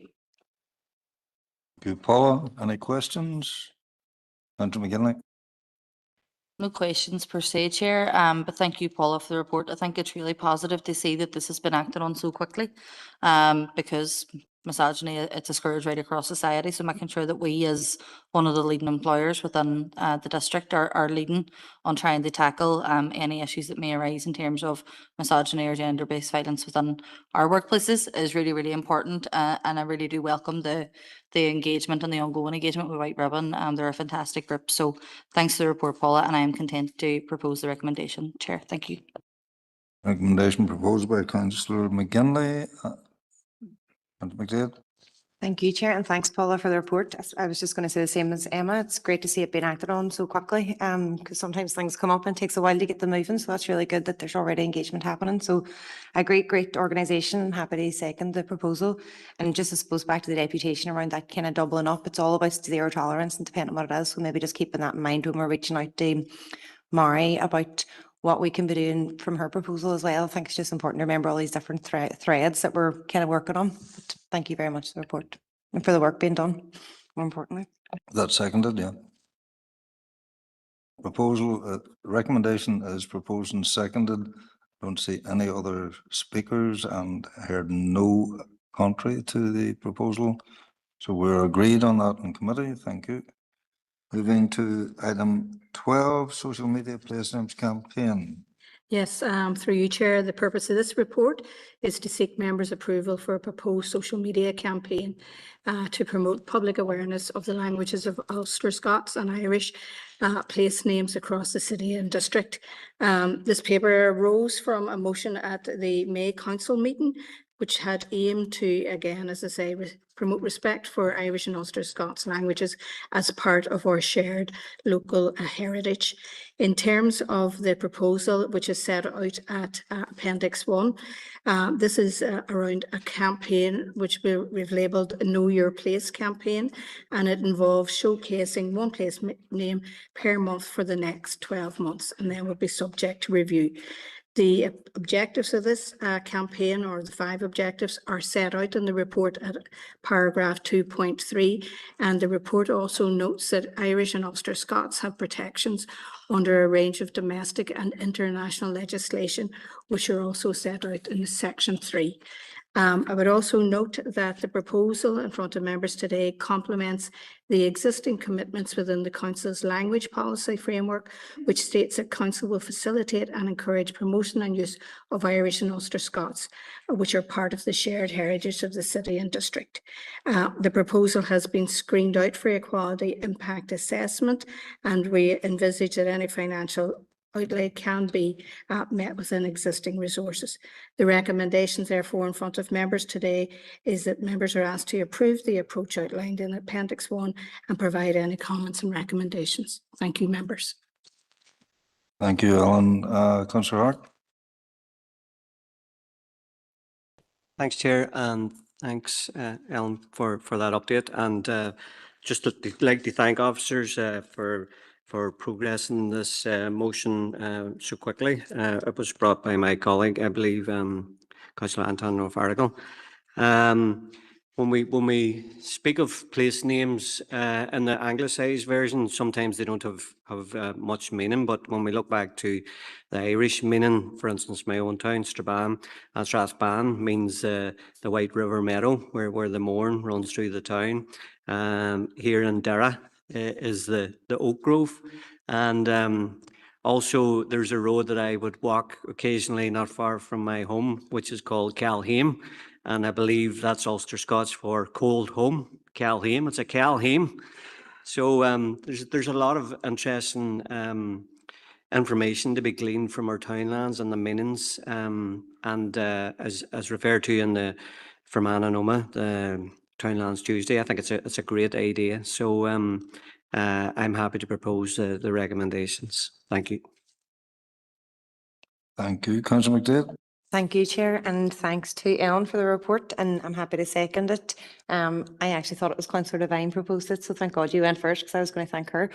Thank you, Paula. Any questions? Andrew McGinley. No questions per se, Chair, but thank you, Paula, for the report. I think it's really positive to see that this has been acted on so quickly, because misogyny, it's a scourge right across society. So making sure that we, as one of the leading employers within the district, are leading on trying to tackle any issues that may arise in terms of misogyny or gender-based violence within our workplaces is really, really important. And I really do welcome the engagement and the ongoing engagement with White Ribbon. They're a fantastic group. So thanks to the report, Paula, and I am content to propose the recommendation. Chair, thank you. Recommendation proposed by Councillor McGinley. McDade. Thank you, Chair, and thanks, Paula, for the report. I was just going to say the same as Emma. It's great to see it being acted on so quickly, because sometimes things come up and it takes a while to get them moving. So that's really good that there's already engagement happening. So a great organisation. I'm happy to second the proposal. And just, I suppose, back to the deputation around that kind of doubling up. It's all about zero tolerance and depending on what it is. So maybe just keeping that in mind when we're reaching out to Mari about what we can be doing from her proposal as well. I think it's just important to remember all these different threads that we're kind of working on. But thank you very much for the report and for the work being done, more importantly. That's seconded, yeah. Proposal, recommendation is proposed and seconded. Don't see any other speakers and heard no contrary to the proposal. So we're agreed on that in committee. Thank you. Moving to item 12, social media place names campaign. Yes, through you, Chair, the purpose of this report is to seek members' approval for a proposed social media campaign to promote public awareness of the languages of Ulster Scots and Irish place names across the city and district. This paper arose from a motion at the May Council meeting, which had aimed to, again, as I say, promote respect for Irish and Ulster Scots languages as part of our shared local heritage. In terms of the proposal, which is set out at Appendix 1, this is around a campaign which we've labelled Know Your Place campaign, and it involves showcasing one place name per month for the next 12 months, and then will be subject to review. The objectives of this campaign, or the 5 objectives, are set out in the report at paragraph 2.3, and the report also notes that Irish and Ulster Scots have protections under a range of domestic and international legislation, which are also set out in section 3. I would also note that the proposal in front of members today complements the existing commitments within the Council's language policy framework, which states that Council will facilitate and encourage promotion and use of Irish and Ulster Scots, which are part of the shared heritage of the city and district. The proposal has been screened out for equality impact assessment, and we envisage that any financial outlay can be met within existing resources. The recommendations, therefore, in front of members today is that members are asked to approve the approach outlined in Appendix 1 and provide any comments and recommendations. Thank you, members. Thank you, Ellen. Councillor Hart. Thanks, Chair, and thanks, Ellen, for that update. And just like to thank officers for progressing this motion so quickly. It was brought by my colleague, I believe, Councillor Anton O'Farrell. when we speak of place names in the anglicised version, sometimes they don't have much meaning. But when we look back to the Irish meaning, for instance, my own town, Strabane, and Strathban means the White River Meadow, where the Mourne runs through the town. Here in Derra is the Oak Grove, and also there's a road that I would walk occasionally not far from my home, which is called Calhame. And I believe that's Ulster Scots for cold home, Calhame. It's a Calhame. So there's a lot of interesting information to be gleaned from our townlands and the meanings. And as referred to in the Fermanagh Noma, the Townlands Tuesday, I think it's a great idea. So I'm happy to propose the recommendations. Thank you. Thank you, Councillor McDaid. Thank you, Chair, and thanks to Ellen for the report, and I'm happy to second it. I actually thought it was Councillor Devine proposed it, so thank God you went first, because I was going to thank her.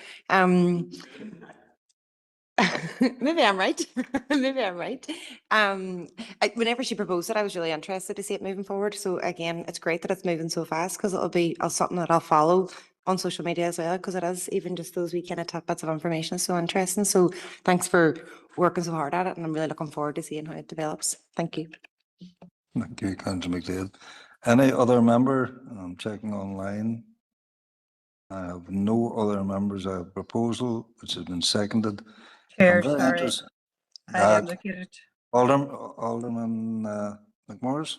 Maybe I'm right. Maybe I'm right. Whenever she proposed it, I was really interested to see it moving forward. So again, it's great that it's moving so fast, because it'll be something that I'll follow on social media as well, because it is even just those wee kind of tidbits of information is so interesting. So thanks for working so hard at it, and I'm really looking forward to seeing how it develops. Thank you. Thank you, Councillor McDaid. Any other member? I'm checking online. I have no other members. I have a proposal which has been seconded. Chair, I'm very sorry, interested. I indicated Alderman McMorris.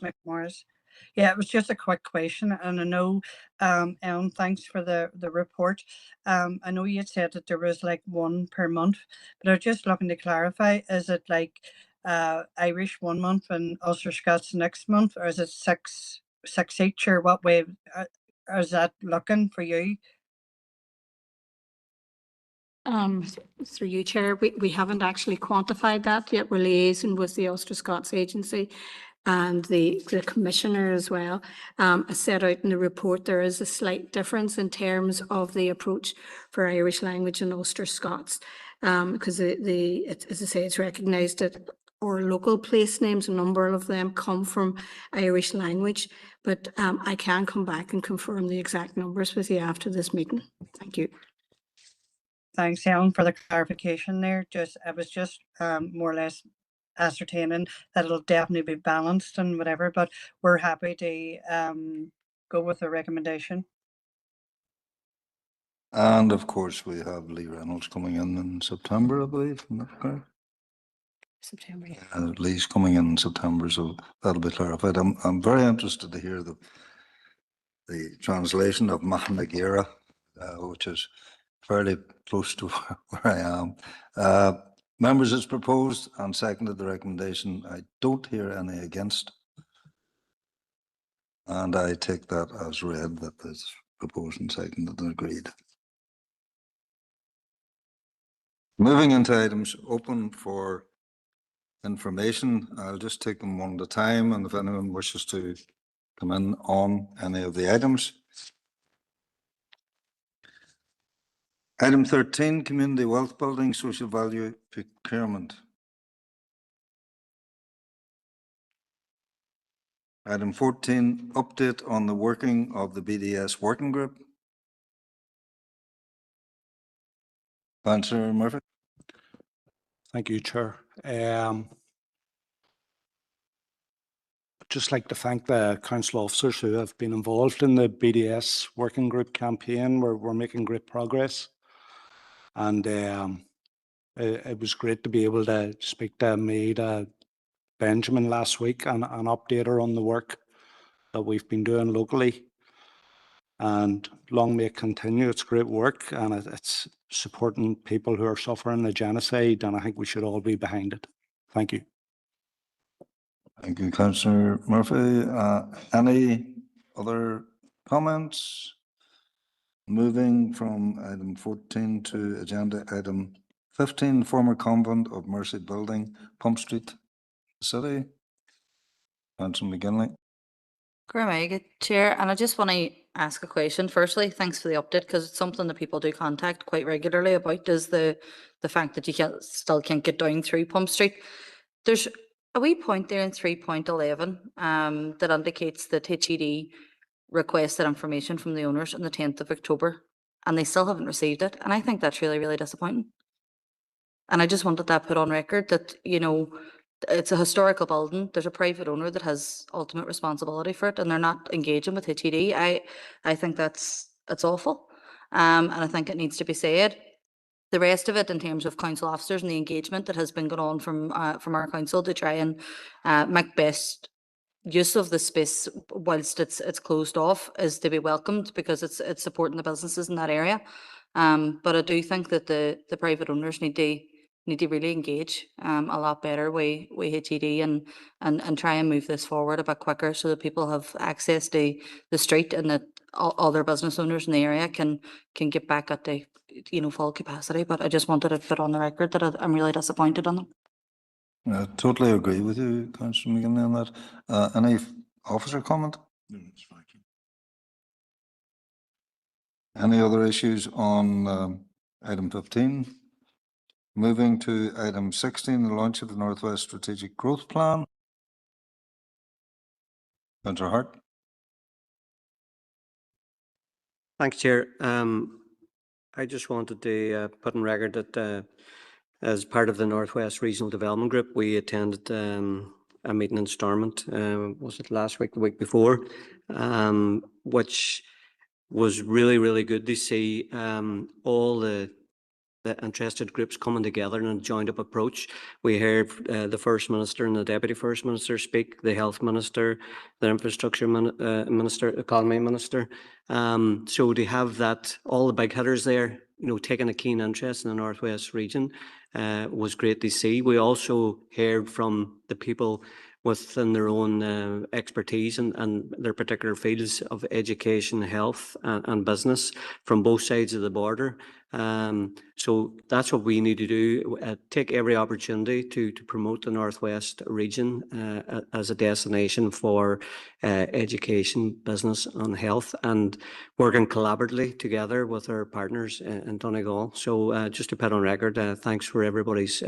Yeah, it was just a quick question, and I know, Ellen, thanks for the report. I know you had said that there was like one per month, but I was just looking to clarify, is it like Irish 1 month and Ulster Scots next month, or is it six each, or what way is that looking for you? Through you, Chair, we haven't actually quantified that yet. We're liaising with the Ulster Scots Agency and the Commissioner as well. As set out in the report, there is a slight difference in terms of the approach for Irish language and Ulster Scots, because as I say, it's recognised that our local place names, a number of them come from Irish language, but I can come back and confirm the exact numbers with you after this meeting. Thank you. Thanks, Ellen, for the clarification there. I was just more or less ascertaining that it'll definitely be balanced and whatever, but we're happy to go with the recommendation. And of course, we have Lee Reynolds coming in September, I believe. Isn't that correct? September, yeah. Lee's coming in September, so that'll be clarified. I'm very interested to hear the translation of Mahanagira, which is fairly close to where I am. Members, it's proposed and seconded the recommendation. I don't hear any against. And I take that as read that it's proposed and seconded and agreed. Moving into items open for information, I'll just take them one at a time, and if anyone wishes to come in on any of the items. Item 13, Community Wealth Building, Social Value Procurement. Item 14, update on the working of the BDS working group. Councillor Murphy. Thank you, Chair. I'd just like to thank the council officers who have been involved in the BDS working group campaign. We're making great progress. And it was great to be able to speak to Maida Benjamin last week and update her on the work that we've been doing locally. And long may it continue. It's great work, and it's supporting people who are suffering the genocide, and I think we should all be behind it. Thank you. Thank you, Councillor Murphy. Any other comments? Moving from item 14 to agenda item 15, former convent of Mercy Building, Pump Street, City. Councillor McGinley. Good Chair, and I just want to ask a question. Firstly, thanks for the update, because it's something that people do contact quite regularly about, is the fact that you still can't get down through Pump Street. There's a wee point there in 3.11 that indicates that HED requested information from the owners on the 10th of October and they still haven't received it. And I think that's really, really disappointing. And I just wanted that put on record that, you know, it's a historical building. There's a private owner that has ultimate responsibility for it and they're not engaging with HED. I think it's awful. And I think it needs to be said. The rest of it in terms of council officers and the engagement that has been going on from our council to try and make best use of the space whilst it's closed off is to be welcomed because it's supporting the businesses in that area. But I do think that the private owners need to really engage a lot better with HED and try and move this forward a bit quicker so that people have access to the street and that all other business owners in the area can get back at the full capacity. But I just wanted to put on the record that I'm really disappointed on them. I totally agree with you, Councillor McGinley, on that. Any officer comment? No, it's fine. Any other issues on item 15? Moving to item 16, the launch of the Northwest Strategic Growth Plan. Councillor Hart. Thanks, Chair. I just wanted to put on record that as part of the Northwest Regional Development Group, we attended a meeting in Stormont, was it last week, the week before, which was really, really good to see all the interested groups coming together in a joined up approach. We heard the First Minister and the Deputy First Minister speak, the Health Minister, the Infrastructure Minister, Economy Minister. So to have that, all the big hitters there, you know, taking a keen interest in the Northwest region was great to see. We also heard from the people within their own expertise and their particular fields of education, health and business from both sides of the border. So that's what we need to do, take every opportunity to promote the Northwest region as a destination for education, business and health, and working collaboratively together with our partners in Donegal. So just to put on record, thanks for everybody's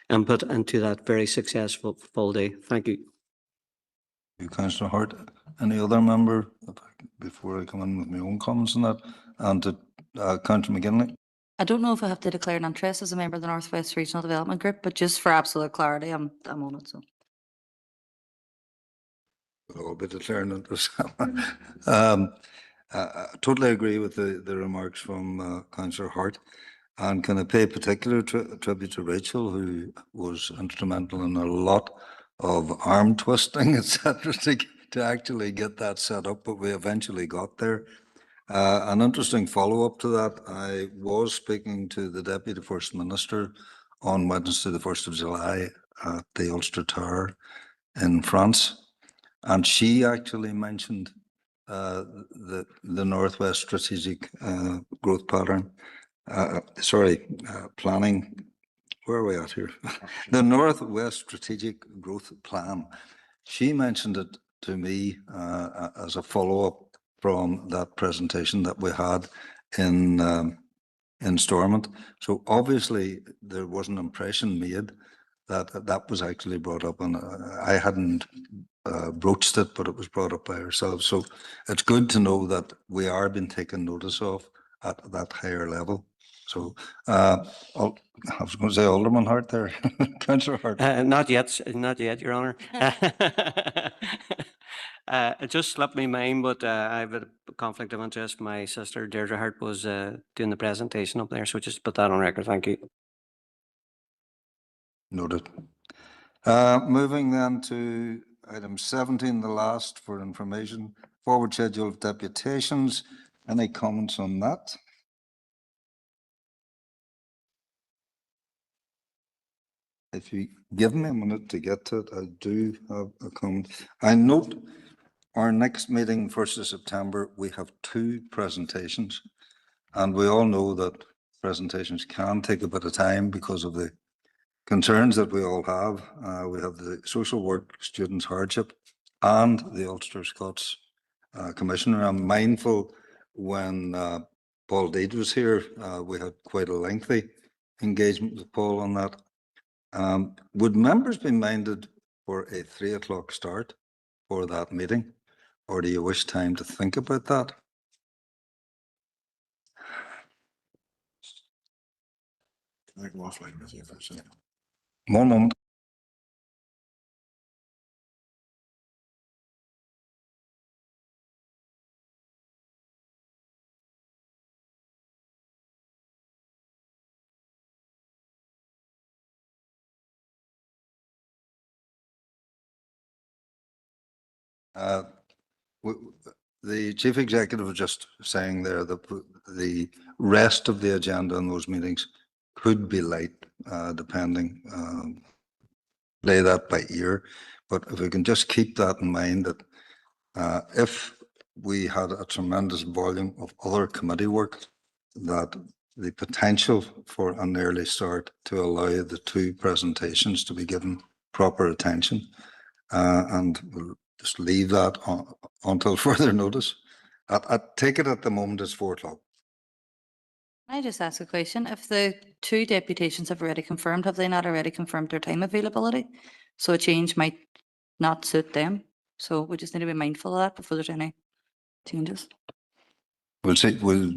input into that very successful full day. Thank you. Councillor Hart. Any other member before I come in with my own comments on that? And to Councillor McGinley. I don't know if I have to declare an interest as a member of the Northwest Regional Development Group, but just for absolute clarity, I'm on it. So We'll be declaring interest. I totally agree with the remarks from Councillor Hart. And can I pay particular tribute to Rachel, who was instrumental in a lot of arm twisting, etc., to actually get that set up, but we eventually got there. An interesting follow-up to that, I was speaking to the Deputy First Minister on Wednesday, the 1st of July, at the Ulster Tower in France, and she actually mentioned the Northwest Strategic Growth Pattern. Planning. Where are we at here? The Northwest Strategic Growth Plan. She mentioned it to me as a follow-up from that presentation that we had in Stormont. So obviously there was an impression made that that was actually brought up, and I hadn't broached it, but it was brought up by ourselves. So it's good to know that we are being taken notice of at that higher level. So I was going to say Alderman Hart there, Councillor Hart. Not yet, Your Honour. It just slipped my mind, but I have a conflict of interest. My sister Deirdre Hart was doing the presentation up there, so just put that on record. Thank you. Noted. Moving then to item 17, the last for information, forward schedule of deputations. Any comments on that? If you give me a minute to get to it, I do have a comment. I note our next meeting, 1st of September, we have 2 presentations, and we all know that presentations can take a bit of time because of the concerns that we all have. We have the social work students' hardship and the Ulster Scots Commissioner. I'm mindful when Paul Deed was here, we had quite a lengthy engagement with Paul on that. Would members be minded for a 3 o'clock start for that meeting? or do you wish time to think about that? Can I go offline with you for a second? One moment. The chief executive was just saying there that the rest of the agenda in those meetings could be light, depending, play that by ear. But if we can just keep that in mind, that if we had a tremendous volume of other committee work, that the potential for an early start to allow the two presentations to be given proper attention, and we'll just leave that until further notice. I take it at the moment it's 4 o'clock. Can I just ask a question? If the two deputations have already confirmed, have they not already confirmed their time availability? So a change might not suit them. So we just need to be mindful of that before there's any changes. We'll see, we'll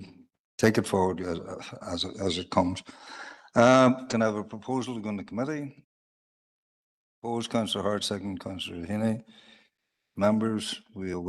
take it forward as it comes. Can I have a proposal to go into committee? Opposed, Councillor Hart, second, Councillor Heaney. Members, we'll